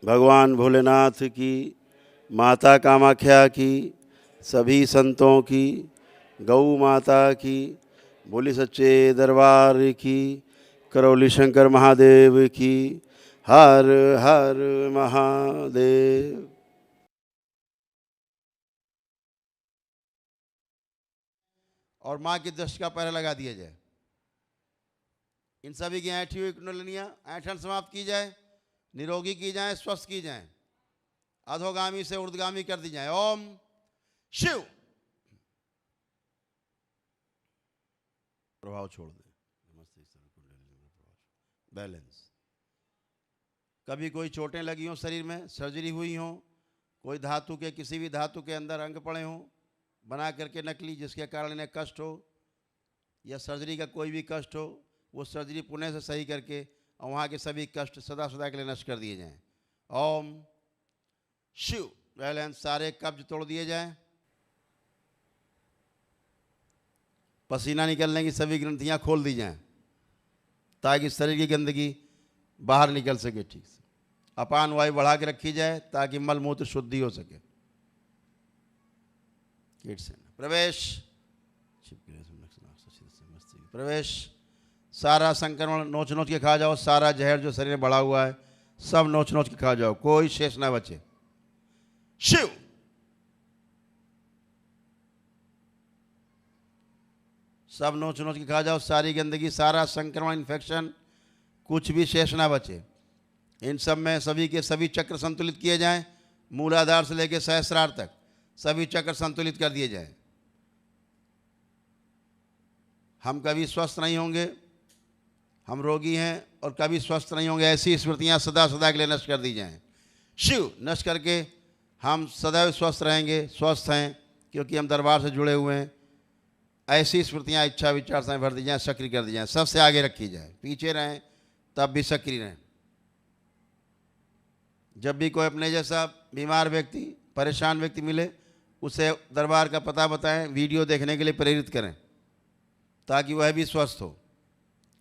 भगवान भोलेनाथ की, माता कामाख्या की, सभी संतों की, गौ माता की, बोली सच्चे दरबार की, करौली शंकर महादेव की, हर हर महादेव। और माँ की दृष्टि का पहरा लगा दिया जाए। इन सभी की ऐठी हुई कुंडलियाँ ऐठन समाप्त की जाए, निरोगी की जाए, स्वस्थ की जाए, अधोगामी से ऊर्ध्वगामी कर दी जाए। ओम शिव। प्रभाव छोड़ दे। बैलेंस। कभी कोई चोटें लगी हो शरीर में, सर्जरी हुई हो, कोई धातु के किसी भी धातु के अंदर अंग पड़े हों बना करके नकली, जिसके कारण इन्हें कष्ट हो या सर्जरी का कोई भी कष्ट हो, वो सर्जरी पुणे से सही करके और वहाँ के सभी कष्ट सदा सदा के लिए नष्ट कर दिए जाएं। ओम शिव। बैलेंस। सारे कब्ज तोड़ दिए जाएं। पसीना निकलने की सभी ग्रंथियाँ खोल दी जाएं ताकि शरीर की गंदगी बाहर निकल सके ठीक से। अपान वायु बढ़ा के रखी जाए ताकि मल मूत्र शुद्धि हो सके। कीट से प्रवेश। प्रवेश। सारा संक्रमण नोच नोच के खा जाओ। सारा जहर जो शरीर में बढ़ा हुआ है सब नोच नोच के खा जाओ, कोई शेष ना बचे। शिव। सब नोच नोच के खा जाओ। सारी गंदगी, सारा संक्रमण, इन्फेक्शन, कुछ भी शेष ना बचे। इन सब में सभी के सभी चक्र संतुलित किए जाएं। मूलाधार से लेकर सहस्रार तक सभी चक्र संतुलित कर दिए जाएं। हम कभी स्वस्थ नहीं होंगे, हम रोगी हैं और कभी स्वस्थ नहीं होंगे, ऐसी स्मृतियां सदा सदा के लिए नष्ट कर दी जाएं। शिव। नष्ट करके हम सदैव स्वस्थ रहेंगे, स्वस्थ हैं क्योंकि हम दरबार से जुड़े हुए हैं। ऐसी स्मृतियां इच्छा विचार से भर दी जाएं, सक्रिय कर दी जाएं, सबसे आगे रखी जाए। पीछे रहें तब भी सक्रिय रहें। जब भी कोई अपने जैसा बीमार व्यक्ति, परेशान व्यक्ति मिले, उसे दरबार का पता बताएं, वीडियो देखने के लिए प्रेरित करें ताकि वह भी स्वस्थ हो।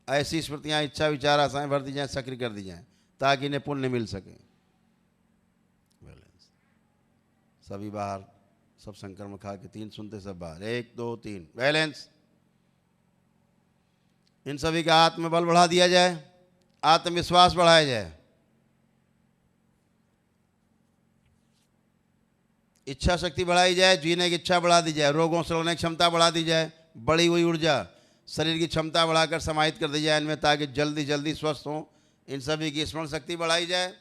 ऐसी स्मृतियाँ, इच्छा विचार आशाएं भर दी जाएं, सक्रिय कर दी जाएं ताकि इन्हें पुण्य मिल सके। बैलेंस। सभी बाहर, सब संक्रमण खा के 3 सुनते सब बाहर। 1 2 3। बैलेंस। इन सभी का आत्मबल बढ़ा दिया जाए, आत्मविश्वास बढ़ाया जाए, इच्छा शक्ति बढ़ाई जाए, जीने की इच्छा बढ़ा दी जाए, रोगों से लड़ने की क्षमता बढ़ा दी जाए, बढ़ी हुई ऊर्जा शरीर की क्षमता बढ़ाकर समाहित कर दी जाए इनमें ताकि जल्दी जल्दी स्वस्थ हों। इन सभी की स्मरण शक्ति बढ़ाई जाए,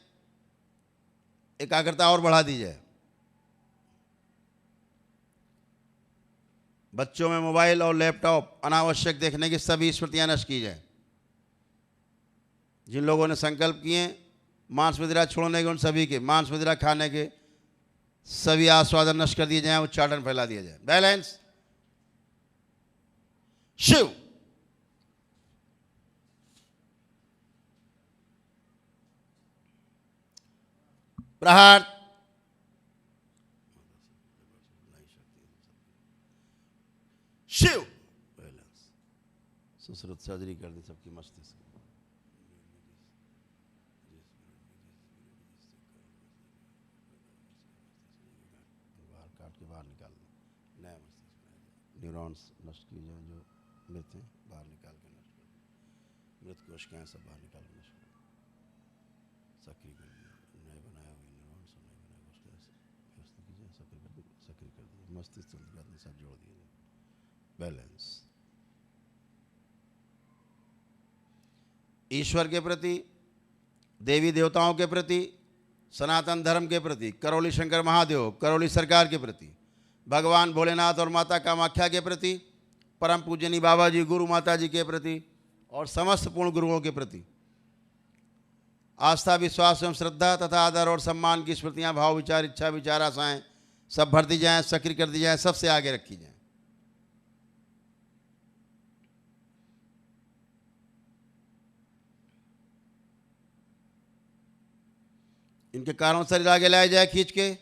एकाग्रता और बढ़ा दी जाए। बच्चों में मोबाइल और लैपटॉप अनावश्यक देखने की सभी स्मृतियां नष्ट की जाए। जिन लोगों ने संकल्प किए मांस मदिरा छोड़ने के, उन सभी के मांस मदिरा खाने के सभी आस्वादन नष्ट कर दिए जाए, उच्चाटन फैला दिया जाए। बैलेंस। शिव। प्रहार। शिव। बैलेंस। सुश्रुत सर्जरी कर दी सबकी मस्तिष्क। बाहर काट के बाहर निकाल दो, नया मस्तिष्क। न्यूरॉन्स नष्ट किए जाए जो मृत हैं, बाहर निकाल के नष्ट कर दो। मृत कोशिकाएं सब बाहर निकाल के नष्ट कर दो, सक्रिय कर दिया। नए बनाए हुए न्यूरॉन्स और नए बनाए कोशिकाएं व्यवस्थित की जाए, सक्रिय कर दिया। मस्तिष्क तंत्र सब जोड़ दिए जाए। बैलेंस। ईश्वर के प्रति, देवी देवताओं के प्रति, सनातन धर्म के प्रति, करौली शंकर महादेव, करौली सरकार के प्रति, भगवान भोलेनाथ और माता कामाख्या के प्रति, परम पूजनीय बाबा जी गुरु माता जी के प्रति और समस्त पूर्ण गुरुओं के प्रति आस्था, विश्वास एवं श्रद्धा तथा आदर और सम्मान की स्मृतियाँ, भाव, विचार, इच्छा विचार, आशाएं सब भर दी जाएँ, सक्रिय कर दी जाएँ, सबसे आगे रखी जाएँ। इनके कारण शरीर आगे लाया जाए खींच के।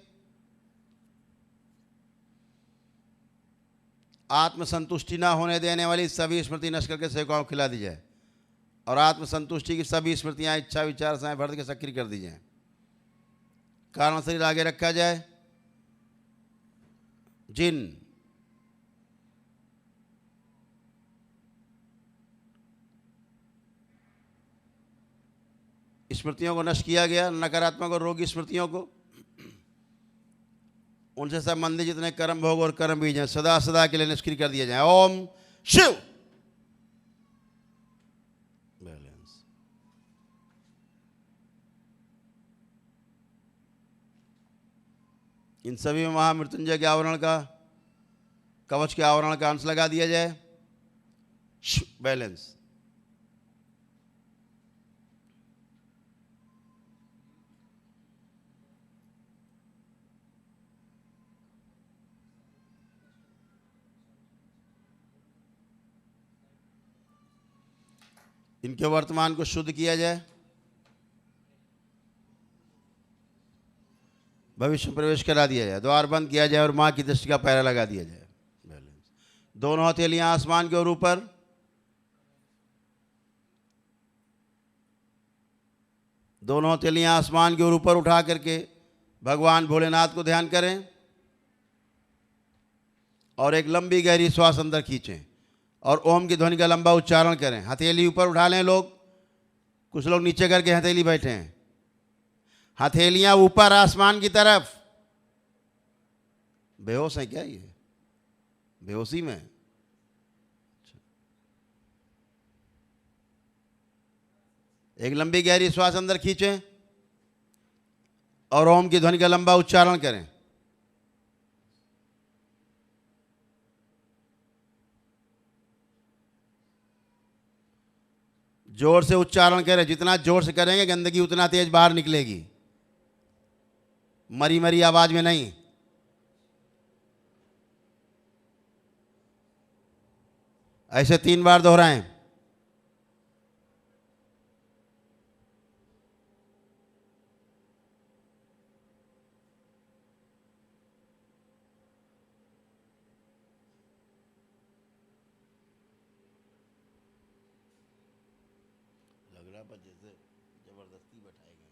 आत्मसंतुष्टि ना होने देने वाली सभी स्मृति नष्ट करके सेवकाओं को खिला दी जाए और आत्मसंतुष्टि की सभी स्मृतियां, इच्छा विचार साएं भर के सक्रिय कर दी जाए। कारण शरीर आगे रखा जाए। जिन स्मृतियों को नष्ट किया गया, नकारात्मक और रोगी स्मृतियों को, उनसे संबंधित जितने कर्म भोग और कर्म बीज हैं सदा सदा के लिए निष्क्रिय कर दिए जाए। ओम शिव। बैलेंस। इन सभी में महामृत्युंजय के आवरण का, कवच के आवरण का अंश लगा दिया जाए। बैलेंस। इनके वर्तमान को शुद्ध किया जाए। भविष्य में प्रवेश करा दिया जाए, द्वार बंद किया जाए और मां की दृष्टि का पहरा लगा दिया जाए। दोनों हथेलियां आसमान के और ऊपर, दोनों हथेलियां आसमान के और ऊपर उठा करके भगवान भोलेनाथ को ध्यान करें और एक लंबी गहरी श्वास अंदर खींचें और ओम की ध्वनि का लंबा उच्चारण करें। हथेली ऊपर उठा लें लोग, कुछ लोग नीचे करके हथेली बैठे हैं। हथेलियां ऊपर आसमान की तरफ। बेहोश है क्या ये? बेहोशी में? एक लंबी गहरी श्वास अंदर खींचें और ओम की ध्वनि का लंबा उच्चारण करें। जोर से उच्चारण करें, जितना जोर से करेंगे गंदगी उतना तेज बाहर निकलेगी, मरी मरी आवाज में नहीं। ऐसे 3 बार दोहराएं। लग रहा है जैसे जबरदस्ती बैठाएगा।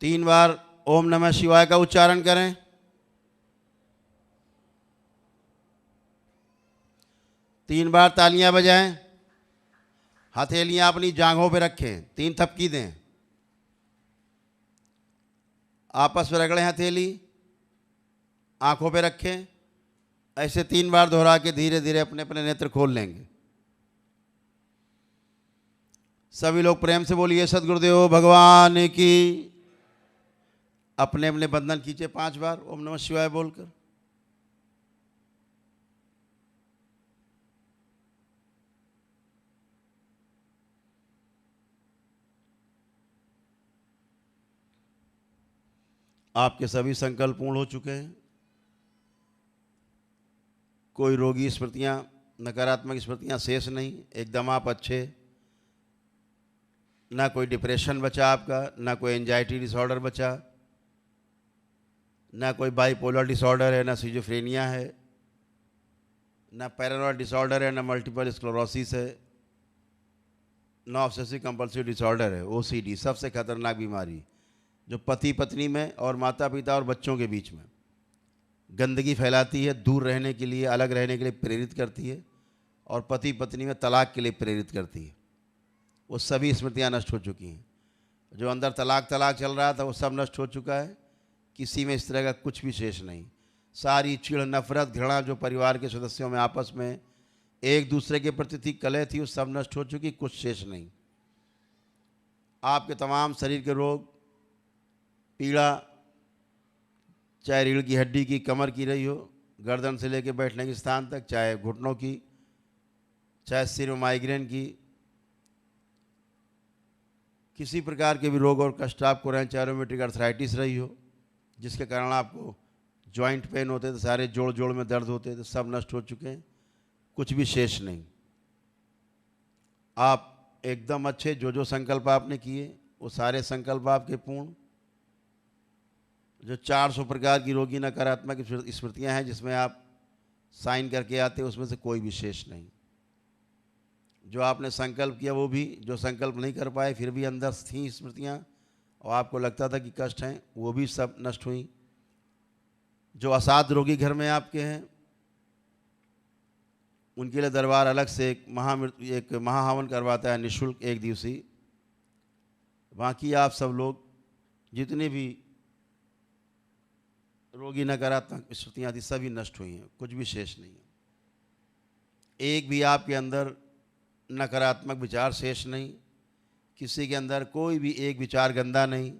3 बार ओम नमः शिवाय का उच्चारण करें। तीन बार तालियां बजाएं। हथेलियां अपनी जांघों पे रखें, 3 थपकी दें। आपस में रगड़ें हथेली, आंखों पे रखें। ऐसे 3 बार दोहरा के धीरे धीरे अपने अपने नेत्र खोल लेंगे। सभी लोग प्रेम से बोलिए सद्गुरुदेव भगवान की। अपने अपने बंधन खींचे 5 बार ओम नमः शिवाय बोलकर। आपके सभी संकल्प पूर्ण हो चुके हैं। कोई रोगी स्मृतियां, नकारात्मक स्मृतियां शेष नहीं। एकदम आप अच्छे। ना कोई डिप्रेशन बचा आपका, ना कोई एंजाइटी डिसऑर्डर बचा, ना कोई बाइपोलर डिसऑर्डर है, ना सिजोफ्रेनिया है, ना पैरानॉइड डिसऑर्डर है, ना मल्टीपल स्क्लेरोसिस है, ना ऑब्सेसिव कंपल्सिव डिसऑर्डर है, ओसीडी। सबसे खतरनाक बीमारी जो पति पत्नी में और माता पिता और बच्चों के बीच में गंदगी फैलाती है, दूर रहने के लिए, अलग रहने के लिए प्रेरित करती है और पति पत्नी में तलाक के लिए प्रेरित करती है। वो सभी स्मृतियां नष्ट हो चुकी हैं। जो अंदर तलाक चल रहा था वो सब नष्ट हो चुका है। किसी में इस तरह का कुछ भी शेष नहीं। सारी चिढ़, नफरत, घृणा जो परिवार के सदस्यों में आपस में एक दूसरे के प्रति थी, कलह थी, वो सब नष्ट हो चुकी, कुछ शेष नहीं। आपके तमाम शरीर के रोग, पीड़ा, चाहे रीढ़ की हड्डी की, कमर की रही हो, गर्दन से लेकर बैठने के स्थान तक, चाहे घुटनों की, चाहे सिर में माइग्रेन की, किसी प्रकार के भी रोग और कष्ट आपको रहें, चाहे रोमेटिक अर्थराइटिस रही हो जिसके कारण आपको जॉइंट पेन होते थे, सारे जोड़ जोड़ में दर्द होते थे, सब नष्ट हो चुके हैं, कुछ भी शेष नहीं। आप एकदम अच्छे। जो संकल्प आपने किए वो सारे संकल्प आपके पूर्ण। जो 400 प्रकार की रोगी नकारात्मक स्मृतियां हैं जिसमें आप साइन करके आते हैं, उसमें से कोई भी शेष नहीं। जो आपने संकल्प किया वो भी, जो संकल्प नहीं कर पाए फिर भी अंदर थी स्मृतियाँ और आपको लगता था कि कष्ट हैं, वो भी सब नष्ट हुई। जो असाध रोगी घर में आपके हैं उनके लिए दरबार अलग से एक महाहवन करवाता है निःशुल्क, एक दिवसीय। बाकी आप सब लोग जितने भी रोगी नकारात्मक स्मृतियाँ थी सभी नष्ट हुई हैं, कुछ भी शेष नहीं है। एक भी आपके अंदर नकारात्मक विचार शेष नहीं, किसी के अंदर कोई भी एक विचार गंदा नहीं।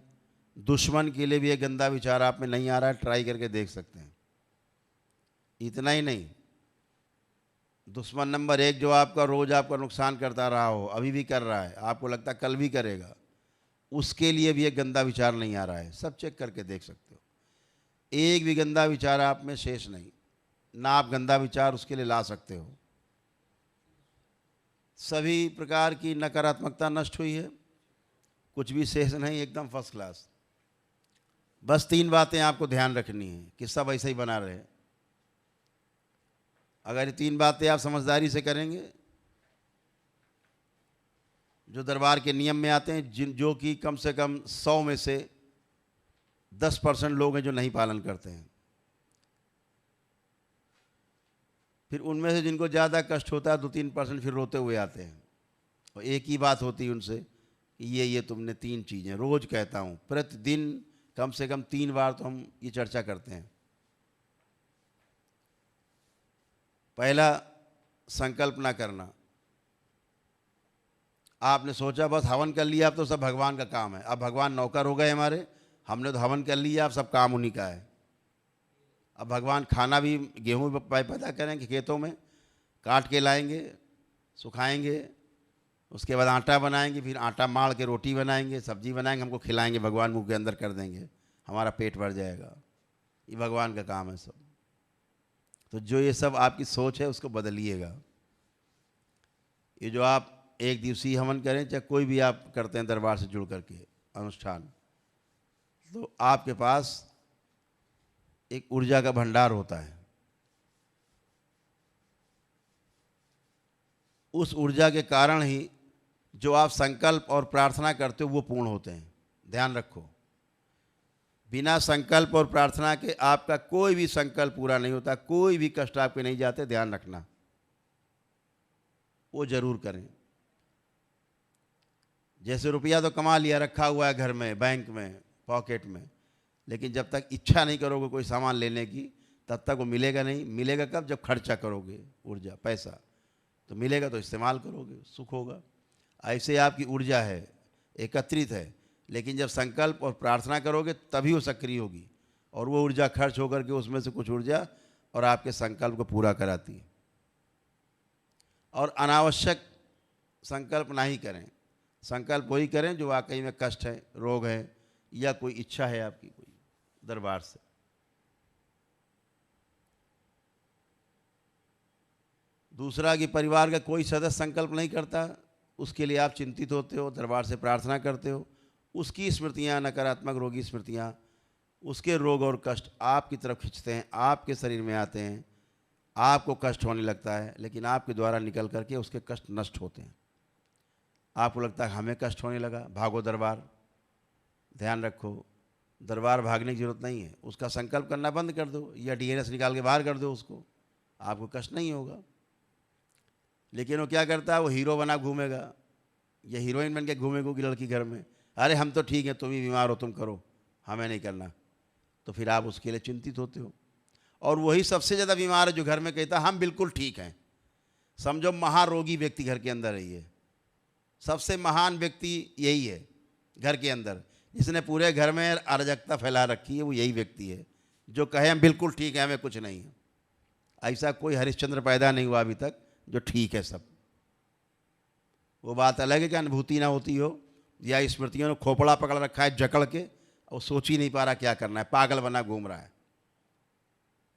दुश्मन के लिए भी एक गंदा विचार आप में नहीं आ रहा है, ट्राई करके देख सकते हैं। इतना ही नहीं, दुश्मन नंबर एक जो आपका रोज आपका नुकसान करता रहा हो, अभी भी कर रहा है, आपको लगता है कल भी करेगा, उसके लिए भी एक गंदा विचार नहीं आ रहा है। सब चेक करके देख सकते हो, एक भी गंदा विचार आप में शेष नहीं, ना आप गंदा विचार उसके लिए ला सकते हो। सभी प्रकार की नकारात्मकता नष्ट हुई है, कुछ भी शेष नहीं, एकदम फर्स्ट क्लास। बस 3 बातें आपको ध्यान रखनी है कि सब ऐसे ही बना रहे। अगर ये 3 बातें आप समझदारी से करेंगे, जो दरबार के नियम में आते हैं, जो कि कम से कम 100 में से 10% लोग हैं जो नहीं पालन करते हैं, फिर उनमें से जिनको ज़्यादा कष्ट होता है 2-3% फिर रोते हुए आते हैं। और एक ही बात होती है उनसे कि ये तुमने 3 चीज़ें, रोज़ कहता हूँ, प्रतिदिन कम से कम 3 बार तो हम ये चर्चा करते हैं। पहला, संकल्प ना करना। आपने सोचा बस हवन कर लिया, अब तो सब भगवान का काम है, अब भगवान नौकर हो गए हमारे, हमने तो हवन कर लिया, अब सब काम उन्हीं का है। अब भगवान खाना भी गेहूँ पैदा करेंगे, खेतों में काट के लाएंगे, सुखाएंगे, उसके बाद आटा बनाएंगे, फिर आटा माड़ के रोटी बनाएंगे, सब्जी बनाएंगे, हमको खिलाएंगे, भगवान मुंह के अंदर कर देंगे, हमारा पेट भर जाएगा। ये भगवान का काम है सब। तो जो ये सब आपकी सोच है उसको बदलिएगा। ये जो आप एक दिवसीय हवन करें, चाहे कोई भी आप करते हैं दरबार से जुड़ करके अनुष्ठान, तो आपके पास एक ऊर्जा का भंडार होता है। उस ऊर्जा के कारण ही जो आप संकल्प और प्रार्थना करते हो वो पूर्ण होते हैं। ध्यान रखो, बिना संकल्प और प्रार्थना के आपका कोई भी संकल्प पूरा नहीं होता, कोई भी कष्ट आपके नहीं जाते। ध्यान रखना, वो जरूर करें। जैसे रुपया तो कमा लिया, रखा हुआ है घर में, बैंक में, पॉकेट में, लेकिन जब तक इच्छा नहीं करोगे कोई सामान लेने की, तब तक वो मिलेगा नहीं। मिलेगा कब? जब खर्चा करोगे ऊर्जा, पैसा, तो मिलेगा तो इस्तेमाल करोगे, सुख होगा। ऐसे आपकी ऊर्जा है, एकत्रित है, लेकिन जब संकल्प और प्रार्थना करोगे तभी वो सक्रिय होगी, और वो ऊर्जा खर्च होकर के उसमें से कुछ ऊर्जा और आपके संकल्प को पूरा कराती है। और अनावश्यक संकल्प ना ही करें, संकल्प वही करें जो वाकई में कष्ट है, रोग है, या कोई इच्छा है आपकी कोई दरबार से। दूसरा कि परिवार का कोई सदस्य संकल्प नहीं करता, उसके लिए आप चिंतित होते हो, दरबार से प्रार्थना करते हो, उसकी स्मृतियाँ, नकारात्मक रोगी स्मृतियाँ, उसके रोग और कष्ट आपकी तरफ खींचते हैं, आपके शरीर में आते हैं, आपको कष्ट होने लगता है, लेकिन आपके द्वारा निकल करके उसके कष्ट नष्ट होते हैं। आपको लगता है हमें कष्ट होने लगा, भागो दरबार। ध्यान रखो, दरबार भागने की जरूरत नहीं है, उसका संकल्प करना बंद कर दो या डीएनएस निकाल के बाहर कर दो उसको, आपको कष्ट नहीं होगा। लेकिन वो क्या करता है, वो हीरो बना घूमेगा या हीरोइन बन के घूमेगी लड़की घर में, अरे हम तो ठीक है, तुम ही बीमार हो, तुम करो, हमें नहीं करना। तो फिर आप उसके लिए चिंतित होते हो। और वही सबसे ज़्यादा बीमार है जो घर में कहता है हम बिल्कुल ठीक हैं। समझो महारोगी व्यक्ति घर के अंदर है, ये सबसे महान व्यक्ति यही है घर के अंदर, जिसने पूरे घर में अराजकता फैला रखी है, वो यही व्यक्ति है जो कहे हम बिल्कुल ठीक है, हमें कुछ नहीं है। ऐसा कोई हरिश्चंद्र पैदा नहीं हुआ अभी तक जो ठीक है सब। वो बात अलग है कि अनुभूति ना होती हो, या स्मृतियों ने खोपड़ा पकड़ रखा है जकड़ के, और सोच ही नहीं पा रहा क्या करना है, पागल बना घूम रहा है।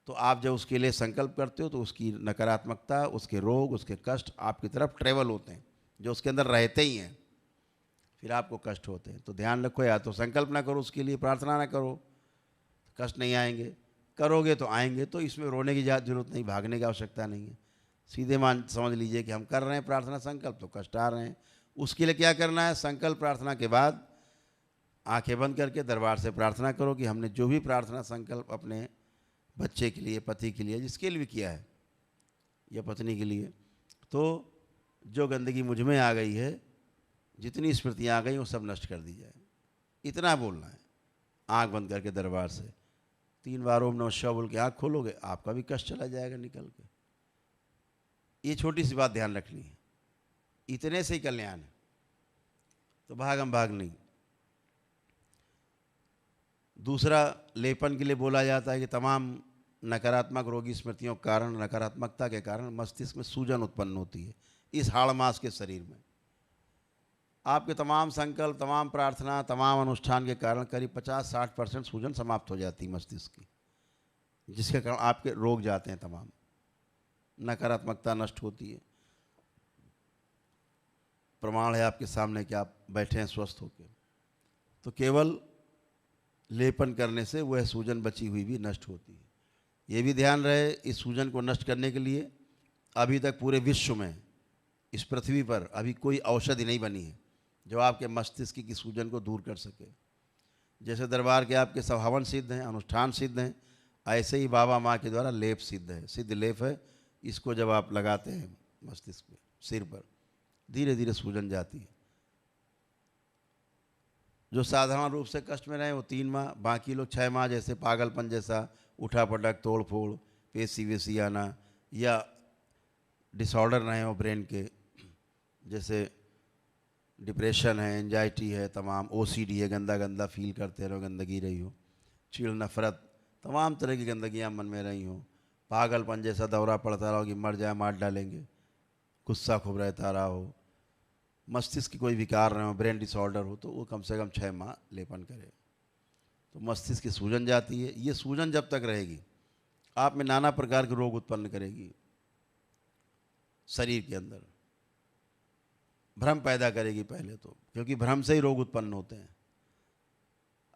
तो आप जब उसके लिए संकल्प करते हो तो उसकी नकारात्मकता, उसके रोग, उसके कष्ट आपकी तरफ ट्रेवल होते हैं, जो उसके अंदर रहते ही हैं, फिर आपको कष्ट होते हैं। तो ध्यान रखो, या तो संकल्प ना करो, उसके लिए प्रार्थना ना करो, कष्ट नहीं आएंगे, करोगे तो आएंगे। तो इसमें रोने की जरूरत नहीं, भागने की आवश्यकता नहीं है। सीधे मान समझ लीजिए कि हम कर रहे हैं प्रार्थना संकल्प तो कष्ट आ रहे हैं। उसके लिए क्या करना है, संकल्प प्रार्थना के बाद आंखें बंद करके दरबार से प्रार्थना करो कि हमने जो भी प्रार्थना संकल्प अपने बच्चे के लिए, पति के लिए, जिसके लिए भी किया है या पत्नी के लिए, तो जो गंदगी मुझ में आ गई है, जितनी स्मृतियाँ आ गई वो सब नष्ट कर दी जाए। इतना बोलना है आंख बंद करके दरबार से 3 बार ओम नमः शिवाय बोल के आँख खोलोगे, आपका भी कष्ट चला जाएगा निकल के। ये छोटी सी बात ध्यान रखनी है, इतने से ही कल्याण है, तो भागम भाग नहीं। दूसरा, लेपन के लिए बोला जाता है कि तमाम नकारात्मक रोगी स्मृतियों के कारण, नकारात्मकता के कारण मस्तिष्क में सूजन उत्पन्न होती है इस हाड़ मास के शरीर में। आपके तमाम संकल्प, तमाम प्रार्थना, तमाम अनुष्ठान के कारण करीब 50-60% सूजन समाप्त हो जाती है मस्तिष्क की, जिसके कारण आपके रोग जाते हैं, तमाम नकारात्मकता नष्ट होती है। प्रमाण है आपके सामने कि आप बैठे हैं स्वस्थ होकर। तो केवल लेपन करने से वह सूजन बची हुई भी नष्ट होती है। ये भी ध्यान रहे, इस सूजन को नष्ट करने के लिए अभी तक पूरे विश्व में, इस पृथ्वी पर अभी कोई औषधि नहीं बनी है जो आपके मस्तिष्क की सूजन को दूर कर सके। जैसे दरबार के आपके सब हवन सिद्ध हैं, अनुष्ठान सिद्ध हैं, ऐसे ही बाबा माँ के द्वारा लेप सिद्ध है, सिद्ध लेप है। इसको जब आप लगाते हैं मस्तिष्क पे, सिर पर, धीरे धीरे सूजन जाती है। जो साधारण रूप से कष्ट में रहे वो 3 माह, बाकी लोग 6 माह, जैसे पागलपन जैसा, उठा पटक, तोड़ फोड़, पेशी वेसी आना, या डिसऑर्डर रहे हो ब्रेन के, जैसे डिप्रेशन है, एंजाइटी है, तमाम ओसीडी है, गंदा गंदा फील करते रहो, गंदगी रही हो, चिड़, नफरत, तमाम तरह की गंदगियाँ मन में रही हो, पागलपन जैसा दौरा पड़ता रहो कि मर जाए, मार डालेंगे, गुस्सा खूब रहता रहा हो, मस्तिष्क की कोई विकार रहे हो, ब्रेन डिसऑर्डर हो, तो वो कम से कम 6 माह लेपन करे तो मस्तिष्क की सूजन जाती है। ये सूजन जब तक रहेगी आप में नाना प्रकार के रोग उत्पन्न करेगी, शरीर के अंदर भ्रम पैदा करेगी पहले तो, क्योंकि भ्रम से ही रोग उत्पन्न होते हैं।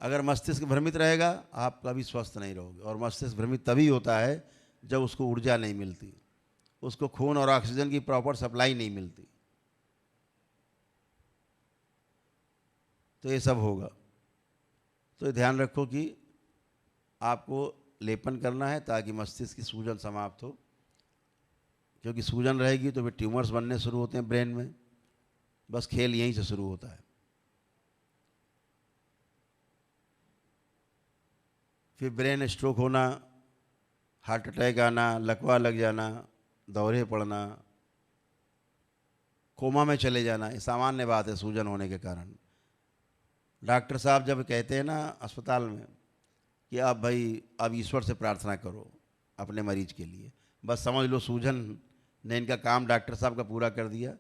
अगर मस्तिष्क भ्रमित रहेगा आप कभी स्वस्थ नहीं रहोगे, और मस्तिष्क भ्रमित तभी होता है जब उसको ऊर्जा नहीं मिलती, उसको खून और ऑक्सीजन की प्रॉपर सप्लाई नहीं मिलती, तो ये सब होगा। तो ध्यान रखो कि आपको लेपन करना है ताकि मस्तिष्क की सूजन समाप्त हो, क्योंकि सूजन रहेगी तो फिर ट्यूमर्स बनने शुरू होते हैं ब्रेन में। बस खेल यहीं से शुरू होता है। फिर ब्रेन स्ट्रोक होना, हार्ट अटैक आना, लकवा लग जाना, दौरे पड़ना, कोमा में चले जाना, ये सामान्य बात है सूजन होने के कारण। डॉक्टर साहब जब कहते हैं ना अस्पताल में कि आप भाई अब ईश्वर से प्रार्थना करो अपने मरीज के लिए, बस समझ लो सूजन ने इनका काम डॉक्टर साहब का पूरा कर दिया,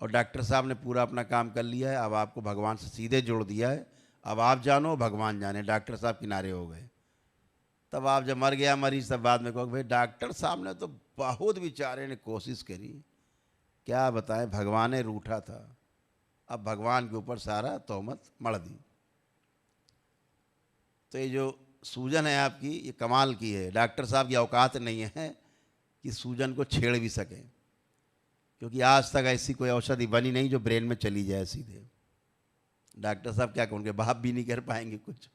और डॉक्टर साहब ने पूरा अपना काम कर लिया है। अब आपको भगवान से सीधे जोड़ दिया है। अब आप जानो, भगवान जाने, डॉक्टर साहब किनारे हो गए। तब आप जब मर गया मरीज, तब बाद में कहो भाई डॉक्टर साहब ने तो बहुत बेचारे ने कोशिश करी, क्या बताएं, भगवान ने रूठा था। अब भगवान के ऊपर सारा तोहमत मढ़ दी। तो ये जो सूजन है आपकी, ये कमाल की है। डॉक्टर साहब की औकात नहीं है कि सूजन को छेड़ भी सकें, क्योंकि आज तक ऐसी कोई औषधि बनी नहीं जो ब्रेन में चली जाए सीधे। डॉक्टर साहब क्या करेंगे, बाप भी नहीं कर पाएंगे कुछ।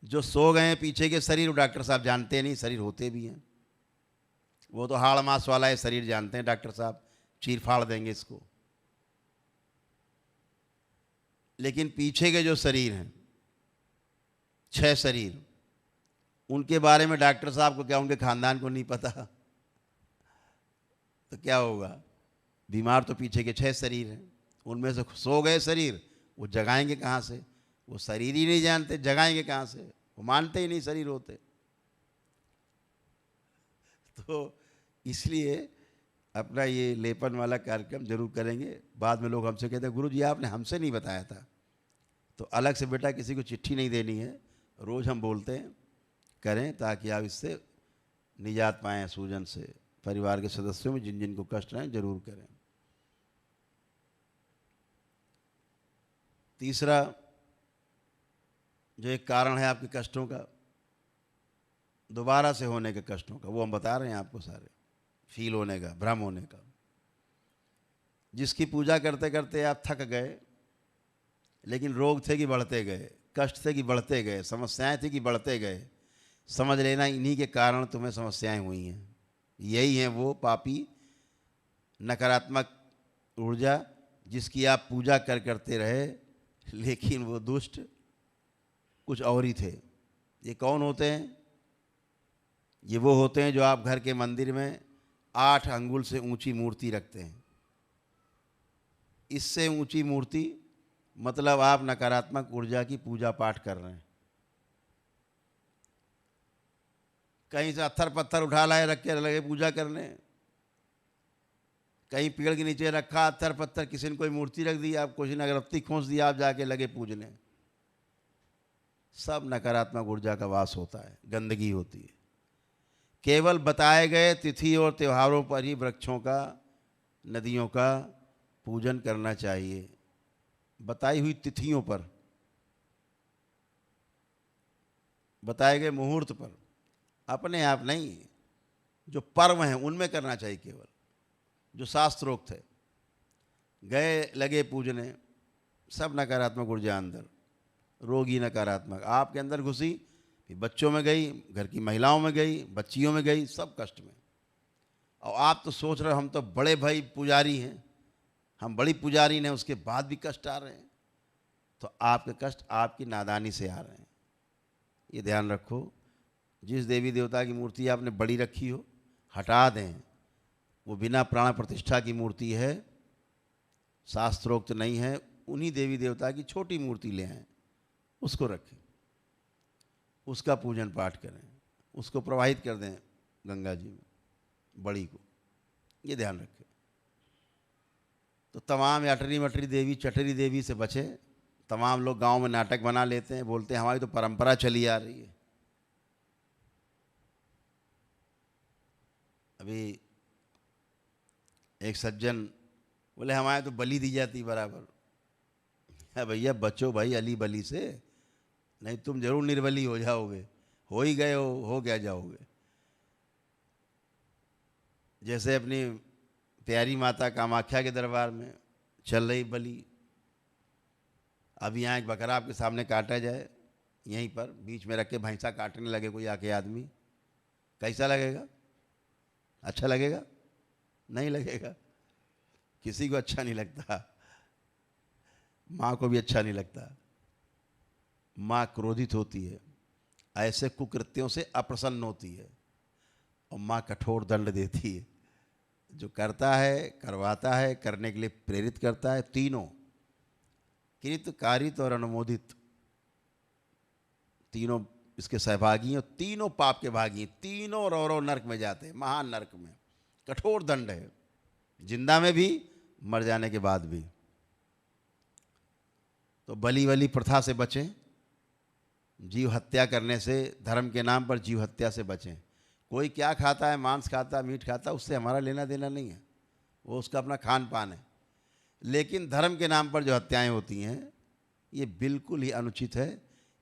जो सो गए हैं पीछे के शरीर, वो डॉक्टर साहब जानते नहीं शरीर होते भी हैं। वो तो हाड़ मास वाला है शरीर जानते हैं, डॉक्टर साहब चीर फाड़ देंगे इसको। लेकिन पीछे के जो शरीर हैं, 6 शरीर, उनके बारे में डॉक्टर साहब को क्या, उनके खानदान को नहीं पता, तो क्या होगा। बीमार तो पीछे के 6 शरीर हैं, उनमें से सो गए शरीर, वो जगाएंगे कहाँ से। वो शरीर ही नहीं जानते, जगाएंगे कहाँ से, वो मानते ही नहीं शरीर होते। तो इसलिए अपना ये लेपन वाला कार्यक्रम जरूर करेंगे। बाद में लोग हमसे कहते हैं गुरु जी आपने हमसे नहीं बताया था। तो अलग से बेटा किसी को चिट्ठी नहीं देनी है, रोज़ हम बोलते हैं करें, ताकि आप इससे निजात पाएँ सूजन से। परिवार के सदस्यों में जिन जिन को कष्ट हैं जरूर करें। तीसरा जो एक कारण है आपके कष्टों का, दोबारा से होने के कष्टों का, वो हम बता रहे हैं आपको सारे। फील होने का, भ्रम होने का। जिसकी पूजा करते करते आप थक गए, लेकिन रोग थे कि बढ़ते गए, कष्ट थे कि बढ़ते गए, समस्याएं थी कि बढ़ते गए, समझ लेना इन्हीं के कारण तुम्हें समस्याएं हुई हैं। यही हैं वो पापी नकारात्मक ऊर्जा जिसकी आप पूजा करते रहे, लेकिन वो दुष्ट कुछ और ही थे। ये कौन होते हैं? ये वो होते हैं जो आप घर के मंदिर में 8 अंगुल से ऊंची मूर्ति रखते हैं। इससे ऊंची मूर्ति मतलब आप नकारात्मक ऊर्जा की पूजा पाठ कर रहे हैं। कहीं से पत्थर पत्थर उठा लाए रख के लगे पूजा करने, कहीं पेड़ के नीचे रखा पत्थर पत्थर, किसी ने कोई मूर्ति रख दी, आप किसी ने अगरबत्ती खोस दिया, आप जाके लगे पूजने। सब नकारात्मक ऊर्जा का वास होता है, गंदगी होती है। केवल बताए गए तिथि और त्योहारों पर ही वृक्षों का, नदियों का पूजन करना चाहिए। बताई हुई तिथियों पर, बताए गए मुहूर्त पर, अपने आप नहीं, जो पर्व हैं उनमें करना चाहिए केवल, जो शास्त्रोक्त है। गए लगे पूजने, सब नकारात्मक ऊर्जा अंदर, रोगी नकारात्मक आपके अंदर घुसी, फिर बच्चों में गई, घर की महिलाओं में गई, बच्चियों में गई, सब कष्ट में। और आप तो सोच रहे हो हम तो बड़े भाई पुजारी हैं, हम बड़ी पुजारी हैं, उसके बाद भी कष्ट आ रहे हैं। तो आपके कष्ट आपकी नादानी से आ रहे हैं, ये ध्यान रखो। जिस देवी देवता की मूर्ति आपने बड़ी रखी हो, हटा दें। वो बिना प्राण प्रतिष्ठा की मूर्ति है, शास्त्रोक्त नहीं है। उन्हीं देवी देवता की छोटी मूर्ति ले आएं, उसको रखें, उसका पूजन पाठ करें, उसको प्रवाहित कर दें गंगा जी में, बड़ी को। ये ध्यान रखें। तो तमाम अटरी मटरी देवी, चटरी देवी से बचे। तमाम लोग गांव में नाटक बना लेते हैं, बोलते हैं हमारी तो परंपरा चली आ रही है। अभी एक सज्जन बोले हमारे तो बलि दी जाती बराबर है। भैया बचो भाई अली बली से, नहीं तुम जरूर निर्बली हो जाओगे, हो ही गए हो क्या जाओगे। जैसे अपनी प्यारी माता कामाख्या के दरबार में चल रही बलि, अब यहाँ एक बकरा आपके सामने काटा जाए, यहीं पर बीच में रख के भैंसा काटने लगे कोई आके आदमी, कैसा लगेगा? अच्छा लगेगा? नहीं लगेगा, किसी को अच्छा नहीं लगता, माँ को भी अच्छा नहीं लगता। माँ क्रोधित होती है, ऐसे कुकृत्यों से अप्रसन्न होती है, और माँ कठोर दंड देती है। जो करता है, करवाता है, करने के लिए प्रेरित करता है, तीनों कृत, कारित और अनुमोदित, तीनों इसके सहभागी हैं, तीनों पाप के भागी हैं, तीनों रौरव नरक में जाते हैं, महान नरक में। कठोर दंड है, जिंदा में भी, मर जाने के बाद भी। तो बलि वली प्रथा से बचें, जीव हत्या करने से, धर्म के नाम पर जीव हत्या से बचें। कोई क्या खाता है, मांस खाता, मीट खाता, उससे हमारा लेना देना नहीं है, वो उसका अपना खान पान है। लेकिन धर्म के नाम पर जो हत्याएं होती हैं, ये बिल्कुल ही अनुचित है।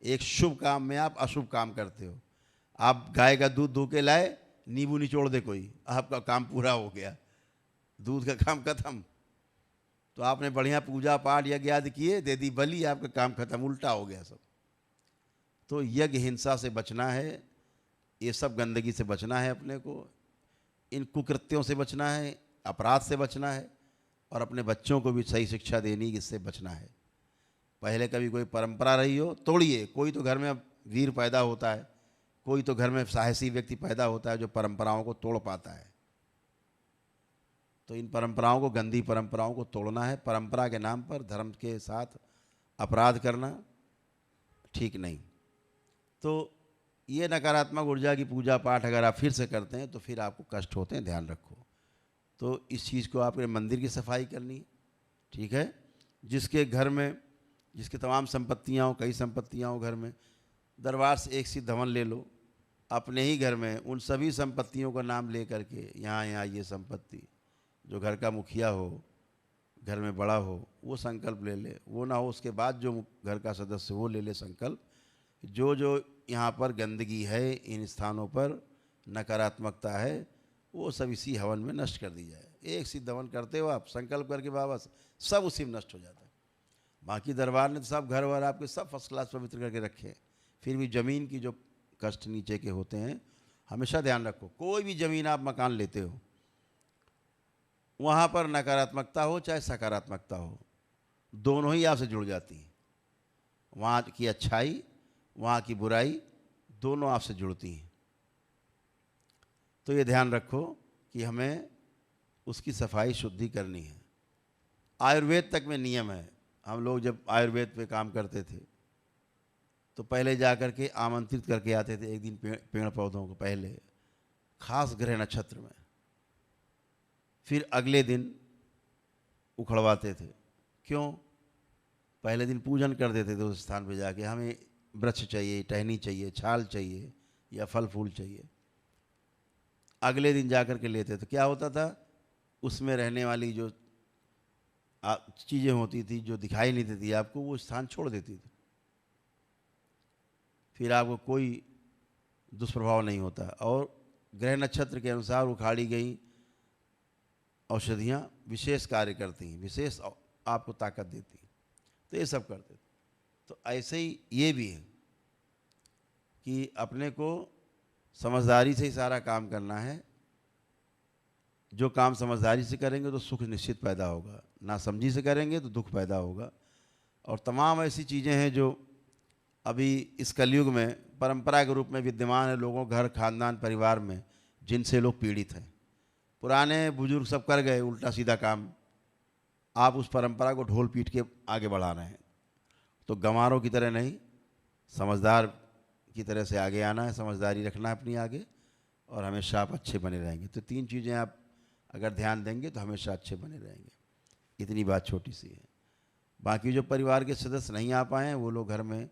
एक शुभ काम में आप अशुभ काम करते हो। आप गाय का दूध धो के लाए, नींबू निचोड़ दे कोई, आपका काम पूरा हो गया, दूध का काम खत्म। तो आपने बढ़िया पूजा पाठ यज्ञ आदि किए, दे दी बलि, आपका काम खत्म, उल्टा हो गया सब। तो यज्ञ हिंसा से बचना है, ये सब गंदगी से बचना है अपने को, इन कुकृत्यों से बचना है, अपराध से बचना है, और अपने बच्चों को भी सही शिक्षा देनी, इससे बचना है। पहले कभी कोई परंपरा रही हो, तोड़िए। कोई तो घर में वीर पैदा होता है, कोई तो घर में साहसी व्यक्ति पैदा होता है जो परंपराओं को तोड़ पाता है। तो इन परंपराओं को, गंदी परंपराओं को तोड़ना है। परंपरा के नाम पर धर्म के साथ अपराध करना ठीक नहीं। तो ये नकारात्मक ऊर्जा की पूजा पाठ अगर आप फिर से करते हैं तो फिर आपको कष्ट होते हैं, ध्यान रखो। तो इस चीज़ को आपके मंदिर की सफाई करनी, ठीक है। जिसके घर में, जिसकी तमाम संपत्तियाँ हो, कई संपत्तियाँ हो घर में, दरबार से एक सिद्ध हवन ले लो अपने ही घर में, उन सभी संपत्तियों का नाम ले करके, यहाँ ये संपत्ति, जो घर का मुखिया हो, घर में बड़ा हो, वो संकल्प ले ले। वो ना हो उसके बाद जो घर का सदस्य वो ले ले संकल्प, जो जो यहाँ पर गंदगी है, इन स्थानों पर नकारात्मकता है, वो सब इसी हवन में नष्ट कर दी जाए। एक सिद्ध हवन करते हो आप संकल्प करके बाबा, सब उसी में नष्ट हो जाता है। बाकी दरबार ने तो सब घर वर आपके सब फर्स्ट क्लास पवित्र करके रखे हैं। फिर भी ज़मीन की जो कष्ट नीचे के होते हैं, हमेशा ध्यान रखो, कोई भी ज़मीन आप मकान लेते हो वहाँ पर नकारात्मकता हो चाहे सकारात्मकता हो, दोनों ही आपसे जुड़ जाती हैं। वहाँ की अच्छाई, वहाँ की बुराई, दोनों आपसे जुड़ती हैं। तो ये ध्यान रखो कि हमें उसकी सफाई शुद्धि करनी है। आयुर्वेद तक में नियम है। हम लोग जब आयुर्वेद पे काम करते थे तो पहले जा कर के आमंत्रित करके आते थे एक दिन पेड़ पौधों को, पहले खास ग्रह नक्षत्र में, फिर अगले दिन उखड़वाते थे। क्यों? पहले दिन पूजन कर देते थे उस स्थान पे जाके, हमें वृक्ष चाहिए, टहनी चाहिए, छाल चाहिए या फल फूल चाहिए। अगले दिन जा कर के लेते थे। क्या होता था? उसमें रहने वाली जो चीज़ें होती थी जो दिखाई नहीं देती आपको, वो स्थान छोड़ देती थी, फिर आपको कोई दुष्प्रभाव नहीं होता। और ग्रह नक्षत्र के अनुसार उखाड़ी गई औषधियाँ विशेष कार्य करती हैं, विशेष आपको ताकत देती हैं। तो ये सब करते थे। तो ऐसे ही ये भी है कि अपने को समझदारी से ही सारा काम करना है। जो काम समझदारी से करेंगे तो सुख निश्चित पैदा होगा, ना समझी से करेंगे तो दुख पैदा होगा। और तमाम ऐसी चीज़ें हैं जो अभी इस कलयुग में परंपरा के रूप में विद्यमान है लोगों घर, खानदान, परिवार में, जिनसे लोग पीड़ित हैं। पुराने बुजुर्ग सब कर गए उल्टा सीधा काम, आप उस परंपरा को ढोल पीट के आगे बढ़ा रहे हैं। तो गंवारों की तरह नहीं, समझदार की तरह से आगे आना है, समझदारी रखना है अपनी आगे, और हमेशा आप अच्छे बने रहेंगे। तो तीन चीज़ें आप अगर ध्यान देंगे तो हमेशा अच्छे बने रहेंगे। इतनी बात छोटी सी है। बाकी जो परिवार के सदस्य नहीं आ पाए हैं वो लोग घर में,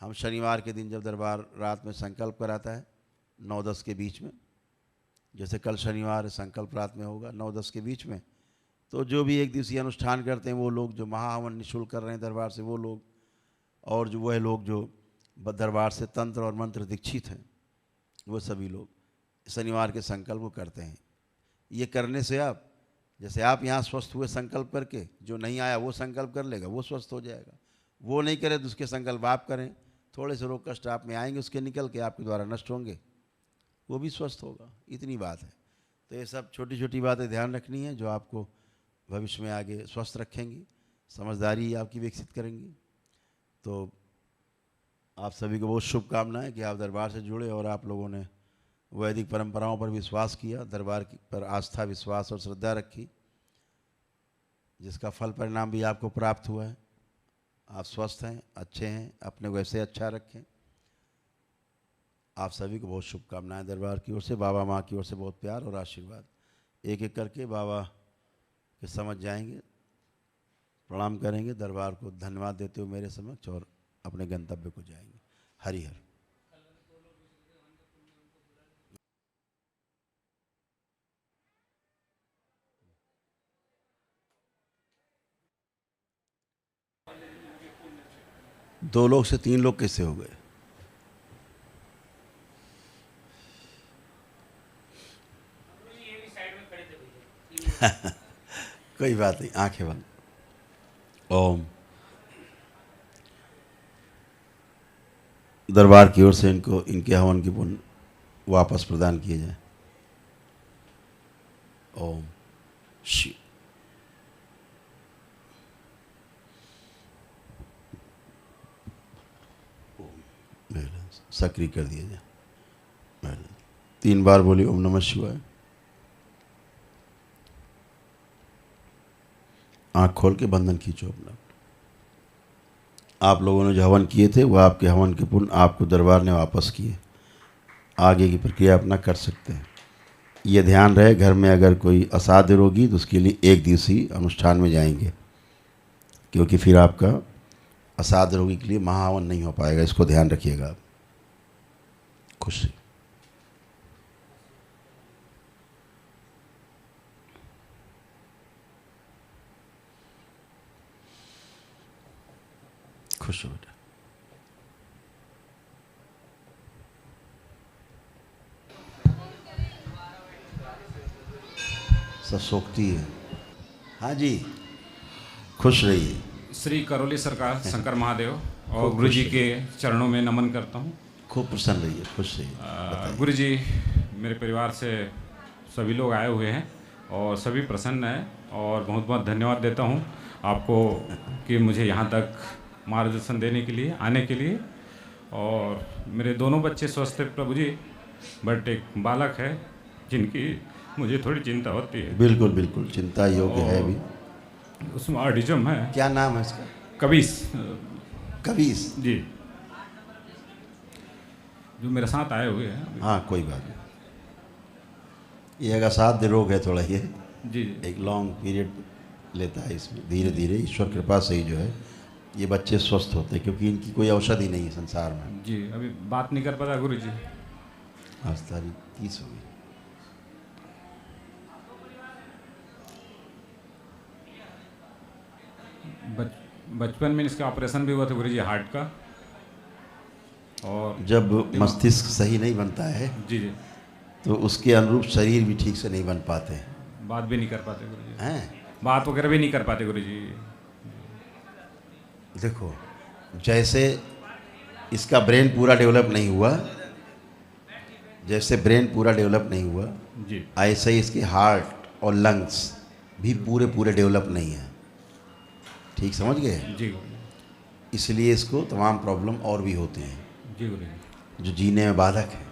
हम शनिवार के दिन जब दरबार रात में संकल्प कराता है 9-10 के बीच में, जैसे कल शनिवार संकल्प रात में होगा 9-10 के बीच में, तो जो भी एक दिवसीय अनुष्ठान करते हैं वो लोग, जो महाहवन निःशुल्क कर रहे हैं दरबार से वो लोग, और जो वह लोग जो दरबार से तंत्र और मंत्र दीक्षित हैं, वो सभी लोग शनिवार के संकल्प को करते हैं। ये करने से आप, जैसे आप यहाँ स्वस्थ हुए संकल्प करके, जो नहीं आया वो संकल्प कर लेगा, वो स्वस्थ हो जाएगा। वो नहीं करे तो उसके संकल्प आप करें, थोड़े से रोग कष्ट आप में आएंगे, उसके निकल के आपके द्वारा नष्ट होंगे, वो भी स्वस्थ होगा। इतनी बात है। तो ये सब छोटी छोटी बातें ध्यान रखनी है जो आपको भविष्य में आगे स्वस्थ रखेंगी, समझदारी आपकी विकसित करेंगी। तो आप सभी को बहुत शुभकामनाएं कि आप दरबार से जुड़े और आप लोगों ने वैदिक परंपराओं पर विश्वास किया, दरबार पर आस्था, विश्वास और श्रद्धा रखी, जिसका फल परिणाम भी आपको प्राप्त हुआ है। आप स्वस्थ हैं, अच्छे हैं, अपने को ऐसे अच्छा रखें। आप सभी को बहुत शुभकामनाएं दरबार की ओर से, बाबा माँ की ओर से बहुत प्यार और आशीर्वाद। एक एक करके बाबा के समझ जाएंगे, प्रणाम करेंगे, दरबार को धन्यवाद देते हुए मेरे समक्ष, और अपने गंतव्य को जाएंगे। हरि हर। दो लोग से 3 लोग कैसे हो गए? कोई बात नहीं, आंखें बंद। ओम। दरबार की ओर से इनको, इनके हवन की पुण्य वापस प्रदान किए जाए। ओम शिव। सक्रिय कर दिया जाए। 3 बार बोलिए ओम नमः शिवाय। आँख खोल के बंधन खींचो अपना। आप लोगों ने जो हवन किए थे वो आपके हवन के पुण्य आपको दरबार ने वापस किए। आगे की प्रक्रिया अपना कर सकते हैं। ये ध्यान रहे, घर में अगर कोई असाध्य रोगी तो उसके लिए 1 दिवसीय अनुष्ठान में जाएंगे, क्योंकि फिर आपका असाध्य रोगी के लिए महाहवन नहीं हो पाएगा। इसको ध्यान रखिएगा आप। खुशी। खुश हो बेटा। सशोक्ति है। हाँ जी, खुश रहिए। श्री करौली सरकार शंकर महादेव और खूब गुरु जी खुश के चरणों में नमन करता हूँ। खूब प्रसन्न रहिए, खुश रहिए। गुरु जी मेरे परिवार से सभी लोग आए हुए हैं और सभी प्रसन्न हैं और बहुत बहुत धन्यवाद देता हूँ आपको कि मुझे यहाँ तक मार्गदर्शन देने के लिए, आने के लिए। और मेरे दोनों बच्चे स्वस्थ हैं प्रभु जी, बट एक बालक है जिनकी मुझे थोड़ी चिंता होती है। बिल्कुल बिल्कुल, चिंता योग्य है अभी। उसमें ऑटिज्म है। क्या नाम है इसका? कबीस कबीस जी, जो मेरे साथ आए हुए हैं। हाँ, कोई बात नहीं। ये अगर असाध्य रोग है थोड़ा, ये जी एक लॉन्ग पीरियड लेता है। इसमें धीरे धीरे ईश्वर कृपा से ही जो है ये बच्चे स्वस्थ होते हैं, क्योंकि इनकी कोई औषधि नहीं है संसार में। जी, अभी बात नहीं कर पाता गुरु जी। आज तारीख 30 हो गई। बचपन में इसका ऑपरेशन भी हुआ था गुरु जी, हार्ट का। और जब मस्तिष्क सही नहीं बनता है जी जी, तो उसके अनुरूप शरीर भी ठीक से नहीं बन पाते बात भी नहीं कर पाते गुरु जी, हैं। बात वगैरह भी नहीं कर पाते गुरु जी। देखो, जैसे इसका ब्रेन पूरा डेवलप नहीं हुआ, जैसे ब्रेन पूरा डेवलप नहीं हुआ, जी ऐसे ही इसके हार्ट और लंग्स भी पूरे पूरे डेवलप नहीं है। ठीक समझ गए? जी गुरु जी, इसलिए इसको तमाम प्रॉब्लम और भी होते हैं जी गुरु जी। जो जीने में बाधक है।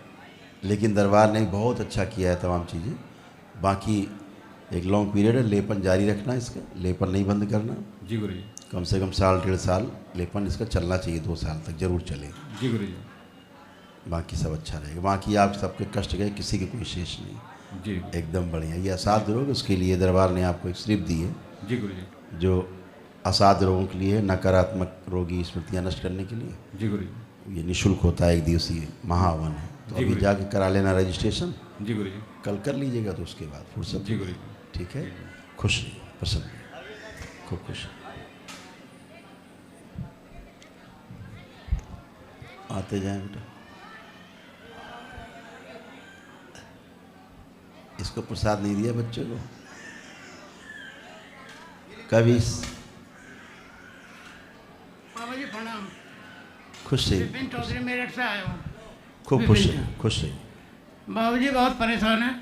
लेकिन दरबार ने बहुत अच्छा किया है तमाम चीज़ें। बाकी एक लॉन्ग पीरियड है, लेपन जारी रखना, इसका लेपन नहीं बंद करना। जी गुरु जी। कम से कम साल 1.5 साल लेपन इसका चलना चाहिए, 2 साल तक जरूर चले। जी गुरु जी। बाकी सब अच्छा रहेगा। बाकी आप सबके कष्ट गए, किसी के कोई शेष नहीं, जी एकदम बढ़िया। ये असाध्य रोग, उसके लिए दरबार ने आपको एक स्लिप दी है जी गुरु जी। जो असाध्य रोगों के लिए, नकारात्मक रोगी स्मृतियाँ नष्ट करने के लिए। जी गुरु जी। ये निःशुल्क होता है, 1 दिवसीय महावन है। तो जी अभी गुरु। जाके करा लेना रजिस्ट्रेशन, जी गुरु जी। कल कर लीजिएगा तो उसके बाद फुर्सत। जी गुरु जी। ठीक है, खुश रहिए, प्रसन्न रहिए, खूब खुश। आते जाएं बेटा। इसको प्रसाद नहीं दिया बच्चों को कभी। बाबा जी प्रणाम। खुश रहिए, विपिन चौधरी मेरठ से आया हूँ। खूब खुश रहिए, खुश रहिए। बाबा जी बहुत परेशान है,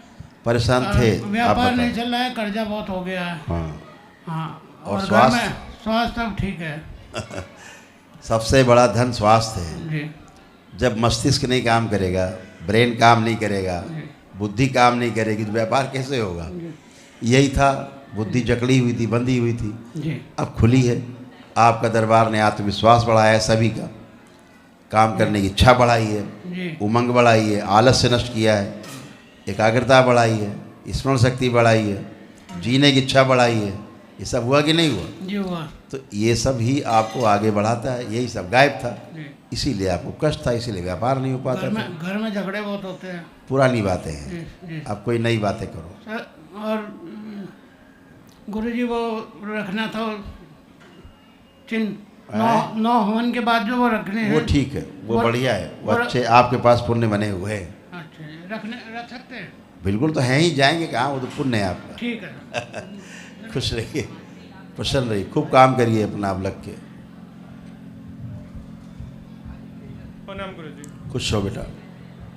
परेशान थे आप? व्यापार नहीं बताओ। चल रहा है, कर्जा बहुत हो गया है। हाँ, हाँ, और घर स्वास्थ्य? में स्वास्थ्य सब ठीक है। सबसे बड़ा धन स्वास्थ्य है। जी जब मस्तिष्क नहीं काम करेगा, ब्रेन काम नहीं करेगा, बुद्धि काम नहीं करेगी, तो व्यापार कैसे होगा? यही था, बुद्धि जकड़ी हुई थी, बंधी हुई थी, जी अब खुली है। आपका दरबार ने आत्मविश्वास बढ़ाया है, सभी का काम करने की इच्छा बढ़ाई है, जी उमंग बढ़ाई है, आलस्य नष्ट किया है, एकाग्रता बढ़ाई है, स्मरण शक्ति बढ़ाई है, जीने की इच्छा बढ़ाई है। ये सब हुआ कि नहीं हुआ? जी हुआ। तो ये सब ही आपको आगे बढ़ाता है। यही सब गायब था, जी इसीलिए आपको कष्ट था, इसीलिए व्यापार नहीं हो पाता था। घर में झगड़े बहुत होते हैं। पुरानी बातें हैं, जी जी अब कोई नई बातें करो। सर, और गुरु जी वो रखना था चिन्ह, नौ हवन के बाद जो वो रखने हैं। वो ठीक है, वो बढ़िया है, वो और- अच्छे आपके पास पुण्य बने हुए हैं। अच्छा, रख सकते हैं। बिल्कुल, तो हैं ही, जाएंगे कहाँ, वो तो पुण्य है आपका। ठीक है। खुश रहिए, प्रसन्न रहिए, खूब काम करिए अपना आप लग के। प्रणाम गुरु जी। खुश हो बेटा।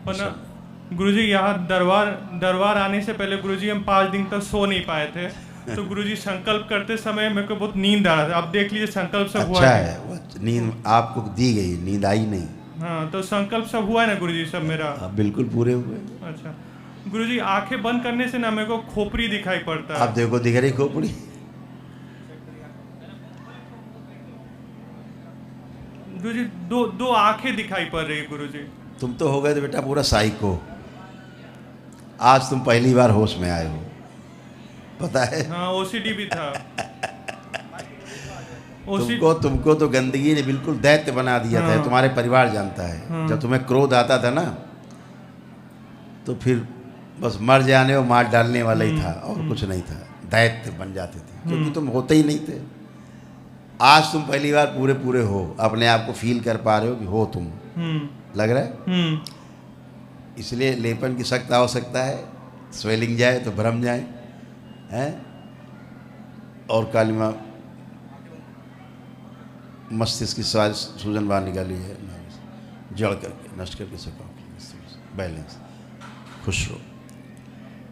प्रणाम गुरु जी। यहाँ दरबार आने से पहले गुरु जी हम 5 दिन तक सो नहीं पाए थे, तो गुरु जी संकल्प करते समय मेरे को बहुत नींद आ रहा था। अब देख लीजिए संकल्प सब हुआ अच्छा है। है, वो नींद आपको दी गई, नींद आई नहीं। हाँ, तो संकल्प सब हुआ है ना गुरु जी, सब मेरा। आप बिल्कुल पूरे हुए। अच्छा गुरु जी, आंखें बंद करने से ना मेरे को खोपड़ी दिखाई पड़ता आप है। देखो, दिख रही खोपड़ी? गुरु जी दो आंखें दिखाई पड़ रही है गुरु जी। तुम तो हो गए थे बेटा पूरा साइको। आज तुम पहली बार होश में आए हो, पता है? हाँ, ओसीडी भी था। तुमको तो गंदगी ने बिल्कुल दैत्य बना दिया था। हाँ। तुम्हारे परिवार जानता है। हाँ। जब तुम्हें क्रोध आता था ना, तो फिर बस मर जाने और मार डालने वाला ही था, और कुछ नहीं था। दैत्य बन जाते थे, क्योंकि तुम होते ही नहीं थे। आज तुम पहली बार पूरे पूरे हो, अपने आप को फील कर पा रहे हो कि हो तुम, लग रहा है। इसलिए लेपन की सख्त आवश्यकता है। स्वेलिंग जाए तो भ्रम जाए, हैं, और काली माँ मस्तिष्क की सूजन बाहर निकाली है, जड़ करके नष्ट करके सका बैलेंस। खुश रहो।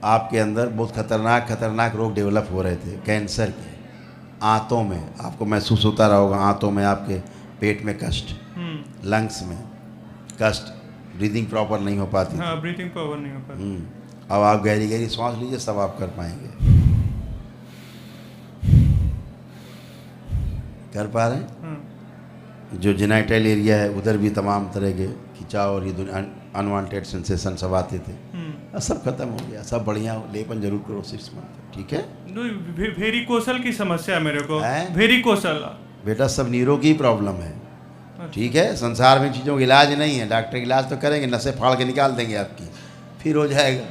आपके अंदर बहुत खतरनाक रोग डेवलप हो रहे थे, कैंसर के, आंतों में आपको महसूस होता रहा होगा, आंतों में आपके पेट में कष्ट, लंग्स में कष्ट, ब्रीदिंग प्रॉपर नहीं हो पाती। हाँ, ब्रीथिंग प्रॉपर नहीं हो पाती। अब आप गहरी सांस लीजिए, सब आप कर पाएंगे। कर पा रहे हैं? जो जेनाइटल एरिया है उधर भी तमाम तरह के खिंचाव और ये अनवांटेड सेंसेशन सब आते थे, अब सब खत्म हो गया, सब बढ़िया। लेपन जरूर करो 6 मंथ, ठीक है? वेरिकोसल की समस्या है मेरे को। है? वेरिकोसल बेटा सब नीरो की प्रॉब्लम है, ठीक है? संसार में चीज़ों का इलाज नहीं है, डॉक्टर इलाज तो करेंगे, नसें फाड़ के निकाल देंगे आपकी, फिर हो जाएगा।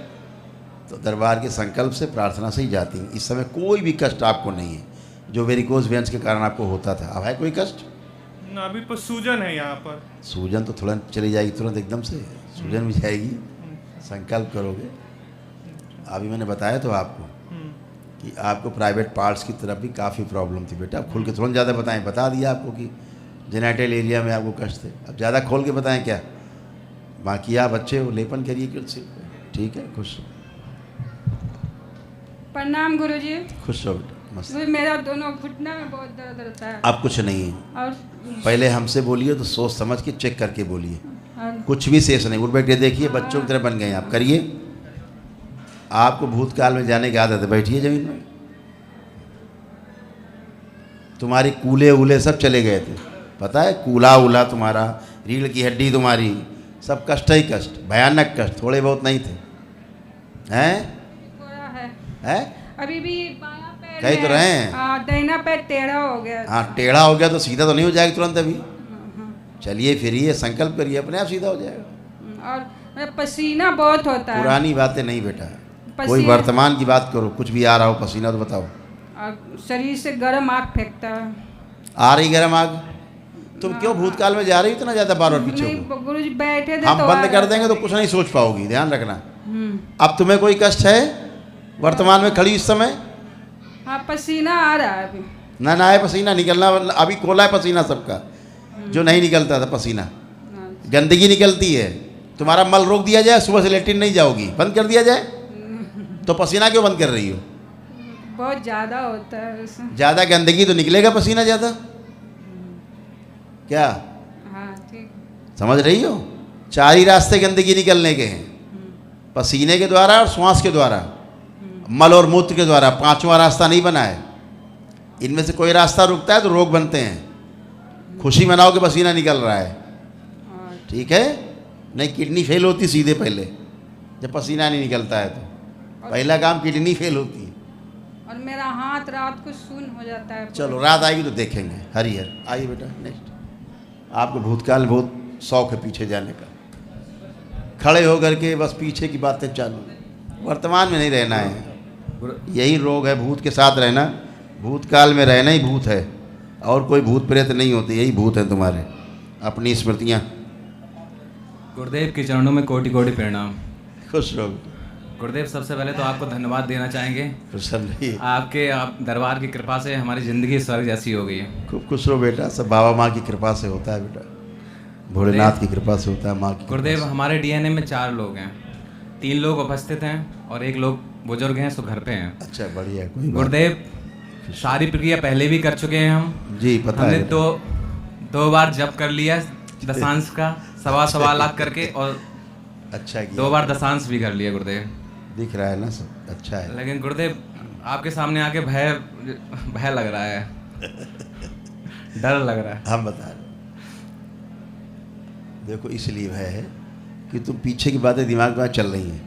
तो दरबार के संकल्प से, प्रार्थना से ही जाती हैं। इस समय कोई भी कष्ट आपको नहीं है जो वेरिकोज वेन्स के कारण आपको होता था। अब है कोई कष्ट? ना, अभी पर सूजन है यहाँ पर। सूजन तो थोड़ा चली जाएगी तुरंत, एकदम से सूजन भी जाएगी। संकल्प करोगे। अभी मैंने बताया तो आपको कि आपको प्राइवेट पार्ट्स की तरफ भी काफ़ी प्रॉब्लम थी बेटा। अब खोल के तुरंत ज़्यादा बताएं, बता दिया आपको कि जेनाइटल एरिया में आपको कष्ट थे, अब ज़्यादा खोल के बताएं क्या? बाकी आप अच्छे हो, लेपन करिए कुछ, ठीक है? खुश रहो। प्रणाम गुरुजी। खुश रहो बेटा, मस्त। गुरु, मेरा दोनों घुटना में बहुत दर्द रहता है। अब कुछ नहीं है, और पहले हमसे बोलिए तो सोच समझ के चेक करके बोलिए, और कुछ भी शेष नहीं। उठ बैठ के देखिए, बच्चों की तरह बन गए आप, करिए। आपको भूतकाल में जाने की आदत है, बैठिए जमीन में। तुम्हारी कूले उले सब चले गए थे, पता है? कूला उला तुम्हारा, रीढ़ की हड्डी तुम्हारी, सब कष्ट ही कष्ट, भयानक कष्ट, थोड़े बहुत नहीं थे। हैं? थोड़ा है, हैं? अभी भी बायां पैर कहीं तो रहे हैं। दाहिना पैर टेढ़ा हो गया। हाँ, टेढ़ा हो गया तो सीधा तो नहीं हो जाएगा तुरंत अभी। चलिए फिरिए, संकल्प करिए, अपने आप सीधा हो जाएगा। और मेरा पसीना बहुत होता है। पुरानी बातें नहीं बेटा, कोई पसीना- वर्तमान की बात करो। कुछ भी आ रहा हो पसीना तो बताओ। और शरीर से गर्म आग फेंकता है। आ रही गर्म आग? तुम क्यों भूतकाल में जा रही हो इतना ज़्यादा बार बार पीछे नहीं, को? गुरुजी बैठे थे हम तो बंद आ कर रहा देंगे तो कुछ नहीं सोच पाओगी, ध्यान रखना। था। अब तुम्हें कोई कष्ट है वर्तमान में खड़ी इस समय? हाँ, पसीना आ रहा है अभी। ना है पसीना निकलना, अभी खोला है पसीना सबका, जो नहीं निकलता था पसीना। गंदगी निकलती है, तुम्हारा मल रोक दिया जाए, सुबह से लेटरिन नहीं जाओगी, बंद कर दिया जाए, तो पसीना क्यों बंद कर रही हो? बहुत ज़्यादा होता है उसमें। ज़्यादा गंदगी तो निकलेगा पसीना ज़्यादा, क्या हाँ, ठीक। समझ रही हो? 4 ही रास्ते गंदगी निकलने के हैं, पसीने के द्वारा और श्वास के द्वारा, मल और मूत्र के द्वारा। 5वां रास्ता नहीं बना है। इनमें से कोई रास्ता रुकता है तो रोग बनते हैं। खुशी मनाओ कि पसीना निकल रहा है, ठीक है? नहीं, किडनी फेल होती सीधे पहले जब पसीना नहीं निकलता है, तो पहला काम किडनी फेल होती है। और मेरा हाथ रात को सुन्न हो जाता है। चलो रात आएगी तो देखेंगे। हरिहर आइए बेटा, नेक्स्ट। आपको भूतकाल बहुत शौक है पीछे जाने का, खड़े होकर के बस पीछे की बातें चालू, वर्तमान में नहीं रहना है। यही रोग है, भूत के साथ रहना, भूतकाल में रहना ही भूत है, और कोई भूत प्रेत नहीं होती, यही भूत है तुम्हारे, अपनी स्मृतियाँ। गुरुदेव के चरणों में कोटि कोटि प्रणाम। खुश रहो गुरुदेव, सबसे पहले तो आपको धन्यवाद देना चाहेंगे। प्रसन्न रहिए, आप दरबार की कृपा से हमारी ज़िंदगी स्वर्ग जैसी हो गई है। खूब खुश रहो बेटा। सब बाबा माँ की कृपा से होता है बेटा, भोलेनाथ की कृपा से होता है, माँ की। गुरुदेव, हमारे डीएनए में 4 लोग हैं, 3 लोग उपस्थित हैं और 1 लोग बुजुर्ग हैं, सो घर पे हैं। अच्छा, बढ़िया, कोई बात गुरुदेव, सारी प्रक्रिया पहले भी कर चुके हैं हम। जी पता हमने है। दो बार जप कर लिया दशांश का, 1.25 लाख करके, और अच्छा किया, 2 बार दशांश भी कर लिया गुरुदेव। दिख रहा है ना सब, अच्छा है। लेकिन गुरुदेव, आपके सामने आके भय लग रहा है, डर लग रहा है। हम बता रहे, देखो इसलिए भय है कि तुम पीछे की बातें दिमाग में चल रही हैं,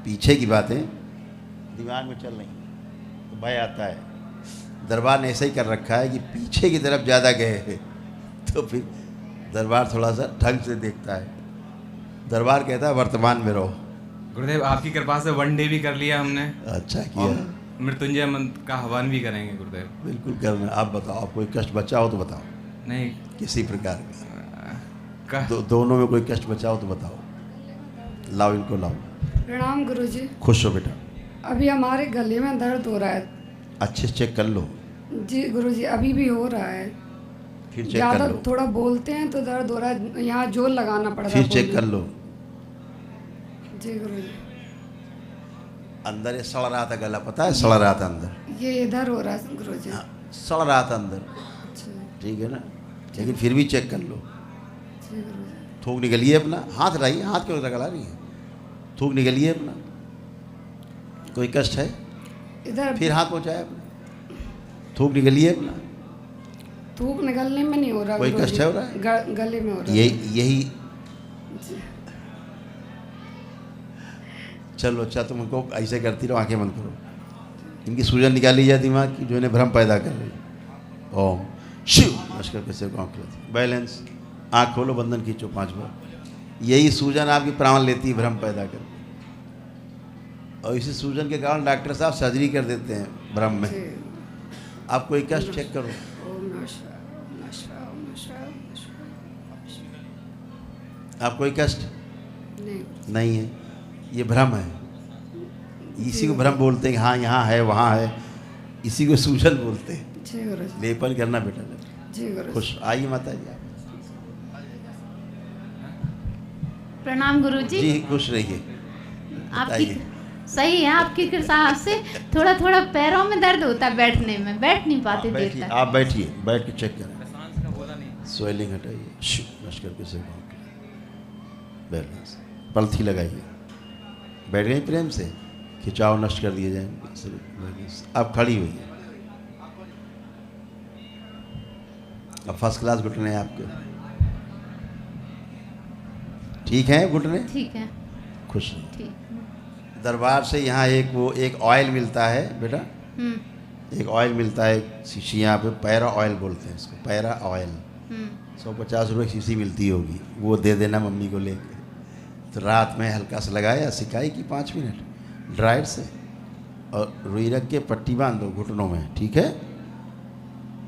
पीछे की बातें दिमाग में चल रही हैं तो भय आता है। दरबार ने ऐसा ही कर रखा है कि पीछे की तरफ ज़्यादा गए हैं तो फिर दरबार थोड़ा सा ढंग से देखता है। दरबार कहता है वर्तमान में रहो। गुरुदेव, आपकी कृपा से 1 डे भी कर लिया हमने, अच्छा किया, और मृत्युंजय मंत्र का हवन भी करेंगे गुरुदेव। बिल्कुल करना। आप बताओ, आप कोई कष्ट बचा हो तो बताओ, नहीं किसी प्रकार का दोनों में कोई कष्ट बचा हो तो बताओ। लाओ इनको, लाओ। प्रणाम गुरुजी। खुश हो बेटा। अभी हमारे गले में दर्द हो रहा है। अच्छे से चेक कर लो, जी गुरुजी, अभी भी हो रहा है। फिर चेक ज़्यादा कर लो, थोड़ा बोलते हैं तो दर्द हो रहा है, यहाँ जोर लगाना पड़ रहा है। फिर चेक कर लो। जी गुरुजी। अंदर ये सड़ रहा था गला, पता है, सड़ रहा था अंदर, ये इधर हो रहा है गुरुजी। हाँ, सड़ रहा था अंदर, अच्छा। ठीक है ना, लेकिन फिर भी चेक कर लो। जी गुरुजी। थूक निकलिए अपना, हाथ रहिए, हाथ क्यों रगड़ा रही है, थूक निकलिए अपना। कोई कष्ट है? इधर फिर हाथ पहुँचाए अपना, थूक निकलिए अपना। थूक निकलने में नहीं हो रहा कोई गुरुजी। कष्ट हो रहा है? गले में हो रहा है। यही जी। चलो अच्छा, तुम उनको ऐसे करती रहो, आंखें बंद करो, इनकी सूजन निकाली जाए दिमाग की जो इन्हें भ्रम पैदा कर रही है। ओम शिव लश्कर कैसे को आँख खुलती, बैलेंस, आँख खोलो, बंधन खींचो 5 बार। यही सूजन आपकी प्राण लेती है, भ्रम पैदा कर, और इसी सूजन के कारण डॉक्टर साहब सर्जरी कर देते हैं भ्रम में। आप कोई कष्ट चेक करो। ओम नमः शिवाय, ओम नमः शिवाय, ओम नमः शिवाय, ओम नमः शिवाय। आप कोई कष्ट नहीं। नहीं है, ये भ्रम है, इसी को भ्रम बोलते हैं कि हाँ यहाँ है वहाँ है, इसी को सूजन बोलते हैं। जी गुरुजी। लेपन करना बेटा। जी गुरुजी। खुश आइए माता जी, प्रणाम गुरुजी। जी खुश रहिए। आपकी बताइए। सही है, आपकी कृपा से थोड़ा थोड़ा पैरों में दर्द होता है, बैठने में बैठ नहीं पाते देर बैठिए, तक। आप बैठिए, बैठ के चेक करें, स्वेलिंग हटाइए, लश्कर के से बैलेंस, पलथी लगाइए, बैठ गए प्रेम से, खिंचाव नष्ट कर दिए जाएंगे। अब खड़ी हुई है, अब फर्स्ट क्लास घुटने हैं आपके, ठीक है घुटने? ठीक है, खुश रहिए। ठीक। दरबार से यहाँ एक ऑयल मिलता है बेटा, एक ऑयल मिलता है शीशी, यहाँ पे पैरा ऑयल बोलते हैं इसको, पैरा ऑयल। 150 रुपये शीशी मिलती होगी, वो दे देना मम्मी को लेके, तो रात में हल्का सा लगाया, सिकाई की 5 मिनट ड्राइड से, और रुई रख के पट्टी बांध दो घुटनों में, ठीक है,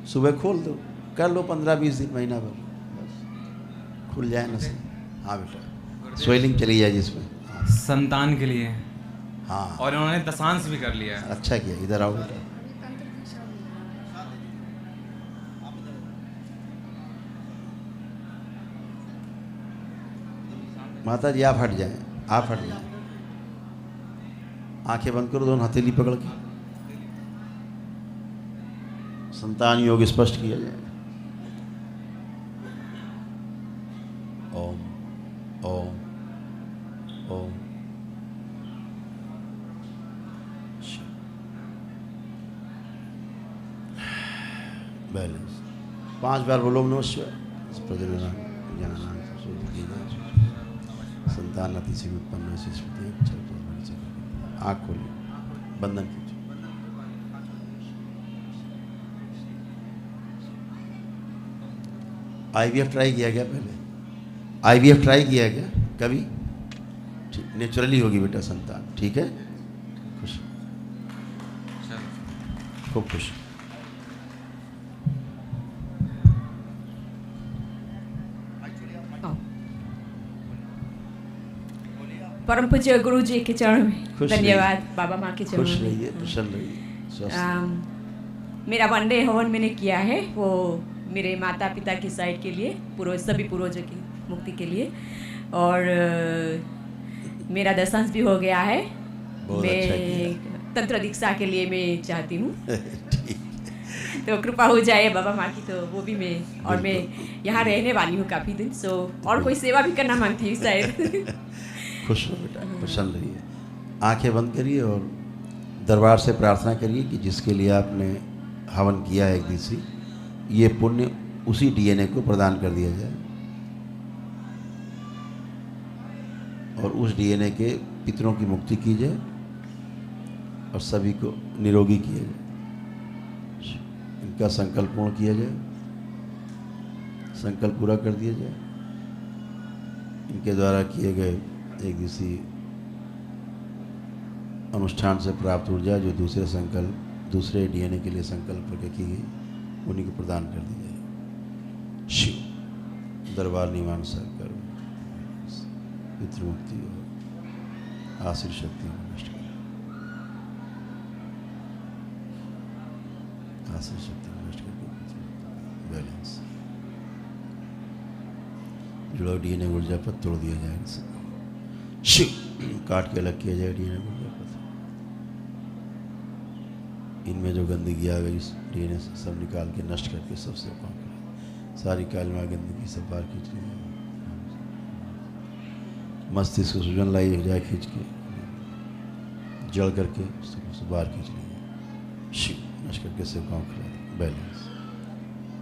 सुबह खोल दो, कर लो 15-20 दिन, महीना भर, बस खुल जाए नसें। हाँ बेटा, स्वेलिंग चली जाए जिसमें। संतान के लिए। हाँ, और उन्होंने दशांश भी कर लिया है। अच्छा किया, इधर आओ बेटा। माता जी आप हट जाएं, आप हट जाएं, आंखें बंद करो, दोनों हथेली पकड़ के संतान योग स्पष्ट किया जाए। ओम ओम ओम बैलेंस 5 बार बोलो नमः शिवाय। संतान अति से उत्पन्न से स्मृति, आँख खोलिए, बंधन कीजिए। IVF ट्राई किया गया पहले? IVF ट्राई किया गया कभी? ठीक, नेचुरली होगी बेटा संतान, ठीक है, खुश, खूब खुश। परम पूज्य गुरु जी के चरण में खुश धन्यवाद, रहिए। बाबा माँ के चरण खुश में। रहिए, प्रसन्न रहिए, स्वस्थ। मेरा वनडे हवन मैंने किया है, वो मेरे माता पिता की साइड के लिए, सभी पूर्वजों की मुक्ति के लिए, और मेरा दशांश भी हो गया है। बहुत मैं अच्छा किया। तंत्र दीक्षा के लिए मैं चाहती हूँ तो कृपा हो जाए बाबा माँ की, तो वो भी मैं, और मैं यहाँ रहने वाली हूँ काफ़ी दिन, सो और कोई सेवा भी करना मांगती हूँ शायद। खुश हो बेटा, प्रसन्न रहिए, आंखें बंद करिए और दरबार से प्रार्थना करिए कि जिसके लिए आपने हवन किया है एक दिवसी, ये पुण्य उसी DNA को प्रदान कर दिया जाए, और उस DNA के पितरों की मुक्ति की जाए, और सभी को निरोगी किया जाए, इनका संकल्प पूर्ण किया जाए, संकल्प पूरा कर दिया जाए, इनके द्वारा किए गए एक दिवसीय अनुष्ठान से प्राप्त ऊर्जा जो दूसरे DNA के लिए संकल्प करके की गई, उन्हीं को प्रदान कर दी जाए। शिव दरबार निवान सर करो, पितृमुक्ति और आशीर्ष शक्ति नष्ट करो। आसुरी शक्ति को नष्ट करके बैलेंस। जुड़ा डीएनए ऊर्जा पर तोड़ दिया जाए इनसे, शिव काट के अलग किया जाए डीएनए ऊर्जा पर। इनमें जो गंदगी आ गई डीएनए से सब निकाल के नष्ट करके सबसे काम करें। सारी कालमा गंदगी सब बाहर खींच ली जाए। मस्तिष्क को सूजन लाई जाए खींच के, जड़ करके सब बाहर खींच ली जाए। शिव नष्ट करके सब काम करा दे बैलेंस।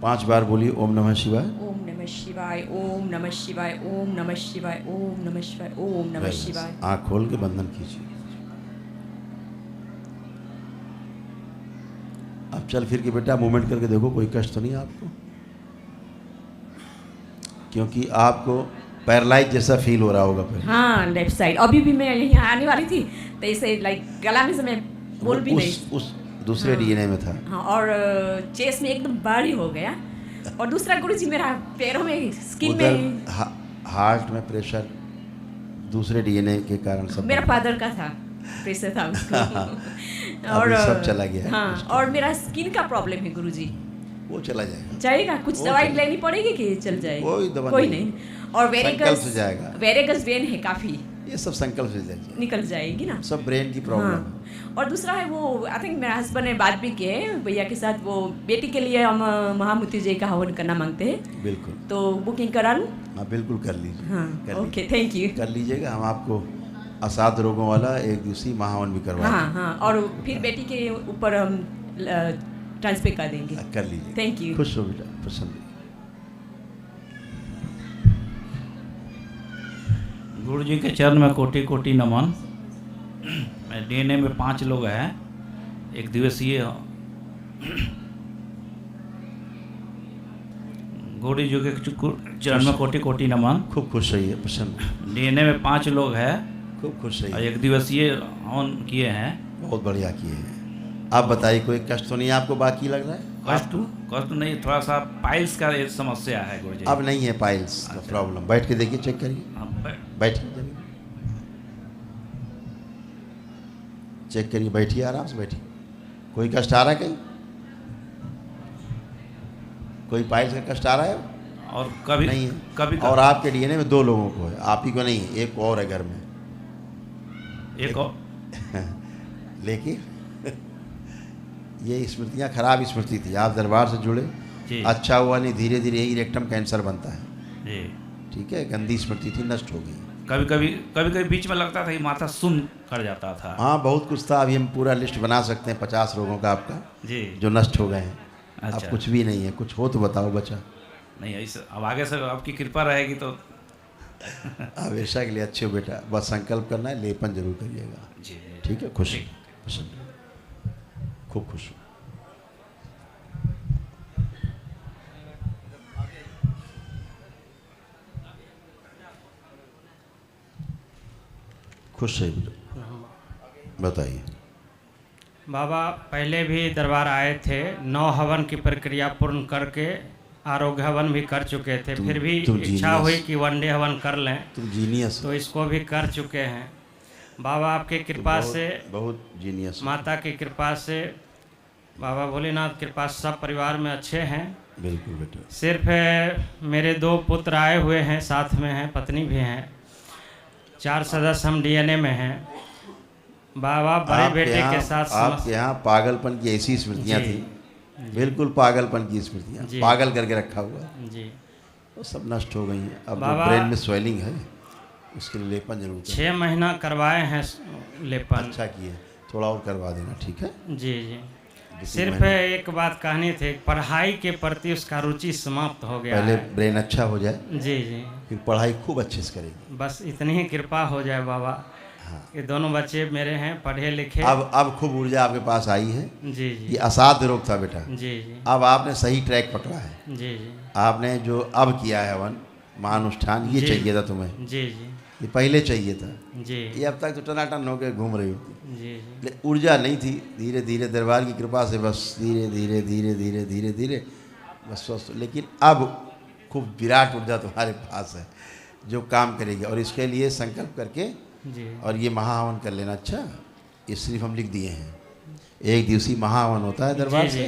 5 बार बोलिए ओम नमः शिवाय, ओम नमः शिवाय, ओम नमः शिवाय, ओम नमः शिवाय, ओम नमः शिवाय, ओम नमः शिवाय। आँख खोल के बंधन कीजिए। अब चल फिर के बेटा मूवमेंट करके देखो, कोई कष्ट तो नहीं आपको, क्योंकि आपको पैरालाइज जैसा फील हो रहा होगा पहले। हाँ लेफ्ट साइड। अभी भी मैं यहाँ आने वाली थी तो ऐसे लाइक गला में से मैं बोल भी नहीं। उस दूसरे डीएनए में था। हाँ, और चेस्ट में एकदम भारी हो गया। और दूसरा गुरुजी मेरा पैरों में स्किन में हार्ट में प्रेशर दूसरे डीएनए के कारण सब मेरा फादर का था, प्रेशर था उसको। और सब चला गया। हाँ, और मेरा स्किन का प्रॉब्लम है गुरुजी। वो चला जाएगा। जाएगा, कुछ दवाई लेनी पड़ेगी कि चल जाएगा? कोई दवा नहीं। और वेरिगस वेन है काफी, ये सब संकल्प से जाएगी, निकल जाएगी ना, सब ब्रेन की प्रॉब्लम। हाँ। और दूसरा है वो, आई थिंक मेरा हस्बैंड ने बात भी की है भैया के साथ, वो बेटी के लिए हम महामृत्युंजय का हवन करना मांगते हैं। बिल्कुल, तो बुकिंग करा लूँ? हाँ बिल्कुल कर लीजिए। हाँ ओके, थैंक यू। कर लीजिएगा, हम आपको असाध्य रोगों वाला 1 दिवसीय महाहवन भी करवा। हाँ, और फिर बेटी के ऊपर हम ट्रांसफर कर देंगे। कर लीजिए। Thank you. खुश हो बेटा, प्रसन्न। गुरु जी के चरण में कोटि कोटि नमन। डीएनए में 5 लोग हैं, 1 दिवसीय। गुरु जी के चरण में कोटि कोटि नमन। खूब खुश रहिए, प्रसन्न। डीएनए में 5 लोग हैं, खूब खुश रहिए। 1 दिवसीय हवन किए हैं। बहुत बढ़िया किए हैं। आप बताइए, कोई कष्ट तो नहीं आपको बाकी लग रहा है? कष्ट नहीं, थोड़ा सा पाइल्स का एक समस्या है गुरु जी। अब नहीं है पाइल्स का प्रॉब्लम। बैठ के देखिए, चेक करिए। बैठिए, चेक करिए, बैठिए, आराम से बैठिए। कोई कष्ट आ रहा है कहीं? कोई पाइल्स का कष्ट आ रहा है? और कभी नहीं है। कभी और आपके डीएनए में 2 लोगों को है, आप ही को नहीं है, एक और है घर में, एक और। लेकिन ये स्मृतियाँ खराब स्मृति थी। आप दरबार से जुड़े, अच्छा हुआ नहीं, धीरे धीरे यही रेक्टम कैंसर बनता है जी। ठीक है, गंदी स्मृति थी, नष्ट हो गई। कभी कभी बीच में लगता था कि माथा सुन कर जाता था। हाँ, बहुत कुछ था। अभी हम पूरा लिस्ट बना सकते हैं 50 रोगों का आपका जी, जो नष्ट हो गए हैं। अच्छा। अब कुछ भी नहीं है, कुछ हो तो बताओ बचा। नहीं ऐसे, अब आगे से आपकी कृपा रहेगी तो हमेशा के लिए अच्छे हो बेटा। बस संकल्प करना है, लेपन जरूर करिएगा जी। ठीक है, खुश खूब खुश हो। खुश है, बताइए। बाबा पहले भी दरबार आए थे, 9 हवन की प्रक्रिया पूर्ण करके आरोग्य हवन भी कर चुके थे। फिर भी इच्छा हुई कि 1 डे हवन कर लें, तुम जीनियस, तो इसको भी कर चुके हैं। बाबा आपके कृपा से, बहुत जीनियस, माता की कृपा से, बाबा भोलेनाथ कृपा से सब परिवार में अच्छे हैं। बिल्कुल बेटा। सिर्फ मेरे 2 पुत्र आए हुए हैं, साथ में हैं, पत्नी भी हैं, 4 सदस्य हम डीएनए में हैं। बाबा बड़े बेटे के साथ आपके यहाँ पागलपन की ऐसी स्मृतियाँ थी, बिल्कुल पागलपन की स्मृतियाँ, पागल करके रखा हुआ जी, वो सब नष्ट हो गई हैं। अब ब्रेन में स्वेलिंग है, उसके लिए लेपन जरूर 6 महीना करवाए हैं लेपन। अच्छा किए, थोड़ा और करवा देना, ठीक है जी जी। सिर्फ एक बात कहनी थी, पढ़ाई के प्रति उसका रुचि समाप्त हो गया। पहले ब्रेन अच्छा हो जाए, जी जी, फिर पढ़ाई खूब अच्छे से करेगी। बस इतनी ही कृपा हो जाए बाबा। हाँ। ये दोनों बच्चे मेरे हैं, पढ़े लिखे। अब खूब ऊर्जा आपके पास आई है। जी जी। ये असाध्य रोग था बेटा। जी जी। अब आपने सही ट्रैक पकड़ा है। जी जी। आपने जो अब किया है हवन महानुष्ठान, ये चाहिए था तुम्हें। जी जी। ये पहले चाहिए था जी। ये अब तक तो टनाटन होकर घूम रही होती। जी जी। ऊर्जा नहीं थी, धीरे धीरे दरबार की कृपा से बस धीरे धीरे धीरे धीरे धीरे धीरे बस स्वस्थ। लेकिन अब खूब विराट ऊर्जा तुम्हारे पास है जो काम करेगी, और इसके लिए संकल्प करके जी। और ये महाहवन कर लेना। अच्छा, ये सिर्फ हम लिख दिए हैं, 1 दिवसीय महाहवन होता है दरबार से,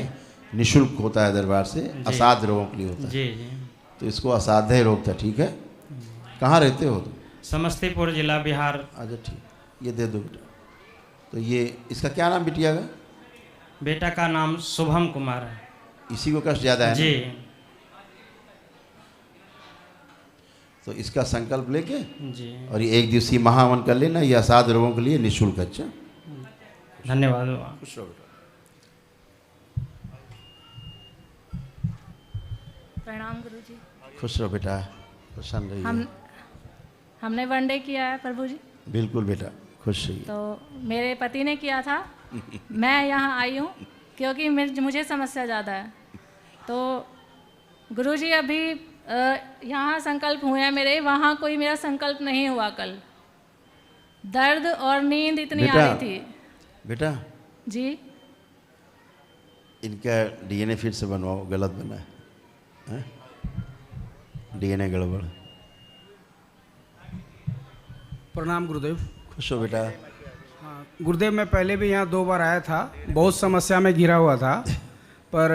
निःशुल्क होता है दरबार से, असाध्य रोगों के लिए होता है। जी जी। तो इसको असाध्य रोग था, ठीक है। कहाँ रहते हो तुम? समस्तीपुर जिला, बिहार। अच्छा ठीक, ये दे दो बेटा। तो ये इसका क्या नाम बिटिया का? बेटा का नाम शुभम कुमार है। इसी को कष्ट ज़्यादा है जी। ना? तो इसका संकल्प लेके जी। और ये 1 दिवसीय महावन कर लेना, ये असाध्य रोगों के लिए निःशुल्क। अच्छा, धन्यवाद। खुश रहो बेटा। प्रणाम गुरुजी। खुश रहो बेटा, प्रसन्न रहिए। हमने वनडे किया है प्रभु जी। बिल्कुल बेटा, खुश रहिए। तो मेरे पति ने किया था। मैं यहाँ आई हूँ क्योंकि मुझे समस्या ज़्यादा है। तो गुरुजी अभी यहाँ संकल्प हुए हैं मेरे, वहाँ कोई मेरा संकल्प नहीं हुआ कल। दर्द और नींद इतनी आ रही थी। बेटा जी। इनका डीएनए फिर से बनवाओ, गलत बना है, डीएनए गड़बड़। प्रणाम गुरुदेव। खुश हो बेटा। हाँ गुरुदेव, मैं पहले भी यहाँ 2 बार आया था, बहुत समस्या में घिरा हुआ था, पर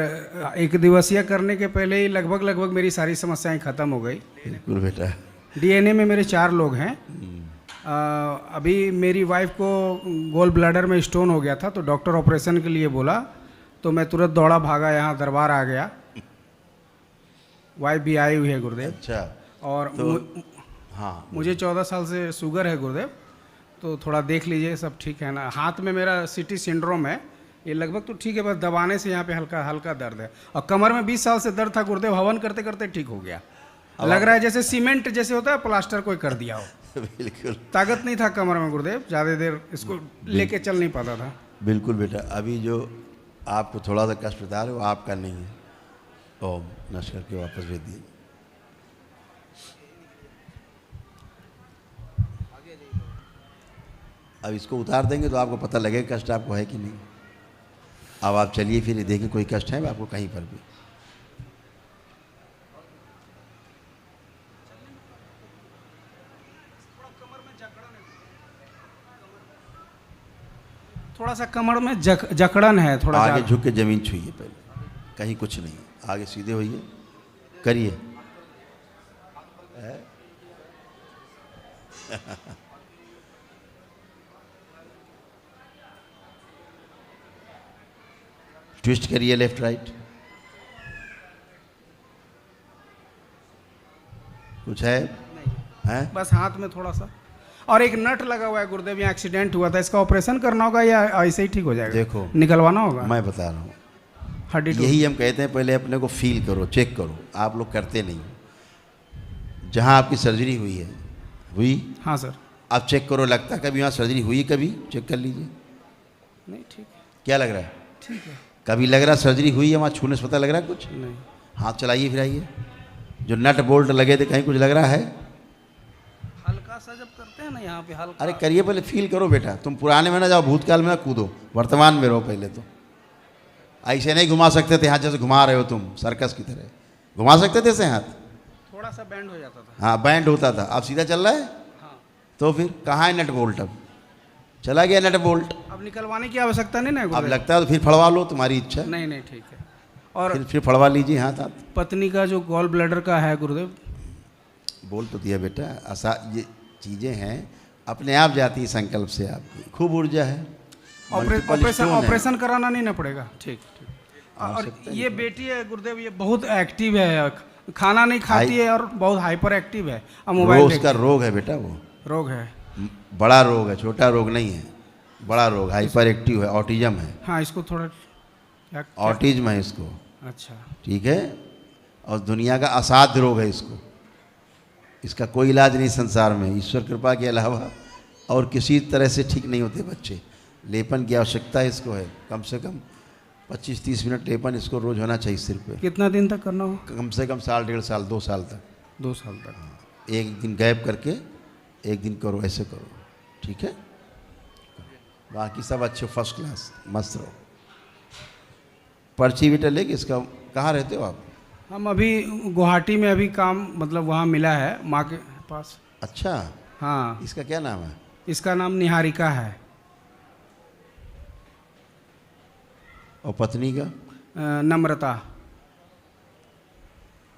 1 दिवसीय करने के पहले ही लगभग मेरी सारी समस्याएं खत्म हो गई। बिल्कुल बेटा। डीएनए में मेरे 4 लोग हैं। अभी मेरी वाइफ को गोल ब्लैडर में स्टोन हो गया था, तो डॉक्टर ऑपरेशन के लिए बोला, तो मैं तुरंत दौड़ा भागा यहाँ दरबार आ गया। वाइफ भी आई हुई है गुरुदेव। अच्छा। और तो, हाँ, मुझे 14 साल से शुगर है गुरुदेव, तो थोड़ा देख लीजिए सब ठीक है ना। हाथ में मेरा सिटी सिंड्रोम है, ये लगभग तो ठीक है, बस दबाने से यहाँ पे हल्का हल्का दर्द है। और कमर में 20 साल से दर्द था गुरुदेव, हवन करते करते ठीक हो गया। लग रहा है जैसे सीमेंट जैसे होता है, प्लास्टर कोई कर दिया हो। बिल्कुल। ताकत नहीं था कमर में गुरुदेव, ज़्यादा देर इसको लेके चल नहीं पाता था। बिल्कुल बेटा। अभी जो आपको थोड़ा सा कष्ट बता रहे हो, आपका नहीं है। ओम नष्ट करके वापस भेज दिए। अब इसको उतार देंगे तो आपको पता लगेगा कष्ट आपको है कि नहीं। अब आप चलिए फिर देखिए कोई कष्ट है आपको कहीं पर भी। थोड़ा सा कमर में जकड़न है थोड़ा। आगे झुक के जमीन छुइए पहले, कहीं कुछ नहीं, आगे सीधे होइए, करिए। ट्विस्ट करिए लेफ्ट राइट। कुछ है? नहीं, बस हाथ में थोड़ा सा। और एक नट लगा हुआ है गुरुदेव, यहाँ एक्सीडेंट हुआ था, इसका ऑपरेशन करना होगा या ऐसे ही ठीक हो जाएगा? देखो, निकलवाना होगा। मैं बता रहा हूँ, हड्डी यही हम कहते हैं, पहले अपने को फील करो, चेक करो। आप लोग करते नहीं। जहाँ आपकी सर्जरी हुई है, हुई? हाँ सर। आप चेक करो, लगता है कभी वहाँ सर्जरी हुई? कभी चेक कर लीजिए। नहीं ठीक है। क्या लग रहा है? ठीक है। कभी लग रहा सर्जरी हुई है वहाँ? छूने से पता लग रहा है कुछ? नहीं। हाथ चलाइए फिर, आइए। जो नट बोल्ट लगे थे कहीं कुछ लग रहा है? हल्का सा जब करते हैं ना यहाँ पे हल्का। अरे करिए, पहले फील करो बेटा। तुम पुराने में ना जाओ, भूतकाल में ना कूदो, वर्तमान में रहो पहले। तो ऐसे नहीं घुमा सकते थे हाथ, जैसे घुमा रहे हो तुम सर्कस की तरह। घुमा सकते थे ऐसे हाथ? थोड़ा सा बैंड हो जाता था। हाँ, बैंड होता था। अब सीधा चल रहा है? हाँ। तो फिर कहाँ है नट बोल्ट? अब चला गया नट बोल्ट। अब निकलवाने की आवश्यकता नहीं ना अब लगता है तो फिर फड़वा लो, तुम्हारी इच्छा। नहीं नहीं ठीक है। और फिर फड़वा लीजिए हाथ। आप पत्नी का जो गॉल ब्लैडर का है गुरुदेव, बोल तो दिया बेटा। ये चीज़ें हैं अपने आप जाती है संकल्प से। आपकी खूब ऊर्जा है। ऑपरेशन कराना नहीं ना पड़ेगा? ठीक ठीक। और ये बेटी है गुरुदेव, ये बहुत एक्टिव है, खाना नहीं खाती है और बहुत हाइपर एक्टिव है। अब मोबाइल उसका रोग है बेटा, वो रोग है, बड़ा रोग है, छोटा रोग नहीं है, बड़ा रोग, हाइपर एक्टिव है, ऑटिज्म है। हाँ, इसको थोड़ा ऑटिज्म है इसको। अच्छा ठीक है। और दुनिया का असाध्य रोग है इसको। इसका कोई इलाज नहीं संसार में, ईश्वर कृपा के अलावा और किसी तरह से ठीक नहीं होते बच्चे। लेपन की आवश्यकता इसको है, कम से कम 25-30 मिनट लेपन इसको रोज होना चाहिए सिर पे। कितना दिन तक करना होगा? कम से कम 1.5 साल 2 साल तक। 2 साल तक। एक दिन गैप करके एक दिन करो, ऐसे करो, ठीक है। बाकी सब अच्छे, फर्स्ट क्लास, मस्त रहो। पर्ची बेटा लेके इसका। कहाँ रहते हो आप? हम अभी गुवाहाटी में अभी काम, मतलब वहाँ मिला है माँ के पास। अच्छा। हाँ। इसका क्या नाम है? इसका नाम निहारिका है। और पत्नी का? नम्रता।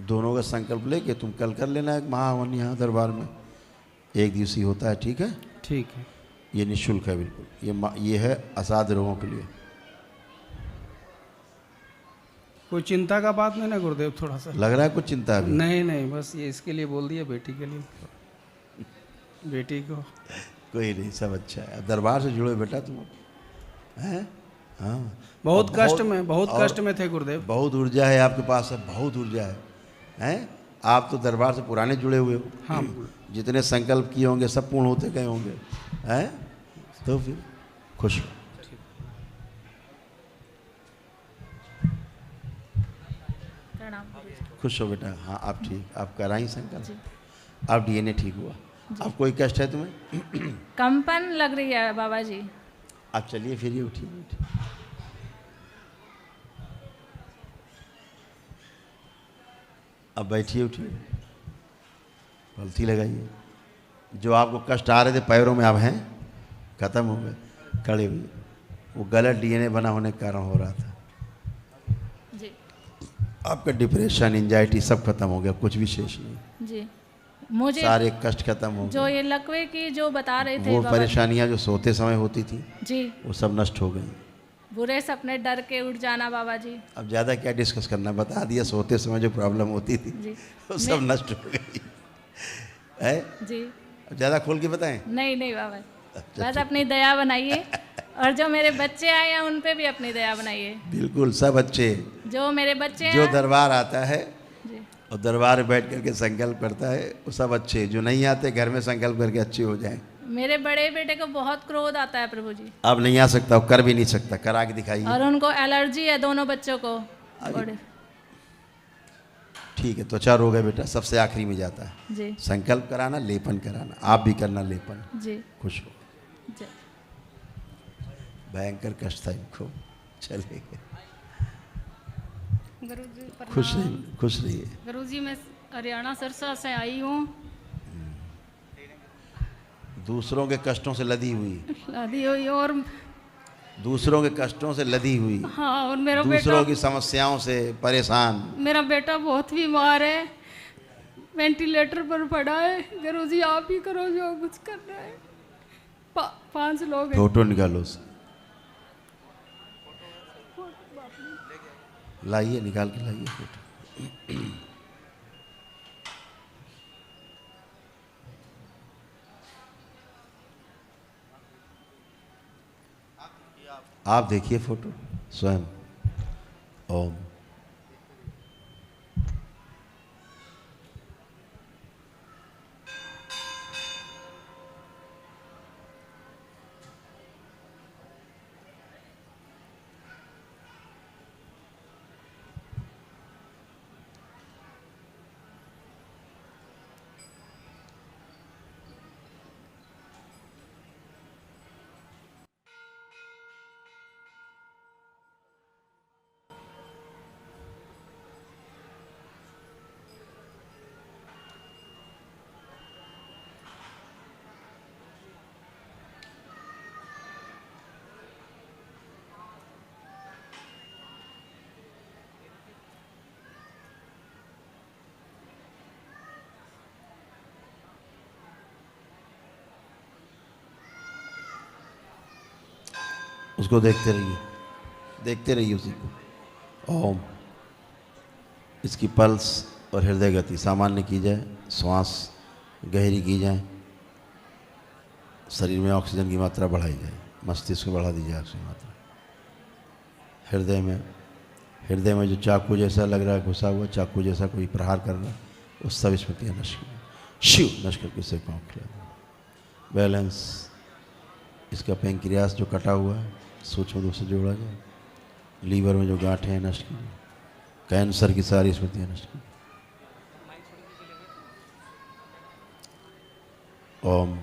दोनों का संकल्प लेके तुम कल कर लेना एक महाहवन यहाँ दरबार में, एक दिवसीय होता है, ठीक है? ठीक है। ये निःशुल्क है बिल्कुल, ये है असाध्य रोगों के लिए। कोई चिंता का बात नहीं ना गुरुदेव? थोड़ा सा लग रहा है कुछ चिंता है? नहीं नहीं, बस ये इसके लिए बोल दिया, बेटी के लिए, बेटी को। कोई नहीं, सब अच्छा है। दरबार से जुड़े बेटा तुम हैं? हाँ, बहुत कष्ट में थे गुरुदेव। बहुत ऊर्जा है आपके पास, है बहुत ऊर्जा है, हैं? आप तो दरबार से पुराने जुड़े हुए हो। हाँ, जितने संकल्प किए होंगे सब पूर्ण होते गए होंगे, हैं? तो फिर खुश हो। खुश हो बेटा। हाँ, आप ठीक, आप कराई संकल्प, आप डीएनए ठीक हुआ। अब कोई कष्ट है तुम्हें? कंपन लग रही है बाबा जी। आप चलिए फिर, ये उठिए उठिए। अब बैठिए, उठिए, पलथी लगाइए। जो आपको कष्ट आ रहे थे पैरों में अब हैं, खत्म हो गए, खड़े हुए। वो गलत डीएनए बना होने के कारण हो रहा था जी। आपका डिप्रेशन, एंजाइटी सब खत्म हो गया, कुछ भी शेष नहीं जी। मुझे सारे कष्ट खत्म हो गए। जो ये लकवे की जो बता रहे थे वो परेशानियां जो सोते समय होती थी जी, वो सब नष्ट हो गई। बुरे सपने डर के उठ जाना बाबा जी। अब ज़्यादा क्या डिस्कस करना, बता दिया। सोते समय जो प्रॉब्लम होती थी जी, वो सब नष्ट हो गई है जी। अब ज़्यादा खोल के बताएं? नहीं नहीं बाबा, बस अपनी दया बनाइए, और जो मेरे बच्चे आए हैं उन पे भी अपनी दया बनाइए। बिल्कुल, सब अच्छे। जो मेरे बच्चे जो हैं, दरबार आता है जी, और दरबार में बैठ करके संकल्प करता है वो सब अच्छे। जो नहीं आते घर में संकल्प करके अच्छे हो जाएं। मेरे बड़े बेटे को बहुत क्रोध आता है प्रभु जी। अब नहीं आ सकता, वो कर भी नहीं सकता, करा के दिखाइए। और उनको एलर्जी है, दोनों बच्चों को। बड़े ठीक है, त्वचा रोग है बेटा, सबसे आखिरी में जाता है। जी। संकल्प कराना, लेपन कराना, आप भी करना लेपन। जी। खुश हो। जी। भयंकर कष्ट था इनको, चले गए। गुरुजी खुश रहिए, खुश रहिए। गुरुजी मैं हरियाणा सिरसा से आई हूँ। दूसरों के कष्टों से लदी हुई, शादी हुई और दूसरों के कष्टों से लदी हुई, हाँ, और मेरा दूसरों बेटा, की समस्याओं से परेशान। मेरा बेटा बहुत बीमार है, वेंटिलेटर पर पड़ा है। गुरुजी आप ही करो जो कुछ करना है। 5 लोग हैं। फोटो निकालो, लाइए, निकाल के लाइए फोटो। आप देखिए फोटो स्वयं। ओम। उसको देखते रहिए, देखते रहिए उसी को। ओम। इसकी पल्स और हृदय गति सामान्य की जाए, श्वास गहरी की जाए, शरीर में ऑक्सीजन की मात्रा बढ़ाई जाए, मस्तिष्क को बढ़ा दी जाए ऑक्सीजन मात्रा। हृदय में जो चाकू जैसा लग रहा है, घुसा हुआ चाकू जैसा कोई प्रहार कर रहा है, वो सब स्मृतियाँ नष्ट की। शिव नष्ट करके से पाँव खिला। बैलेंस, इसका पेंक्रियास जो कटा हुआ है सूक्ष्म रूप से जोड़ा जाए। लीवर में जो गांठें हैं नष्ट की। कैंसर की सारी स्मृतियाँ नष्ट की। ओम।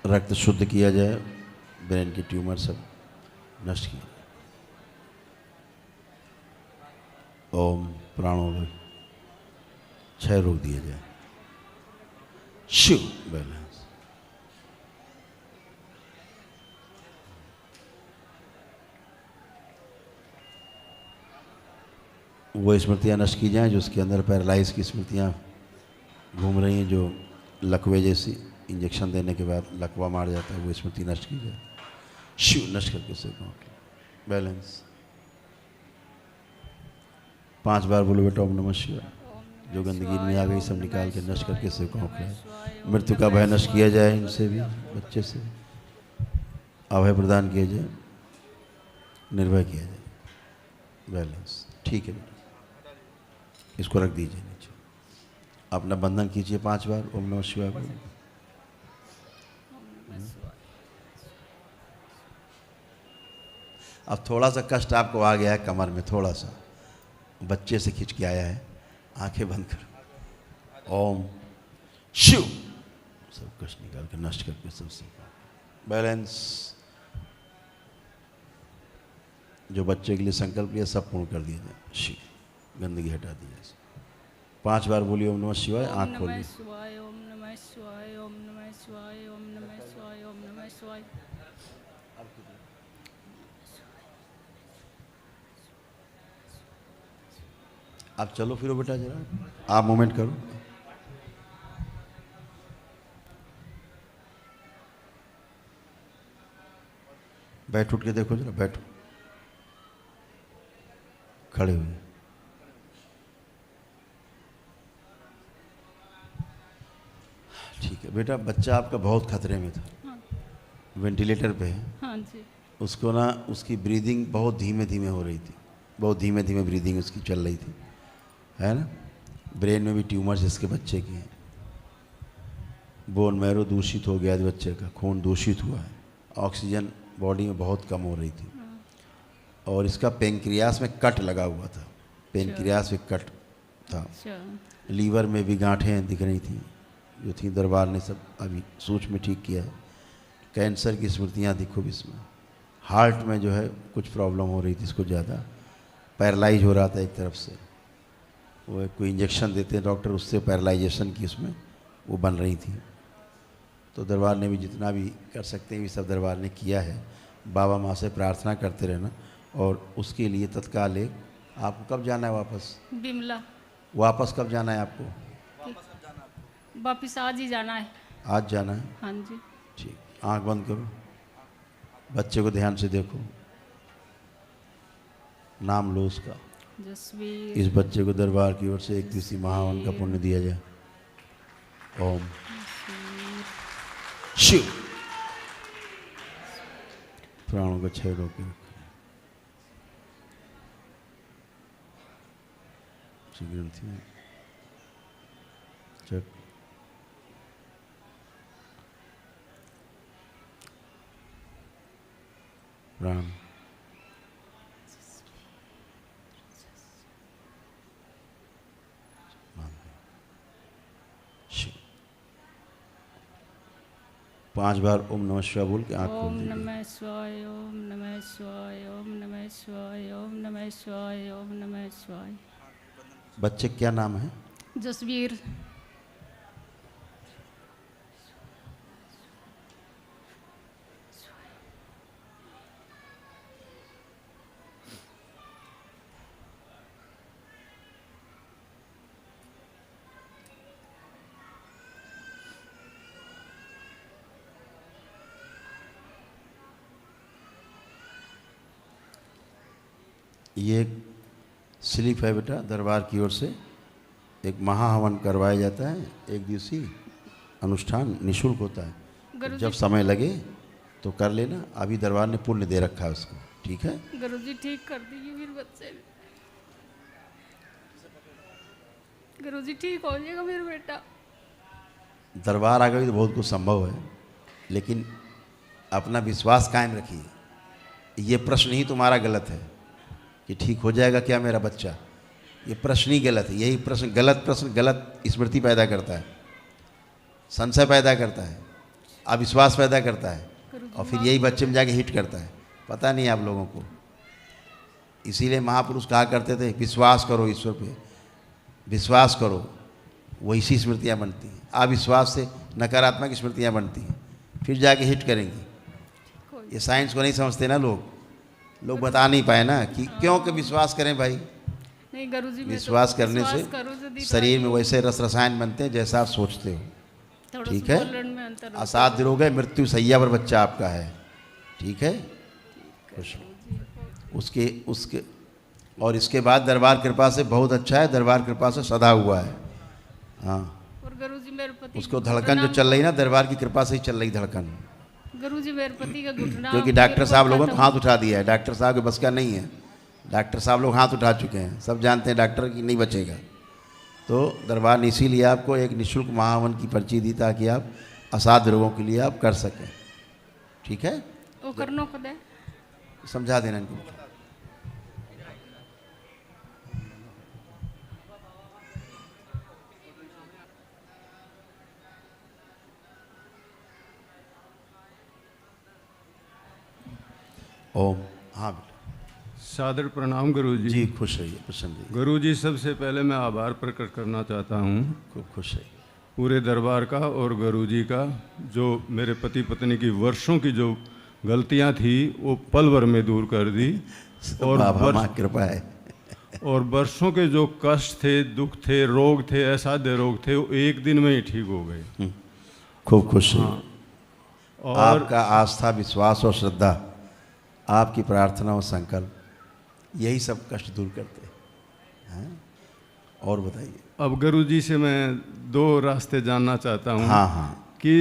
रक्त शुद्ध किया जाए, ब्रेन की ट्यूमर सब नष्ट किया। ओम। प्राणों में क्षय रोक दिया जाए। शिव बैलेंस। वो स्मृतियाँ नष्ट की जाएं जो उसके अंदर पैरालाइज की स्मृतियाँ घूम रही हैं, जो लकवे जैसी इंजेक्शन देने के बाद लकवा मार जाता है, वो स्मृति नष्ट की जाए। शिव नष्ट करके से बैलेंस 5 बार बोलो बेटा ओम नमः शिवाय। जो गंदगी में आ गई सब निकाल के नष्ट करके से खिलाए। मृत्यु का भय नष्ट किया जाए, इनसे भी बच्चे से अभय प्रदान किया जाए, निर्भय किया जाए। बैलेंस ठीक है बेटा, इसको रख दीजिए नीचे। अपना बंधन कीजिए 5 बार ओम नमः शिवाय बोलो। अब थोड़ा सा कष्ट आपको आ गया है कमर में, थोड़ा सा बच्चे से खिंच के आया है, आंखें बंद करो। ओम शिव सब कष्ट निकाल के नष्ट करके सबसे बैलेंस। जो बच्चे के लिए संकल्प लिया सब पूर्ण कर दिया जाए। शिव गंदगी हटा दी जाए। 5 बार बोलिए ओम नमः शिवाय। आँख खोलिए। ओम नमः शिवाय, ओम नमः शिवाय, ओम नमः शिवाय, ओम नमः शिवाय। आप चलो फिरो बेटा, जरा आप मूवमेंट करो। बैठ उठ के देखो जरा, बैठो, खड़े हुए। ठीक है बेटा, बच्चा आपका बहुत खतरे में था। हाँ। वेंटिलेटर पे है। हाँ जी। उसको ना उसकी ब्रीदिंग बहुत धीमे धीमे हो रही थी, बहुत धीमे धीमे ब्रीदिंग उसकी चल रही थी, है ना। ब्रेन में भी ट्यूमर्स इसके बच्चे की हैं। बोन मैरो दूषित हो गया बच्चे का, खून दूषित हुआ है, ऑक्सीजन बॉडी में बहुत कम हो रही थी। और इसका पेनक्रियास में कट लगा हुआ था, पेनक्रियास में कट था। लीवर में भी गांठें दिख रही थी जो थी। दरबार ने सब अभी सूक्ष्म में ठीक किया है। कैंसर की स्मृतियाँ दिखो भी इसमें। हार्ट में जो है कुछ प्रॉब्लम हो रही थी इसको ज़्यादा, पैरालाइज हो रहा था एक तरफ से। वो कोई इंजेक्शन देते हैं डॉक्टर, उससे पैरालाइजेशन की उसमें वो बन रही थी। तो दरबार ने भी जितना भी कर सकते हैं भी सब दरबार ने किया है। बाबा माँ से प्रार्थना करते रहना। और उसके लिए तत्काल एक, आपको कब जाना है वापस? बिमला। वापस कब जाना है आपको? वापस आज ही जाना है। आज जाना है? हाँ जी। ठीक, आंख बंद करो, बच्चे को ध्यान से देखो, नाम लो उसका। जसवीर। इस बच्चे को दरबार की ओर से 31 महावन का पुण्य दिया जाए। ओम शिव। प्राणों का क्षय रोके ग्रंथि में चक प्राण शिव। 5 बार ओम नमः शिवाय बोल के आँख खोल ओम दीजिए। नमः शिवाय, ओम नमः शिवाय, ओम नमः शिवाय, ओम नमः शिवाय, ओम नमः शिवाय। बच्चे क्या नाम है? जसवीर। ये एक स्लिप है बेटा, दरबार की ओर से एक महाहवन करवाया जाता है। एक दिवसीय अनुष्ठान निःशुल्क होता है। जब समय लगे तो कर लेना। अभी दरबार ने पुण्य दे रखा है उसको, ठीक है? गुरुजी ठीक कर दीजिए फिर बच्चे। गुरुजी ठीक हो जाएगा मेरा बेटा। दरबार आ गई तो बहुत कुछ संभव है, लेकिन अपना विश्वास कायम रखिए। ये प्रश्न ही तुम्हारा गलत है कि ठीक हो जाएगा क्या मेरा बच्चा। ये प्रश्न ही गलत है। यही प्रश्न, गलत प्रश्न गलत स्मृति पैदा करता है, संशय पैदा करता है, अविश्वास पैदा करता है, और फिर यही बच्चे में जाके हिट करता है। पता नहीं आप लोगों को। इसीलिए महापुरुष कहा करते थे विश्वास करो ईश्वर पे, विश्वास करो, वो इसी स्मृतियाँ बनती हैं। अविश्वास से नकारात्मक स्मृतियाँ बनती हैं, फिर जाके हिट करेंगी। ये साइंस को नहीं समझते ना लोग बता नहीं पाए ना कि क्यों कि विश्वास करें भाई। नहीं गुरुजी, मैं विश्वास तो करने विश्वास करूँ तो से दी शरीर में वैसे रस रसायन बनते हैं जैसा आप सोचते हो। थोड़ा ठीक सा है, बोलने में अंतर होता है। असाध्य रोग है, मृत्यु सैया पर बच्चा आपका है। ठीक है, खुश उसके उसके और इसके बाद दरबार कृपा से बहुत अच्छा है, दरबार कृपा से सदा हुआ है। हाँ, और गुरुजी मेरे पति उसको धड़कन जो चल रही ना, दरबार की कृपा से ही चल रही धड़कन। गुरुजी मेरे पति का घुटना, क्योंकि डॉक्टर साहब लोगों ने तो हाथ उठा दिया है, डॉक्टर साहब के बस का नहीं है, डॉक्टर साहब लोग हाथ उठा चुके हैं, सब जानते हैं डॉक्टर की नहीं बचेगा। तो दरबार ने इसीलिए आपको एक निःशुल्क महावन की पर्ची दी ताकि आप असाध्य रोगों के लिए आप कर सकें। ठीक है, वो करनो खुद है। समझा देना इनको। ओम। हाँ बेटा, सादर प्रणाम गुरुजी। जी खुश रहिए, प्रसन्न रहिए। गुरुजी, सबसे पहले मैं आभार प्रकट करना चाहता हूँ खूब खुश रहिए पूरे दरबार का और गुरुजी का, जो मेरे पति पत्नी की वर्षों की जो गलतियाँ थी वो पल भर में दूर कर दी। और माँ कृपा है। और वर्षों के जो कष्ट थे, दुख थे, रोग थे, असाध्य रोग थे, वो एक दिन में ही ठीक हो गए। खूब खुश रहिए। और आपका आस्था, विश्वास और श्रद्धा, आपकी प्रार्थना और संकल्प यही सब कष्ट दूर करते हैं। और बताइए। अब गुरुजी से मैं दो रास्ते जानना चाहता हूँ। हाँ हाँ। कि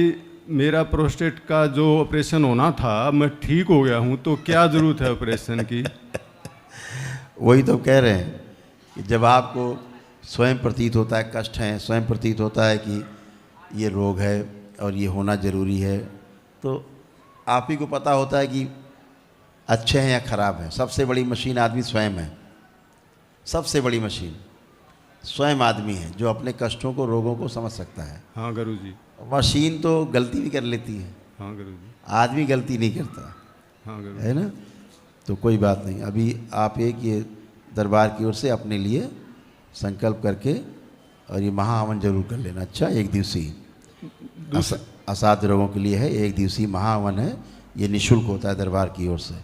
मेरा प्रोस्टेट का जो ऑपरेशन होना था, मैं ठीक हो गया हूँ, तो क्या ज़रूरत है ऑपरेशन की? वही तो कह रहे हैं कि जब आपको स्वयं प्रतीत होता है कष्ट है, स्वयं प्रतीत होता है कि ये रोग है और ये होना ज़रूरी है, तो आप ही को पता होता है कि अच्छे हैं या ख़राब हैं। सबसे बड़ी मशीन आदमी स्वयं है, सबसे बड़ी मशीन स्वयं आदमी है जो अपने कष्टों को, रोगों को समझ सकता है। हाँ गुरुजी। मशीन तो गलती भी कर लेती है। हाँ गुरुजी। आदमी गलती नहीं करता। हाँ गुरुजी। है ना? तो कोई बात नहीं। अभी आप एक ये दरबार की ओर से अपने लिए संकल्प करके और ये महाहवन जरूर कर लेना। अच्छा, एक दिवसीय असाध्य रोगों के लिए है, एक दिवसीय महाहवन है, ये निःशुल्क होता है दरबार की ओर से,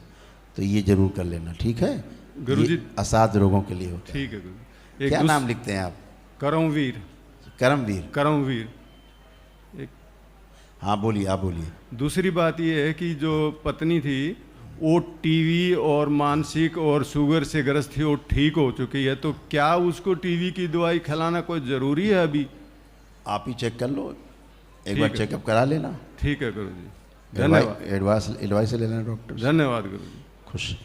तो ये जरूर कर लेना। ठीक है गुरुजी? असाध्य रोगों के लिए होता है। ठीक है गुरुजी। क्या नाम लिखते हैं आप? करमवीर। करमवीर। करमवीर। एक हाँ बोलिए, आप बोलिए। दूसरी बात ये है कि जो पत्नी थी वो टीवी और मानसिक और शुगर से ग्रस्त थी, वो ठीक हो चुकी है, तो क्या उसको टीवी की दवाई खिलाना कोई ज़रूरी है अभी? आप ही चेक कर लो, एक बार चेकअप करा लेना। ठीक है गुरुजी, धन्यवाद। एडवाइस ले लेना डॉक्टर से। धन्यवाद गुरुजी। खुश।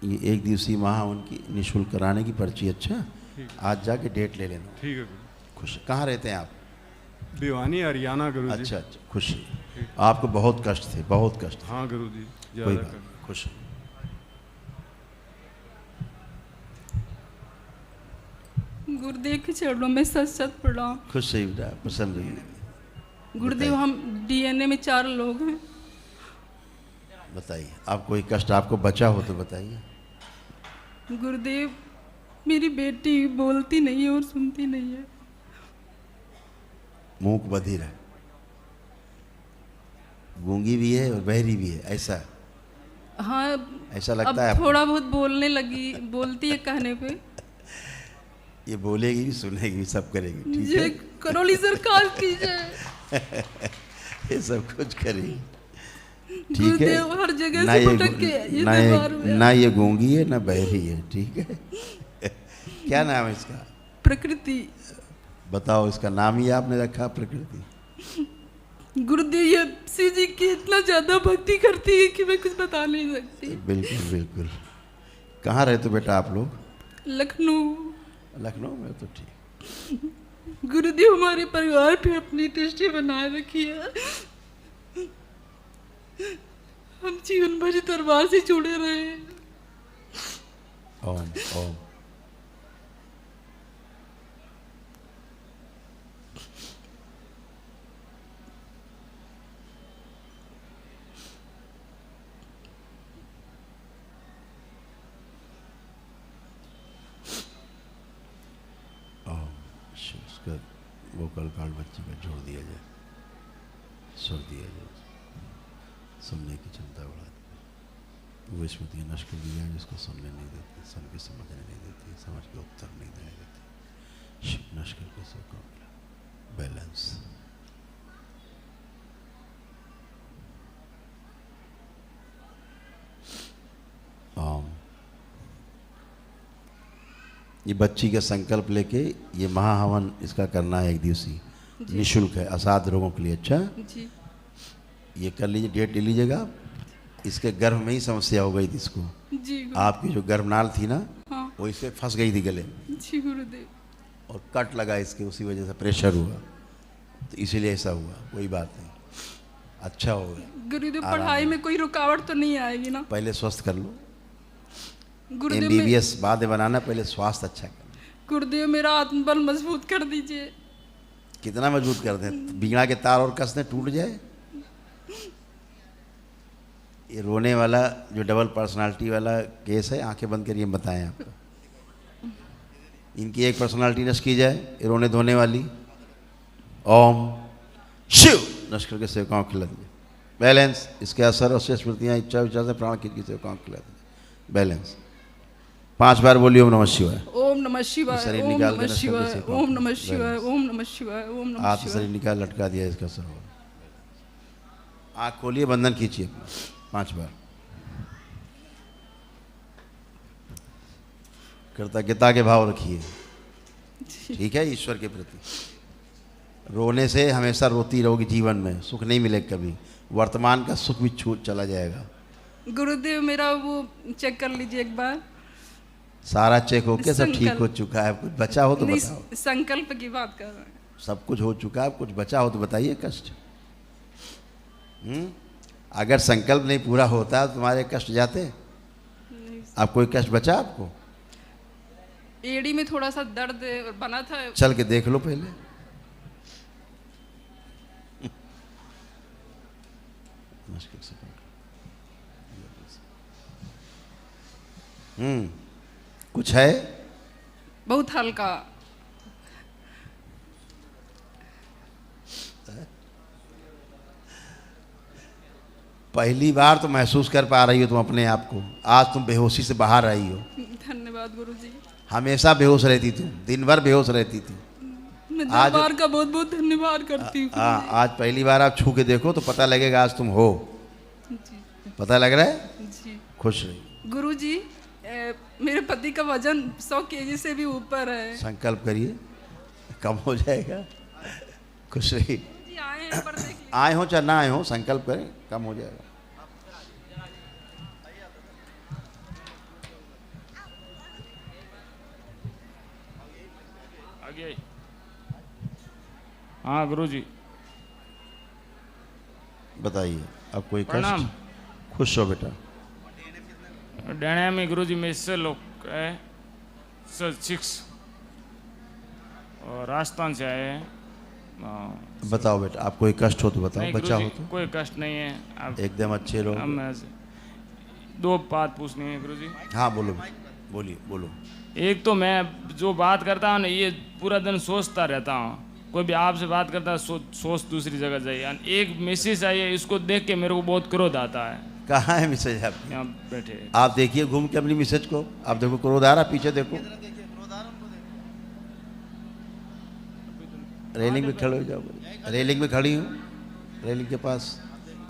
ये एक दिवसीय महाहवन की निःशुल्क कराने की पर्ची। अच्छा, आज जाके डेट ले लेना। ठीक है गुरु। खुश। कहाँ रहते हैं आप? भिवानी, हरियाणा गुरुजी। अच्छा अच्छा, खुश। आपको बहुत कष्ट थे, बहुत कष्ट थे। हाँ गुरुजी, कोई ज़्यादा बात नहीं, खुश। गुरुदेव के चरणों में सच सच प्रणाम। खुश सही बेटा, पसंद रहिए। गुरुदेव, हम डीएनए में 4 लोग हैं। बताइए, आप कोई कष्ट आपको बचा हो तो बताइए। गुरुदेव, मेरी बेटी बोलती नहीं है और सुनती नहीं है। मूक बधिर है, गूंगी भी है और बहरी भी है, ऐसा? हाँ, ऐसा लगता अब है आपको? थोड़ा बहुत बोलने लगी, बोलती है कहने पे। ये बोलेगी भी, सुनेगी भी, सब करेगी। ठीक है, करोली सरकार कीजिए। ये सब कुछ करेगी। ठीक है, हर जगह से भटक के ये दरबार में। ना ये गूंगी है ना बहरी है। ठीक है। क्या नाम है इसका? प्रकृति। बताओ, इसका नाम ही आपने रखा प्रकृति? गुरुदेव, ये शिव जी की इतना ज्यादा भक्ति करती है कि मैं कुछ बता नहीं सकती। बिल्कुल बिल्कुल। कहाँ रहते बेटा आप लोग? लखनऊ। लखनऊ में? तो ठीक। गुरुदेव, हमारे परिवार पे अपनी दृष्टि बनाए रखी है। हम जीवन भर दरबार से जुड़े रहे। ओम ओम। उसका वोकल कार्ड बच्ची का जोड़ दिया जाए, सुर दिया जाए, सुनने की क्षमता बढ़ा दी। वो स्मृतियाँ नष्ट कर दी जाए जिसको सुनने नहीं देती, सुन के समझने नहीं देती, समझ के उत्तर नहीं देने देती। शिव नष्ट करके सबको बैलेंस। ये बच्ची का संकल्प लेके ये महाहवन इसका करना है, एक दिवसीय निःशुल्क है, असाध रोगों के लिए। अच्छा जी। ये कर लीजिए, डेट ले लीजिएगा। इसके गर्भ में ही समस्या हो गई थी इसको। जी आपकी जो गर्भनाल थी ना, हाँ। वो इससे फंस गई थी गले में। जी गुरुदेव। और कट लगा इसके, उसी वजह से प्रेशर हुआ, तो इसीलिए ऐसा हुआ। कोई बात नहीं, अच्छा हो गया। गुरुदेव पढ़ाई में कोई रुकावट तो नहीं आएगी ना? पहले स्वस्थ कर लो, गुरुदेव MBBS बाद में बनाना, पहले स्वास्थ्य अच्छा कर। गुरुदेव मेरा आत्मबल मजबूत कर दीजिए। कितना मजबूत कर दें? बीड़ा के तार और कसने टूट जाए। ये रोने वाला जो डबल पर्सनालिटी वाला केस है, आंखें बंद करिए, बताएं आपको। इनकी एक पर्सनालिटी नष्ट की जाए, ये रोने धोने वाली। ओम शिव नष्ट करके सेवकाओं को खिला दीजिए। बैलेंस। इसके असर और स्मृतियाँ इच्छा विचार से प्राण की सेवकाओं को खिला दीजिए। बैलेंस। 5 बार बोलिए ओम नमः शिवाय। ओम नमः शिवाय, शरीर ओम निकाल नमः के शिवाय, नष्ट ओम नमः शिवाय, ओम नमः शिवाय, ओम नमः हाथ शिवाय। शरीर निकाल, लटका दिया, इसका असर होगा। आँख खोलिए, बंधन खींचिए 5 बार। कृतज्ञता के भाव रखिए, ठीक है, ईश्वर के प्रति। रोने से हमेशा रोती रहोगी, जीवन में सुख नहीं मिलेगा कभी। वर्तमान का सुख भी छूट चला जाएगा। गुरुदेव मेरा वो चेक कर लीजिए एक बार। सारा चेक होके सब ठीक हो चुका है। कुछ बचा हो तो बताओ। संकल्प की बात कर रहे हैं। सब कुछ हो चुका है, कुछ बचा हो तो बताइए। कष्ट अगर संकल्प नहीं पूरा होता तो तुम्हारे कष्ट जाते? अब कोई कष्ट बचा आपको? एड़ी में थोड़ा सा दर्द बना था। चल के देख लो पहले। मुश्किल से कुछ है? बहुत हल्का। पहली बार तो महसूस कर पा रही हो तुम अपने आप को। आज तुम बेहोशी से बाहर आई हो। धन्यवाद गुरुजी। हमेशा बेहोश रहती तुम, दिन भर बेहोश रहती थी। मैं दरबार का बहुत बहुत धन्यवाद करती हूँ। आज पहली बार आप छू के देखो तो पता लगेगा आज तुम हो। पता लग रहा है? जी। खुश रही। गुरुजी मेरे पति का वजन 100 kg से भी ऊपर है। संकल्प करिए, कम हो जाएगा। खुश रही। आए हो चाहे ना आए हो, संकल्प करें, कम हो जाएगा। आगे। हाँ गुरुजी। बताइए, अब कोई प्रणाम। कष्ट? खुश हो बेटा। डेणे में गुरुजी में इससे लोग है 6 और राजस्थान से आए हैं। बताओ बेटा, आप कोई कष्ट हो तो बताओ, बचा हो तो। कोई कष्ट नहीं है। आप एकदम अच्छे रहो। हम 2 बात पूछनी है गुरुजी। हाँ बोलो, बोलिए, बोलो। एक तो मैं जो बात करता हूँ ना, ये पूरा दिन सोचता रहता हूँ। कोई भी आपसे बात करता है सोच दूसरी जगह जाइए। एक मैसेज आई है, इसको देख के मेरे को बहुत क्रोध आता है। कहाँ है मैसेज आपकी? यहाँ बैठे। आप देखिए घूम के अपनी मैसेज को। आप देखो क्रोध आ रहा, पीछे देखो। रेलिंग में खड़े हो जाओ। रेलिंग में खड़ी हूँ, रेलिंग के पास।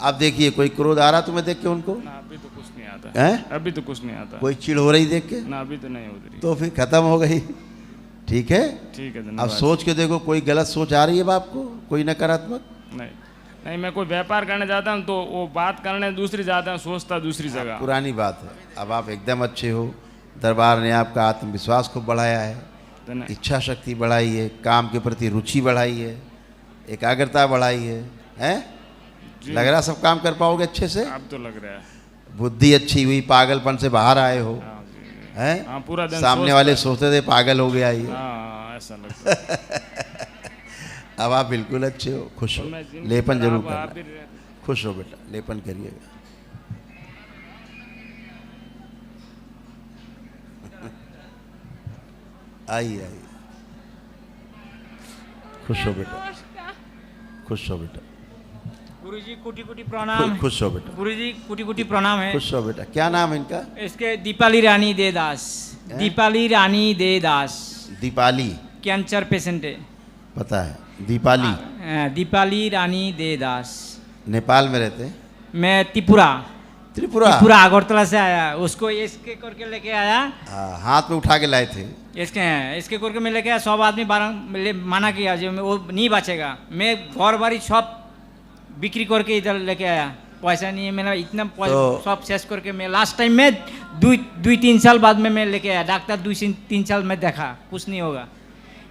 आप देखिए कोई क्रोध आ रहा तुम्हें देख के उनको? ना अभी तो कुछ नहीं आता है। अभी तो कुछ नहीं आता। कोई चिढ़ हो रही देख के? ना अभी तो नहीं हो रही। तो फिर खत्म हो गई। ठीक है, ठीक है, अब धन्यवाद। सोच के देखो, कोई गलत सोच आ रही है बाप को, कोई नकारात्मक? नहीं, मैं कोई व्यापार करने जाता हूँ तो वो बात करने दूसरी जाता हूँ, सोचता दूसरी जगह। पुरानी बात है। अब आप एकदम अच्छे हो। दरबार ने आपका आत्मविश्वास को बढ़ाया है, इच्छा शक्ति बढ़ाई है, काम के प्रति रुचि बढ़ाई है, एकाग्रता बढ़ाई है। लग रहा सब काम कर पाओगे अच्छे से? अब तो लग रहा है। बुद्धि अच्छी हुई, पागलपन से बाहर आए हो। हाँ, पूरा दिन सामने वाले सोचते थे पागल हो गया ये। हाँ, ऐसा लगता है। अब आप बिल्कुल अच्छे हो, खुश हो। लेपन जरूर करना। खुश हो बेटा, लेपन करिएगा। आइए आइए। खुश हो बेटा, खुश हो बेटा, गुरुजी कोटि कोटि प्रणाम। खुश हो बेटा, गुरुजी कोटि कोटि प्रणाम है। खुश हो बेटा। क्या नाम है इनका? इसके दीपाली रानी देदास। दीपाली रानी देदास। दीपाली कैंसर पेशेंट है। पता है, दीपाली। दीपाली रानी देदास। नेपाल में रहते हैं? मैं त्रिपुरा। त्रिपुरा? त्रिपुरा अगरतला से आया। उसको इसके करके लेके आया। हाथ में उठा के लाए थे। इसके करके मैं लेके आया। सब आदमी माना किया जो वो नहीं बचेगा। मैं घर बारी सब बिक्री करके इधर लेके आया। पैसा नहीं है मेरा, इतना सब शेष करके मैं लास्ट टाइम में 2-3 साल बाद में मैं लेके आया। डॉक्टर 2-3 साल में देखा कुछ नहीं होगा,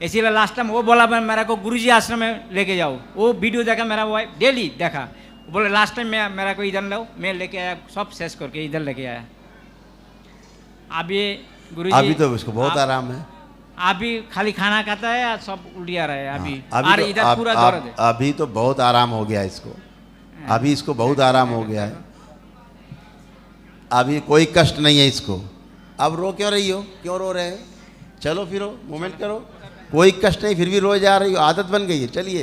इसीलिए लास्ट टाइम वो बोला मेरा को गुरुजी आश्रम में लेके जाओ। वो वीडियो देखा मेरा वाइफ, डेली देखा। बोले लास्ट टाइम मैं मेरा को इधर लो, मैं लेके आया सब शेष करके इधर लेके आया। अब ये गुरुजी अभी तो इसको बहुत आराम है। अभी खाली खाना खाता है, सब उल्टी आ रहा है अभी। अभी और इधर पूरा दर्द है। अभी तो बहुत आराम हो गया इसको, अभी इसको बहुत आराम हो गया है। अभी कोई कष्ट नहीं है इसको। अब रो क्यों रही हो? क्यों रो रहे हैं? चलो फिरो, मूवमेंट करो। कोई कष्ट नहीं, फिर भी रोए जा रही हो। आदत बन गई है। चलिए,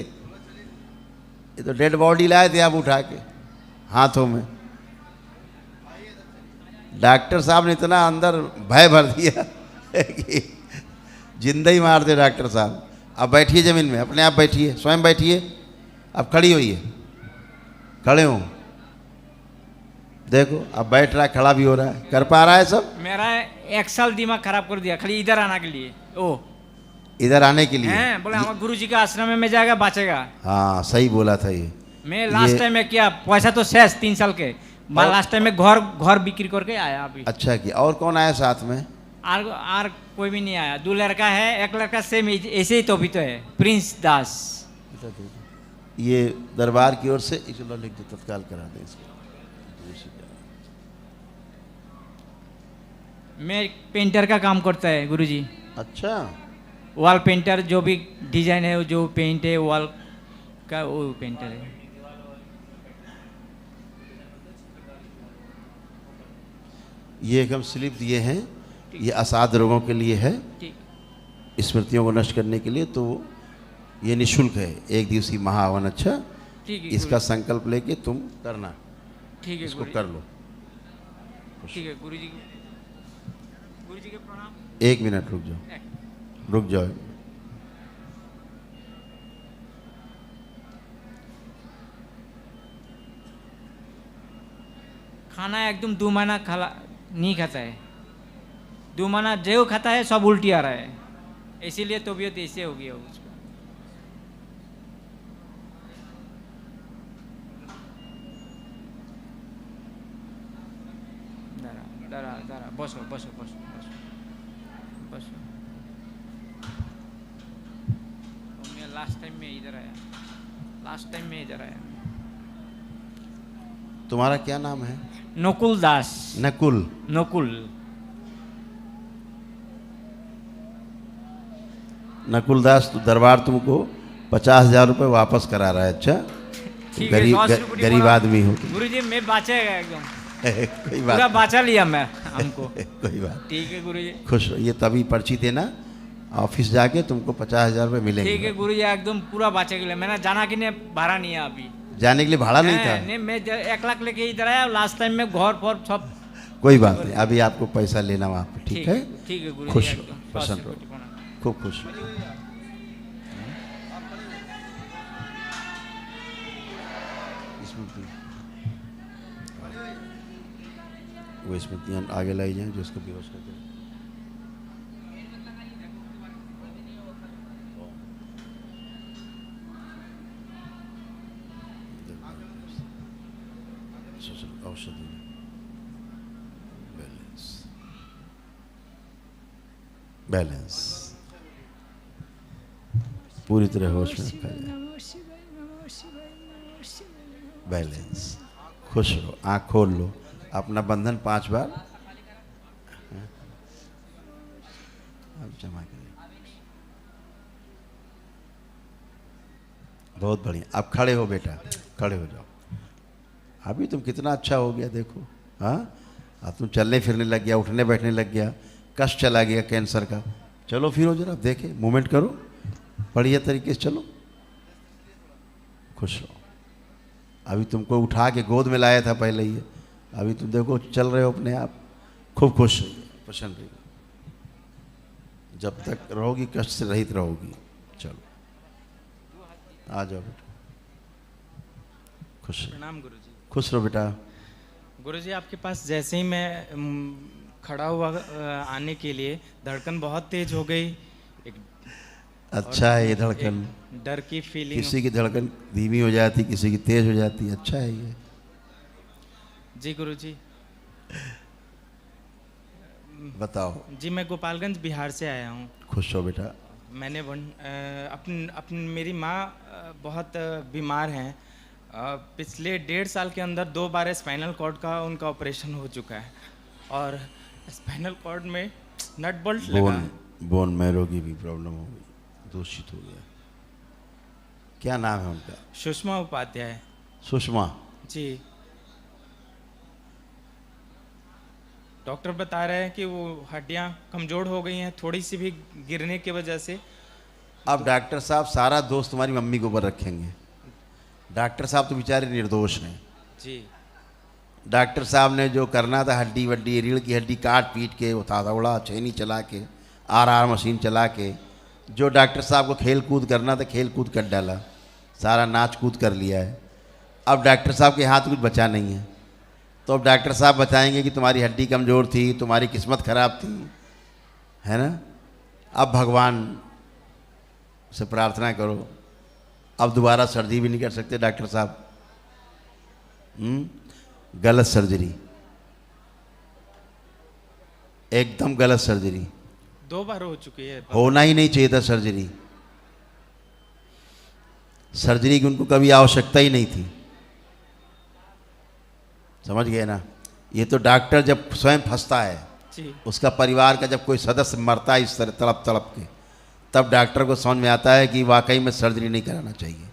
ये तो डेड बॉडी लाए थे आप उठा के हाथों में। डॉक्टर साहब ने इतना अंदर भय भर दिया कि जिंदा ही मार दे डॉक्टर साहब। अब बैठिए जमीन में, अपने आप बैठिए, स्वयं बैठिए। अब खड़ी होइए, खड़े हो। देखो अब बैठ रहा है, खड़ा भी हो रहा है, कर पा रहा है सब। मेरा 1 साल दिमाग खराब कर दिया खाली इधर आने के लिए। ओ इधर आने के लिए बोले हमारे गुरुजी का आश्रम में जाएगा बचेगा। हाँ सही बोला था ये। मैं लास्ट टाइम में क्या पैसा तो शेष 3 साल के लास्ट टाइम में घर बिक्री करके आया अभी। अच्छा किया। और कौन आया साथ में? आर कोई भी नहीं आया। 2 लड़का है, 1 लड़का सेम ऐसे ही तो भी तो है, प्रिंस दास। ये दरबार की ओर से चलो लिख दो, तत्काल करा दे इसको। मैं पेंटर का काम करता है गुरुजी। अच्छा, वॉल पेंटर, जो भी डिजाइन है, जो पेंट है वॉल का, वो पेंटर है। ये एक हम स्लिप दिए हैं, ये असाध रोगों के लिए है, स्मृतियों को नष्ट करने के लिए। तो ये निःशुल्क है, 1 दिवसीय महाहवन। अच्छा, इसका संकल्प लेके तुम करना। ठीक है, इसको कर लो। ठीक है गुरुजी के प्रणाम। 1 मिनट रुक जाओ, रुक जाओ। खाना एकदम 2 महीना नहीं खाता है। 2 महीना जो खाता है सब उल्टी आ रहा है, इसीलिए तबीयत ऐसे हो गया उसको। दरा बसो बसो बसो बसो बसो। मैं लास्ट टाइम में इधर आया, लास्ट टाइम में इधर आया। तुम्हारा क्या नाम है? नकुल दास। नकुल? नकुल। नकुल दास, तो दरबार तुमको 50,000 रुपये वापस करा रहा है। अच्छा, गरीब आदमी हो। गुरुजी मैं बचेगा एकदम। कोई बात पूरा बचा लिया मैं हमको। कोई बात। ठीक है गुरुजी। खुश हो। ये तभी पर्ची देना, ऑफिस जाके तुमको 50,000 रुपये मिलेंगे। ठीक है गुरुजी, एकदम पूरा बचे के लिए। मैंने जाना कि नहीं, भाड़ा नहीं है अभी। जाने के लिए भाड़ा नहीं था? नहीं, मैं 1 लाख लेके इधर आया। लास्ट टाइम में घर पर सब। कोई बात नहीं, अभी आपको पैसा लेना वहाँ पे। ठीक है? ठीक है गुरुजी। खुश हो, प्रसन्न रहो, खूब खुश। वो स्मृतियाँ आगे लाई जाएं, जिसको बेहोश कर दे। औषधि बैलेंस, बैलेंस पूरी तरह होश में रखा जाए। बैलेंस। खुश रहो, आँख खोल लो, अपना बंधन 5 बार अब जमा करें। बहुत बढ़िया। अब खड़े हो बेटा, खड़े हो जाओ। अभी तुम कितना अच्छा हो गया देखो। हाँ, अब तुम चलने फिरने लग गया, उठने बैठने लग गया, कष्ट चला गया कैंसर का। चलो फिर हो जरा, देखे मूवमेंट करो, बढ़िया तरीके से चलो। खुश रहो। अभी तुमको उठा के गोद में लाया था पहले ही, अभी तुम देखो चल रहे हो अपने आप। खूब खुश रहिए, प्रसन्न रहिए, जब तक रहोगी कष्ट से रहित रहोगी। चलो आ जाओ बेटा, खुश प्रणाम गुरुजी। खुश रहो बेटा। गुरुजी आपके पास जैसे ही मैं खड़ा हुआ आने के लिए धड़कन बहुत तेज हो गई। अच्छा है ये धड़कन, डर की फीलिंग। किसी की धड़कन धीमी हो जाती, किसी की तेज हो जाती। अच्छा है ये। जी गुरुजी। बताओ जी मैं गोपालगंज बिहार से आया हूँ। खुश हो बेटा। मैंने अपन मेरी माँ बहुत बीमार हैं। पिछले 1.5 साल के अंदर 2 बार स्पाइनल कॉर्ड का उनका ऑपरेशन हो चुका है और स्पाइनल कॉर्ड में नट बोल्ट लगा। बोन मैरो की भी प्रॉब्लम हो गई, दूषित हो गया। क्या नाम है उनका? सुषमा उपाध्याय। सुषमा जी। डॉक्टर बता रहे हैं कि वो हड्डियां कमजोर हो गई हैं थोड़ी सी भी गिरने की वजह से। अब डॉक्टर साहब सारा दोष तुम्हारी मम्मी के ऊपर रखेंगे। डॉक्टर साहब तो बेचारे निर्दोष हैं। जी। डॉक्टर साहब ने जो करना था, हड्डी वड्डी रीढ़ की हड्डी काट पीट के, उठा दौड़ा छेनी चला के, आर मशीन चला के, जो डॉक्टर साहब को खेल कूद करना था खेल कूद कर डाला, सारा नाच कूद कर लिया है। अब डॉक्टर साहब के हाथ कुछ बचा नहीं है। तो अब डॉक्टर साहब बताएंगे कि तुम्हारी हड्डी कमज़ोर थी, तुम्हारी किस्मत खराब थी, है ना। अब भगवान से प्रार्थना करो, अब दोबारा सर्जरी भी नहीं कर सकते डॉक्टर साहब। गलत सर्जरी, एकदम गलत सर्जरी। 2 बार हो चुकी है। होना ही नहीं चाहिए था सर्जरी। सर्जरी की उनको कभी आवश्यकता ही नहीं थी। समझ गए ना। ये तो डॉक्टर जब स्वयं फंसता है, उसका परिवार का जब कोई सदस्य मरता है इस तरह तड़प तड़प के, तब डॉक्टर को समझ में आता है कि वाकई में सर्जरी नहीं कराना चाहिए।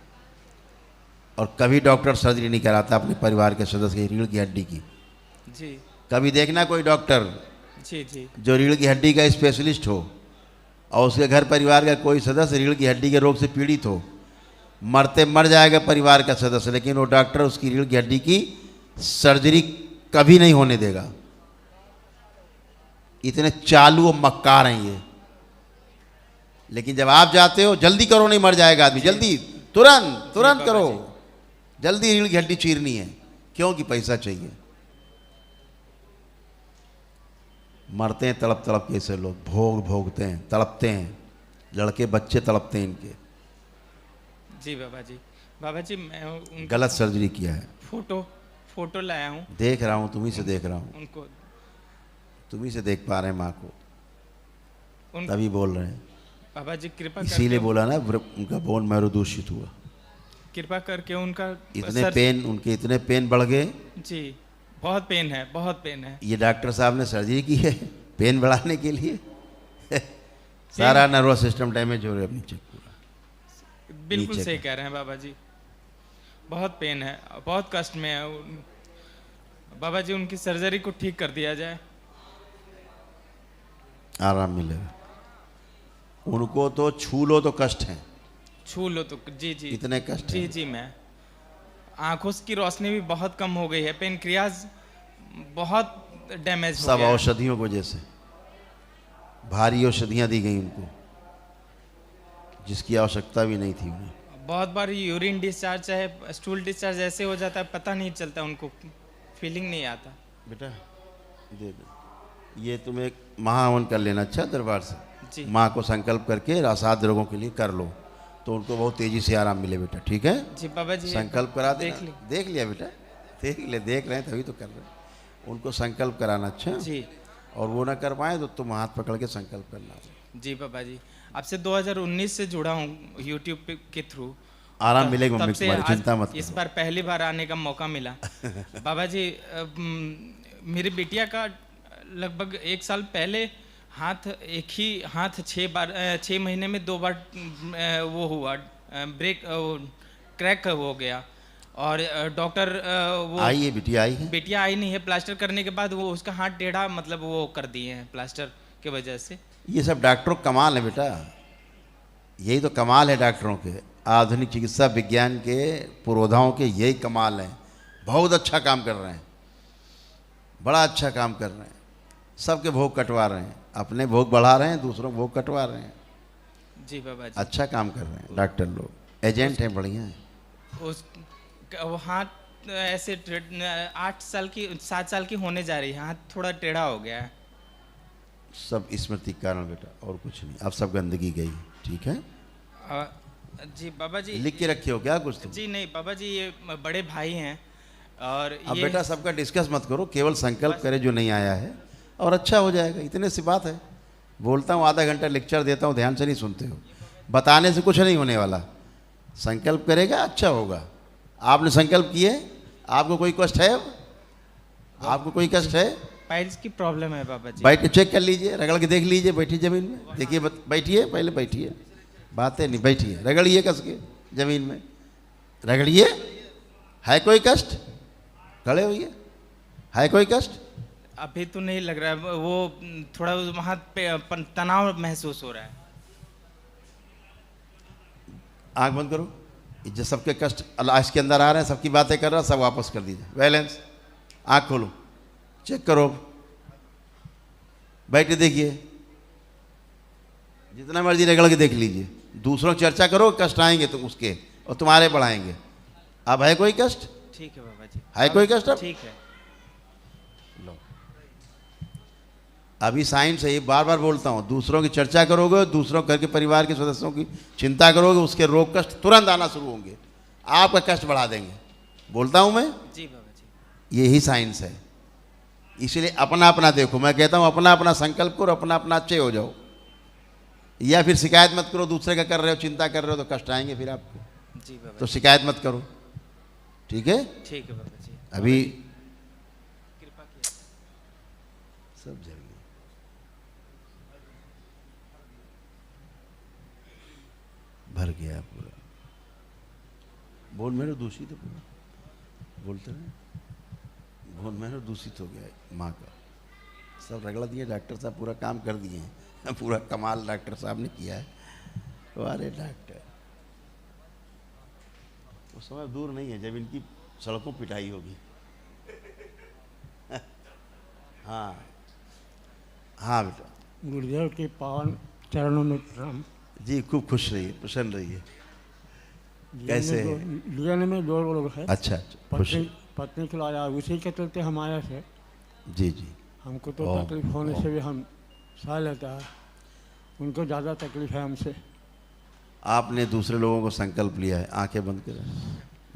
और कभी डॉक्टर सर्जरी नहीं कराता अपने परिवार के सदस्य की रीढ़ की हड्डी की। जी। कभी देखना कोई डॉक्टर जी जी जो रीढ़ की हड्डी का स्पेशलिस्ट हो और उसके घर परिवार का कोई सदस्य रीढ़ की हड्डी के रोग से पीड़ित हो, मरते मर जाएगा परिवार का सदस्य, लेकिन वो डॉक्टर उसकी रीढ़ की हड्डी की सर्जरी कभी नहीं होने देगा। इतने चालू और मक्कार हैं ये। लेकिन जब आप जाते हो, जल्दी करो नहीं मर जाएगा आदमी, जल्दी तुरंत तुरंत करो, जल्दी रीढ़ की हड्डी चीरनी है, क्योंकि पैसा चाहिए। मरते हैं तड़प तड़प के ऐसे लोग, भोगते हैं, तड़पते हैं, लड़के बच्चे तड़पते हैं इनके। जी बाबा जी मैं गलत सर्जरी किया है। फोटो लाया हूँ। देख रहा हूँ, तुम्ही से देख रहा हूँ, उनको तुम्ही से देख पा रहे हैं माँ को, तभी बोल रहे हैं। बाबा जी कृपा इसीलिए बोला ना उनका बोन मैरो दूषित हुआ। कृपा करके उनका उनके इतने पेन बढ़ गए। जी बहुत पेन है, बहुत पेन है। ये डॉक्टर साहब ने सर्जरी की है पेन बढ़ाने के लिए। सारा नर्वस सिस्टम डैमेज हो रहा है नीचे पूरा। बिल्कुल सही कह रहे हैं बाबा जी, बहुत पेन है, बहुत कष्ट में है बाबा जी। उनकी सर्जरी को ठीक कर दिया जाए, आराम मिलेगा। उनको तो छू लो तो कष्ट है, छू लो तो जी इतने कष्ट जी जी। मैं आंखों की रोशनी भी बहुत कम हो गई है, पेनक्रियाज बहुत डैमेज हो गया। सब औषधियों की वजह से भारी औषधियाँ दी गई उनको, जिसकी आवश्यकता भी नहीं थी उन्हें। बहुत बार यूरिन डिस्चार्ज चाहे स्टूल डिस्चार्ज ऐसे हो जाता है, पता नहीं चलता, उनको फीलिंग नहीं आता। बेटा दे ये तुम एक महाहवन कर लेना अच्छा दरबार से, माँ को संकल्प करके असाध्य रोगों के लिए कर लो, तो उनको बहुत तेजी से आराम मिले बेटा। ठीक है जी बाबा जी। संकल्प करा दे। देख लिया बेटा, देख रहे हैं तभी तो कर रहे हैं। उनको संकल्प कराना अच्छा जी, और वो ना कर पाए तो तुम हाथ पकड़ के संकल्प करना। जी बाबा जी। आपसे 2019 से जुड़ा हूँ यूट्यूब के थ्रू। आराम मिलेगा मम्मी तुम्हारी, चिंता मत करो। इस बार पहली बार आने का मौका मिला। बाबा जी मेरी बिटिया का लगभग 1 साल पहले एक ही हाथ 6 महीने में 2 बार वो हुआ क्रैक हो गया। और डॉक्टर वो आई है बिटिया आई नहीं है। प्लास्टर करने के बाद वो उसका हाथ टेढ़ा मतलब वो कर दिए हैं प्लास्टर की वजह से। ये सब डॉक्टरों का कमाल है बेटा, यही तो कमाल है डॉक्टरों के। आधुनिक चिकित्सा विज्ञान के पुरोधाओं के यही कमाल हैं। बहुत अच्छा काम कर रहे हैं, बड़ा अच्छा काम कर रहे हैं। सबके भोग कटवा रहे हैं, अपने भोग बढ़ा रहे हैं, दूसरों के भोग कटवा रहे हैं। जी बाबा जी। अच्छा काम कर रहे हैं डॉक्टर लोग, एजेंट हैं, बढ़िया हैं। उस हाथ ऐसे 7 साल की होने जा रही है, हाथ थोड़ा टेढ़ा हो गया है। सब स्मृति के कारण बेटा, और कुछ नहीं। अब सब गंदगी गई, ठीक है। जी बाबा जी। लिख के रखे हो क्या कुछ तुम? जी नहीं बाबा जी, ये बड़े भाई हैं और अब ये बेटा सबका डिस्कस मत करो, केवल संकल्प करे जो नहीं आया है और अच्छा हो जाएगा, इतने सी बात है। बोलता हूँ आधा घंटा लेक्चर देता हूँ, ध्यान से नहीं सुनते हो। बताने से कुछ नहीं होने वाला, संकल्प करेगा अच्छा होगा। आपने संकल्प किए, आपको कोई कष्ट है? आपको कोई कष्ट है? पाइल्स की प्रॉब्लम है बाबा जी। बैठ के चेक कर लीजिए, रगड़ के देख लीजिए, बैठिए जमीन में, देखिए, बैठिए, पहले बैठिए, बातें नहीं, बैठिए, रगड़िए कस के जमीन में, रगड़िए। है कोई कष्ट? खड़े होइए। है कोई कष्ट? अभी तो नहीं लग रहा है, वो थोड़ा वहाँ पे तनाव महसूस हो रहा है। आंख बंद करो। जो सबके कष्ट अल्लाह के अंदर आ रहे हैं, सबकी बातें कर रहा है, सब वापस कर दीजिए। बैलेंस। आंख खोलो, चेक करो, बैठे देखिए, जितना मर्जी रगड़ के देख लीजिए। दूसरों की चर्चा करो, कष्ट आएंगे तुम उसके और तुम्हारे बढ़ाएंगे। अब है कोई कष्ट? ठीक है बाबा जी। है कोई कष्ट? अब ठीक है। लो, अभी साइंस है, ये बार बार बोलता हूँ, दूसरों की चर्चा करोगे, दूसरों घर के परिवार के सदस्यों की चिंता करोगे, उसके रोग कष्ट तुरंत आना शुरू होंगे, आपका कष्ट बढ़ा देंगे। बोलता हूँ मैं? जी बाबा जी। यही साइंस है। इसलिए अपना अपना देखो, मैं कहता हूँ अपना अपना संकल्प करो, अपना अपना अच्छे हो जाओ, या फिर शिकायत मत करो। दूसरे का कर रहे हो, चिंता कर रहे हो तो कष्ट आएंगे फिर आपको। जी बाबा। तो शिकायत मत करो, ठीक है? ठीक है बाबा जी। अभी कृपा कीजिए। सब जगह भर गया पूरा। बोन मेरो दूषित है पूरा, बोलते रहे। बोन मेरो दूषित हो गया है माँ का। सब रगड़ दिए, डॉक्टर साहब पूरा काम कर दिए हैं। पूरा कमाल डॉक्टर साहब ने किया है। अरे डॉक्टर, वो समय दूर नहीं है जब इनकी सड़कों पिटाई होगी। हाँ हाँ बेटा। गुरुदेव के पावन चरणों में प्रणाम। जी, खूब खुश रहिए, प्रसन्न रहिए। कैसे? लियाने में 2 लोग हैं। अच्छा, खुश। पत्नी को लाया, उसी के चलते हम आए थे। जी जी। हमको तो तकलीफ होने से भी हम सह लेता है, उनको ज़्यादा तकलीफ है हमसे। आपने दूसरे लोगों को संकल्प लिया है, आंखें बंद करें,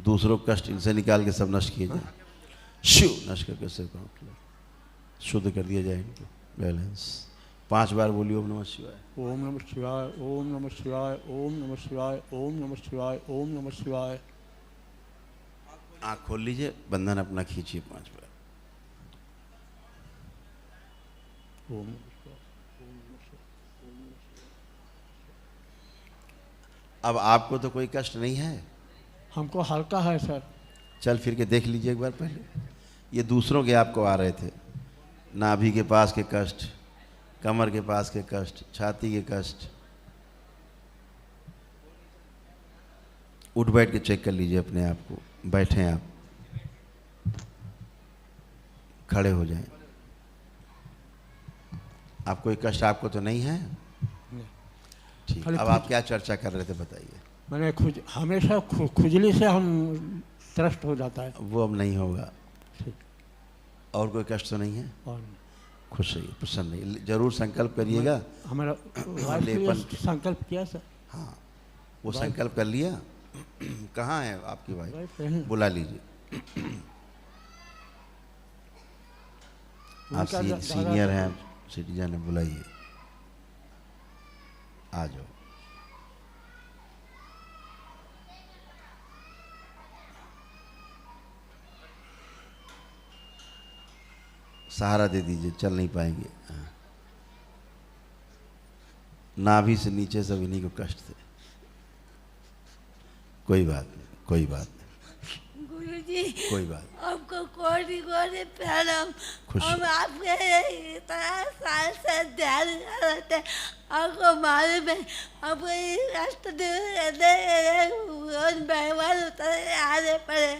दूसरों को कष्ट इनसे निकाल के सब नष्ट किए जाए। शिव नष्ट करके सिर को शुद्ध कर दिया जाए इनको। बैलेंस। 5 बार बोलिए ओम नमः शिवाय। ओम नमः शिवाय, ओम नमः शिवाय, ओम नमः शिवाय, ओम नमः शिवाय, ओम नमः शिवाय। आँख खोल लीजिए, बंधन अपना खींचिए 5 बार। ओम अब आपको तो कोई कष्ट नहीं है? हमको हल्का है सर। चल फिर के देख लीजिए एक बार पहले। ये दूसरों के आपको आ रहे थे, नाभि के पास के कष्ट, कमर के पास के कष्ट, छाती के कष्ट। उठ बैठ के चेक कर लीजिए अपने आप को। बैठें आप, खड़े हो जाएं। आप कोई कष्ट आपको तो नहीं है? ठीक। अब आप क्या चर्चा कर रहे थे बताइए। मैंने हमेशा खुजली से हम त्रस्त हो जाता है। वो अब नहीं होगा। और कोई कष्ट तो नहीं है? और खुश रहिए, प्रसन्न रहिए, जरूर संकल्प करिएगा। हमारा संकल्प किया सर। हाँ, वो संकल्प कर लिया। कहाँ है आपकी वाइफ? बुला लीजिए। आप सीनियर हैं, सिटीजन है, बुलाइए। आ जाओ। सहारा दे दीजिए, चल नहीं पाएंगे। नाभि से नीचे सब इन्हीं को कष्ट थे। कोई बात नहीं, कोई बात नहीं। गुरुजी, कोई बात। आपको कोटि कोटि प्रणाम। खुश। हम आपके इतना साल से ध्यान करते, आपको मालूम है आपको रास्ते रोज मेहमान उतर आने पड़े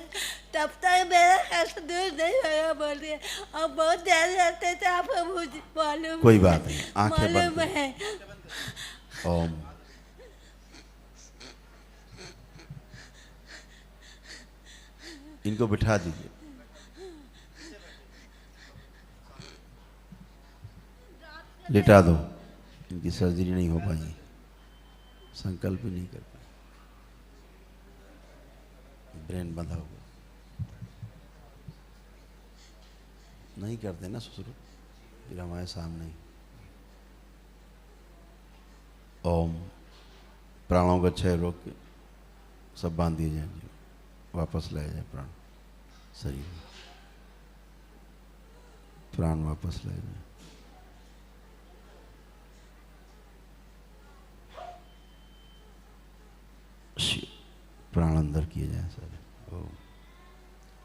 तब तक मेरा कष्ट दूर नहीं होगा बोल रही है और बहुत ध्यान रहते थे आपको मुझे मालूम कोई बात नहीं, आंखें बंद मालूम है। ओम। इनको बिठा दीजिए। लिटा दो, इनकी सर्जरी नहीं हो पाई, संकल्प ही नहीं कर पाए, ब्रेन बंधा हुआ, नहीं करते ना ससुर, फिर हमारे सामने ही। ओम। प्राणों को 6 रोक के सब बांध दिए जाए, वापस लाया जाए प्राण शरीर में, प्राण वापस लाया जाए। प्राण अंदर किए जाए सारे,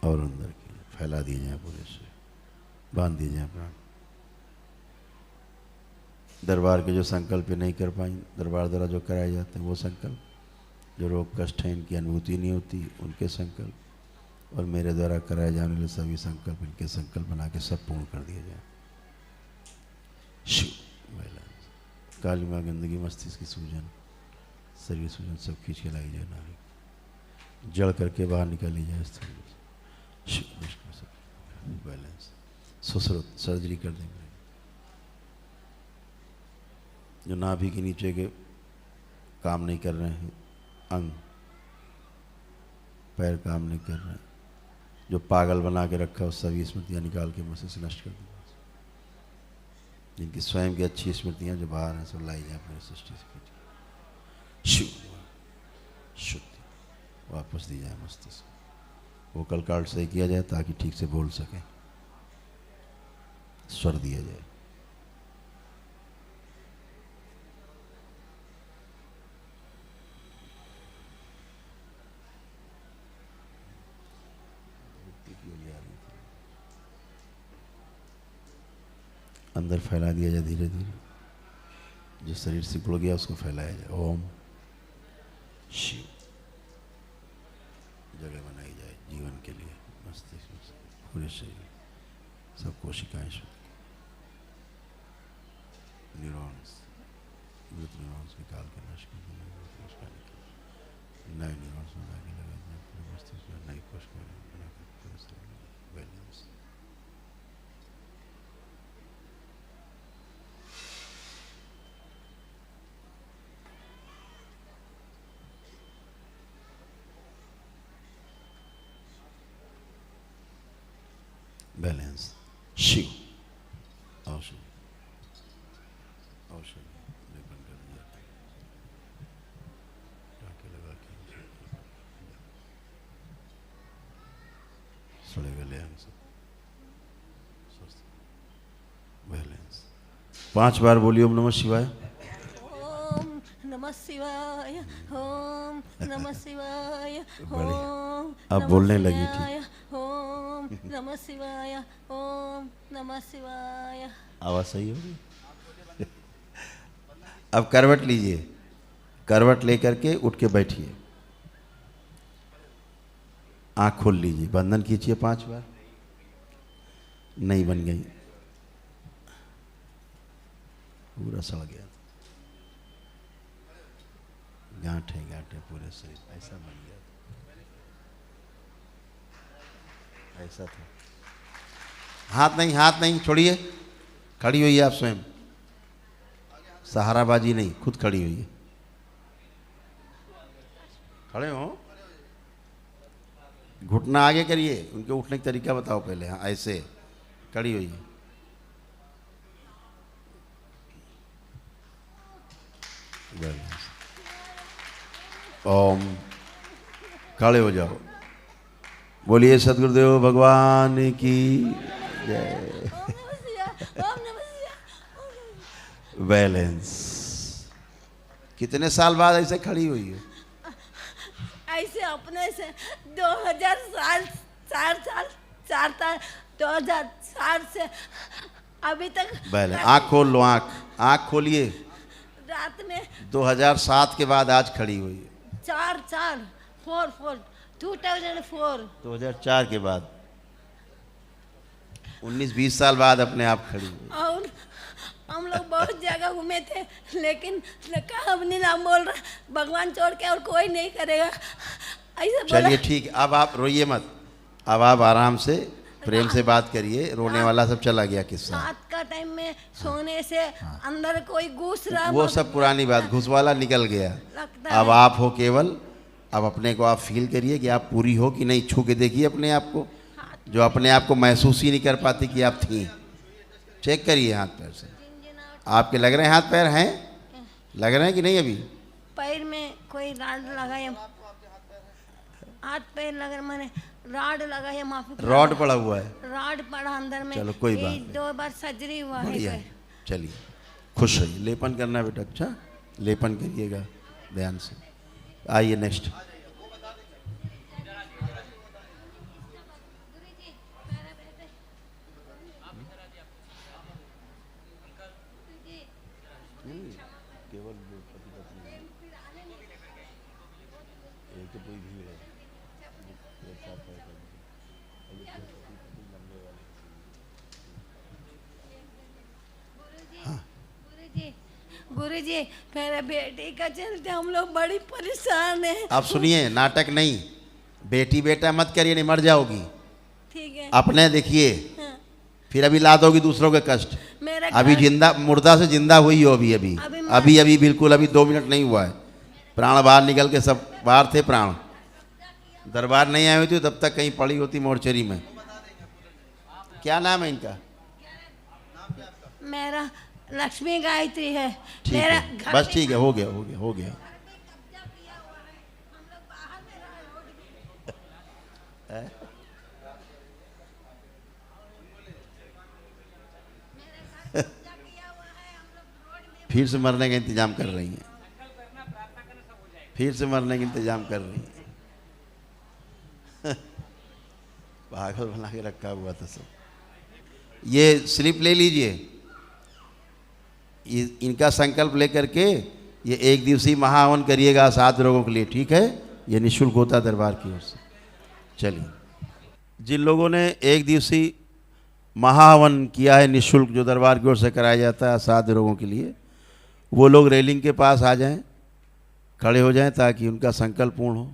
और अंदर किए, फैला दिए जाए पूरे से, बांध दिए जाए प्राण। दरबार के जो संकल्प नहीं कर पाई, दरबार द्वारा जो कराए जाते हैं वो संकल्प, जो रोग कष्ट है इनकी अनुभूति नहीं होती उनके संकल्प, और मेरे द्वारा कराए जाने वाले सभी संकल्प, इनके संकल्प बना के सब पूर्ण कर दिए जाए। शिव। काली माँ गंदगी, मस्तिष्क की सूजन, शरीर सूजन सब खींच के लाई जाए, नारी जड़ करके बाहर निकाली जाए। बैलेंस सुसरुत सर्जरी कर देंगे। जो नाभि के नीचे के काम नहीं कर रहे हैं, अंग पैर काम नहीं कर रहे हैं, जो पागल बना के रखा है, उस सभी स्मृतियाँ निकाल के मस्तिष्क से नष्ट कर देंगे। जिनकी स्वयं की अच्छी स्मृतियाँ जो बाहर हैं सब लाई जाए अपनी सृष्टि से। शिव। शुद्धि वापस दी जाए मस्तिष्क। वोकल कार्ड सही किया जाए ताकि ठीक से बोल सकें, स्वर दिया जाए। अंदर फैला दिया जाए धीरे धीरे, जो शरीर से गुड़ गया उसको फैलाया जाए। ओम। शिव। जगह बनाई जाए जीवन के लिए मस्तिष्क में, पूरे शरीर सब कोशिकाएं शुद्ध, न्यूरॉन्स, मृत न्यूरॉन्स निकाल के नष्ट कर देंगे, नए न्यूरॉन्स बना के लगा दें पूरे मस्तिष्क में, नई कोशिकाएं बनाकर पूरे शरीर में बैलेंस। बैलेंस। शिव। औषधि लेपन कर दिया, टाँके लगा के सड़े गले अंग सब स्वस्थ। बैलेंस। 5 बार बोलिए ओम नमः शिवाय। ओम नमः शिवाय, ओम नमः शिवाय, ओम अब बोलने लगी ठीक। ओम नमः शिवाय, ओम नमः शिवाय। आवाज सही होगी। अब करवट लीजिए, करवट लेकर के उठ के बैठिए, आंख खोल लीजिए, बंधन खींचिए 5 बार। नहीं बन गई, पूरा सड़ गया, गांठे गांठे पूरे शरीर, ऐसा बन गया, ऐसा था। हाथ नहीं छोड़िए, खड़ी हुई है आप स्वयं, सहाराबाजी नहीं, खुद खड़ी हुई है। खड़े हो, घुटना आगे करिए, उनके उठने का तरीका बताओ पहले। हाँ ऐसे खड़ी हुई है। ओम। खड़े हो जाओ, बोलिए सदगुरुदेव भगवान की जय। बैलेंस। कितने साल बाद ऐसे खड़ी हुई है? ऐसे अपने से 2007 से अभी तक। बैलेंस। आँख खोल लो, आँख खोलिए। मैंने 2007 के बाद आज खड़ी हुई है। 2004 के बाद 19-20 साल बाद अपने आप खड़ी हुई। और हम लोग बहुत जगह घूमे थे, लेकिन कहा अपने नाम बोल रहा, भगवान छोड़ के और कोई नहीं करेगा ऐसा बोला। चलिए ठीक, अब आप रोइए मत, अब आप आराम से प्रेम से बात करिए, रोने वाला सब चला गया किस्सा। रात का टाइम में सोने से अंदर कोई घुस रहा, वो सब पुरानी बात, घुस वाला निकल गया। लगता अब आप हो केवल, अब अपने को आप फील करिए कि आप पूरी हो कि नहीं, छू के देखिए अपने आप को, जो अपने आप को महसूस ही नहीं कर पाती कि आप थी। चेक करिए हाथ पैर से, आपके लग रहे हैं हाथ पैर हैं, लग रहे हैं कि नहीं? अभी पैर में कोई राड लगा है, हाथ पैर लग रहा, मैंने राड लगा है, माफी, रॉड पड़ा हुआ है, राड पड़ा अंदर में। चलो कोई बात नहीं, 2 बार सर्जरी हुआ बढ़िया है। है। चलिए खुश रहिए, लेपन करना बेटा, अच्छा लेपन करिएगा ध्यान से। आइए नेक्स्ट। गुरुजी मेरे बेटी का चलते हम लोग बड़ी परेशान हैं। आप सुनिए, नाटक नहीं, बेटी बेटा मत करिए, नहीं मर जाओगी। ठीक है, अपने देखिए, हाँ। फिर अभी ला दोगी दूसरों के कष्ट। मेरा अभी जिंदा, मुर्दा से जिंदा हुई हो अभी अभी अभी अभी बिल्कुल अभी 2 मिनट नहीं हुआ है, प्राण बाहर निकल के सब बाहर थे प्राण। दरबार नहीं आई हुई थी तब तक कहीं पड़ी होती मोर्चरी में। क्या नाम है इनका? मेरा लक्ष्मी गायत्री है। ठीक मेरा है, बस ठीक है, हो गया हो गया हो गया। फिर से मरने का इंतजाम कर रही हैं, फिर से मरने का इंतजाम कर रही हैं। पागल बना के रखा हुआ था सब। ये स्लिप ले लीजिए, ये इनका संकल्प लेकर के ये 1 दिवसीय महाहवन करिएगा 7 लोगों के लिए, ठीक है? ये निःशुल्क होता दरबार की ओर से। चलिए, जिन लोगों ने 1 दिवसीय महाहवन किया है निःशुल्क, जो दरबार की ओर से कराया जाता है 7 लोगों के लिए, वो लोग रेलिंग के पास आ जाएं, खड़े हो जाएं ताकि उनका संकल्प पूर्ण हो।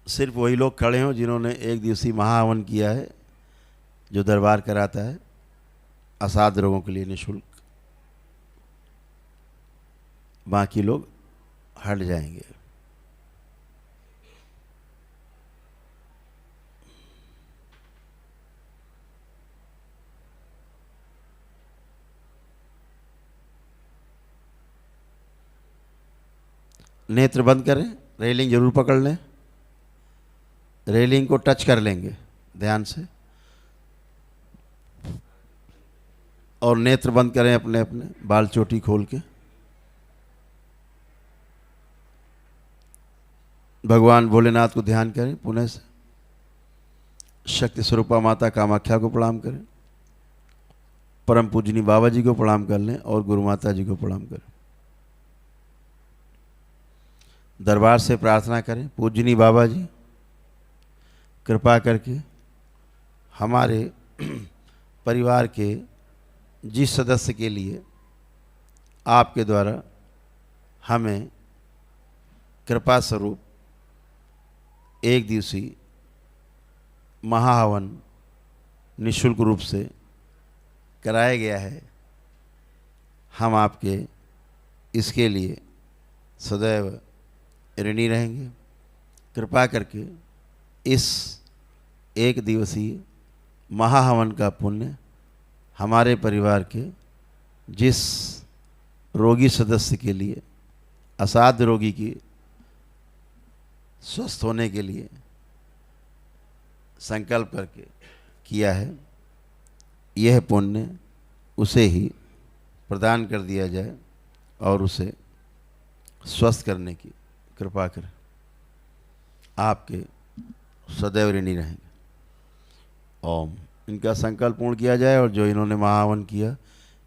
सिर्फ वही लोग खड़े हों जिन्होंने 1 दिवसीय महाहवन किया है, जो दरबार कराता है असाध रोगों के लिए निःशुल्क। बाकी लोग हट जाएंगे। नेत्र बंद करें, रेलिंग जरूर पकड़ लें, रेलिंग को टच कर लेंगे ध्यान से, और नेत्र बंद करें अपने अपने, बाल चोटी खोल के। भगवान भोलेनाथ को ध्यान करें पुनः से, शक्ति स्वरूपा माता कामाख्या को प्रणाम करें, परम पूजनी बाबा जी को प्रणाम कर लें और गुरु माता जी को प्रणाम करें। दरबार से प्रार्थना करें, पूजनी बाबा जी कृपा करके हमारे परिवार के जिस सदस्य के लिए आपके द्वारा हमें कृपा स्वरूप 1 दिवसीय महाहवन निःशुल्क रूप से कराया गया है, हम आपके इसके लिए सदैव ऋणी रहेंगे। कृपा करके इस 1 दिवसीय महाहवन का पुण्य हमारे परिवार के जिस रोगी सदस्य के लिए, असाध्य रोगी की स्वस्थ होने के लिए संकल्प करके किया है, यह पुण्य उसे ही प्रदान कर दिया जाए और उसे स्वस्थ करने की कृपा करें। आपके सदैव ऋणी रहेंगे। ओम। इनका संकल्प पूर्ण किया जाए और जो इन्होंने महाहवन किया,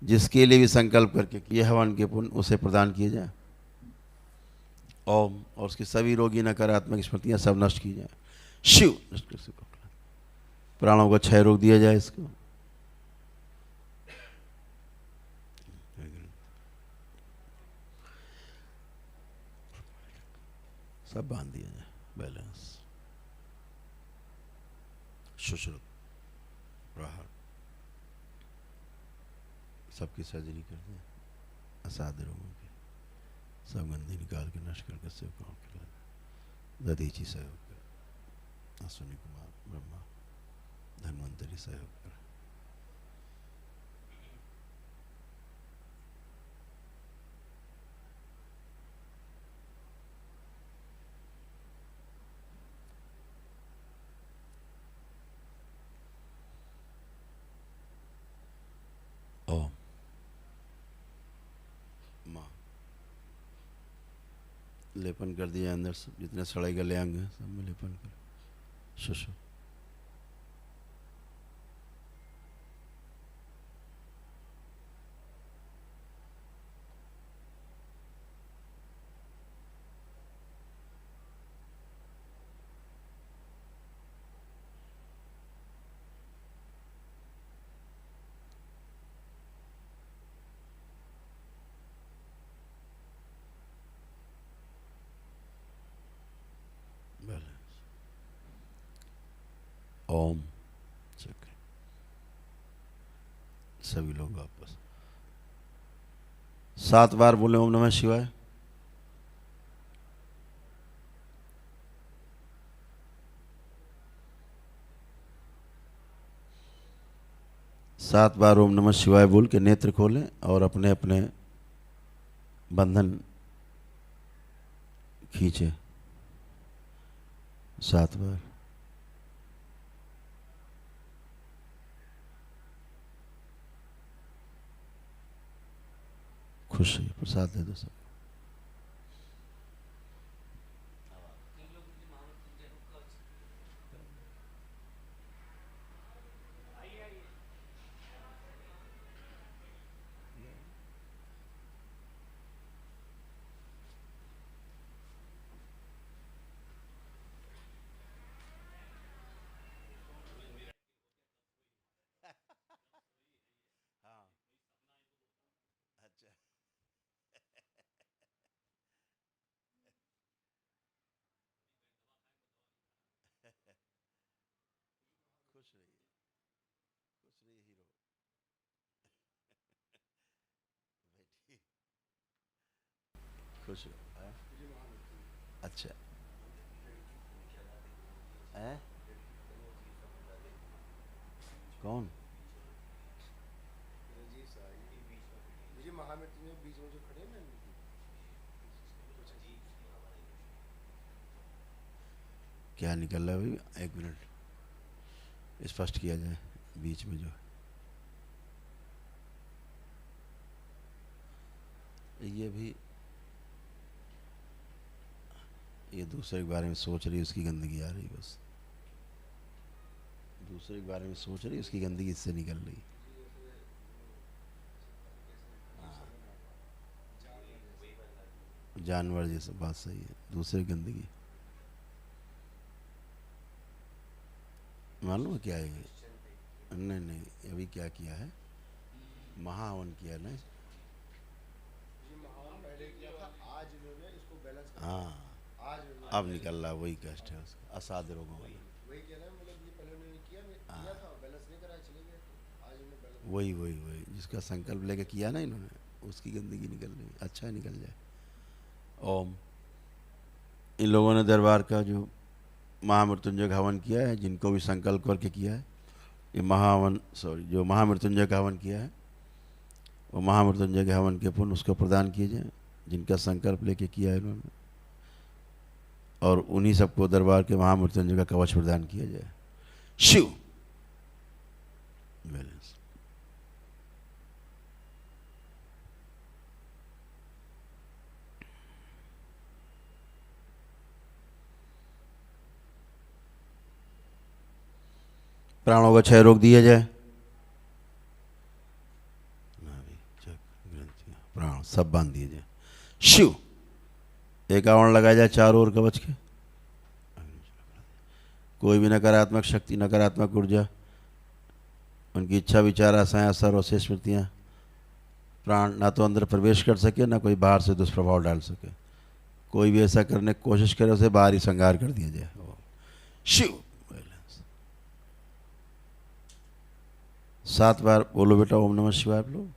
जिसके लिए भी संकल्प करके किए हवन के पुण्य, उसे प्रदान किए जाए। ओम। और उसकी सभी रोगी नकारात्मक स्मृतियाँ सब नष्ट की जाए। शिव। प्राणों का क्षय रोक दिया जाए इसको। सब बांध दिया जाए। बैलेंस। सुश्रुत प्रहार सबकी सर्जरी कर दें। असाध्य रोगों के सब गंदगी निकाल के नष्ट करके सेवकों के लिए दधीची सहयोग कर। अश्विनी कुमार ब्रह्मा धन्वंतरी सहयोग कर। ओम। माँ लेपन कर दिया अंदर से, जितने सड़े गले अंग हैं सब में लेपन कर। सुशु। ओम। सभी लोग वापस 7 बार बोले ओम नमः शिवाय। सात बार ओम नमः शिवाय बोल के नेत्र खोलें और अपने अपने बंधन खींचे 7 बार। खुश है। प्रसाद दे दो सब। खुश हो। अच्छा है कौन? क्या निकल रहा है भाई? 1 मिनट स्पष्ट किया जाए बीच में जो है। ये भी ये दूसरे के बारे में सोच रही, उसकी गंदगी आ रही, बस दूसरे के बारे में सोच रही, उसकी गंदगी इससे निकल रही। जानवर जैसा बात सही है, दूसरे की गंदगी। मालूम है क्या है ये? नहीं नहीं, अभी क्या किया है? महाहवन किया ना। हाँ अब निकल रहा, वही कष्ट है उसका, असाध्य रोगों वाला। वही वही वही जिसका संकल्प लेके किया ना इन्होंने, उसकी गंदगी निकल रही। अच्छा है, निकल जाए। ओम। इन लोगों ने दरबार का जो महामृत्युंजय का हवन किया है, जिनको भी संकल्प करके किया है, ये जो महामृत्युंजय का हवन किया है, वो महामृत्युंजय के हवन के पुण्य उसको प्रदान किए जाए, जिनका संकल्प लेके किया है इन्होंने। और उन्हीं सबको दरबार के महामृत्युंजय का कवच प्रदान किया जाए। शिव। बैलेंस। प्राणों का क्षय रोक दिया जाए। प्राण सब बांध दिए जाए। शिव एक आवरण लगाया जाए चारों ओर कवच के। कोई भी नकारात्मक शक्ति, नकारात्मक ऊर्जा, उनकी इच्छा, विचार, आशाएं, असर और शेष स्मृतियां, प्राण ना तो अंदर प्रवेश कर सके, ना कोई बाहर से दुष्प्रभाव डाल सके। कोई भी ऐसा करने की कोशिश करे उसे बाहर ही संहार कर दिया जाए। शिव 7 बार बोलो बेटा ओम नमः शिवाय। आप लोग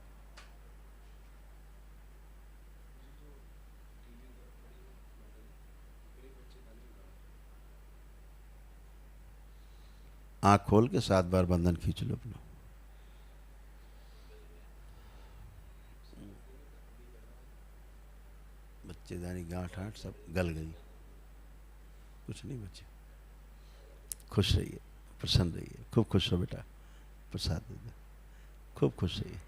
आँख खोल के 7 बार बंधन खींच लो अपना। बच्चेदानी गांठ आठ सब गल गई, कुछ नहीं बचे। खुश रहिए, प्रसन्न रहिए, खूब खुश हो बेटा, प्रसाद दे दो, खूब खुश रहिए।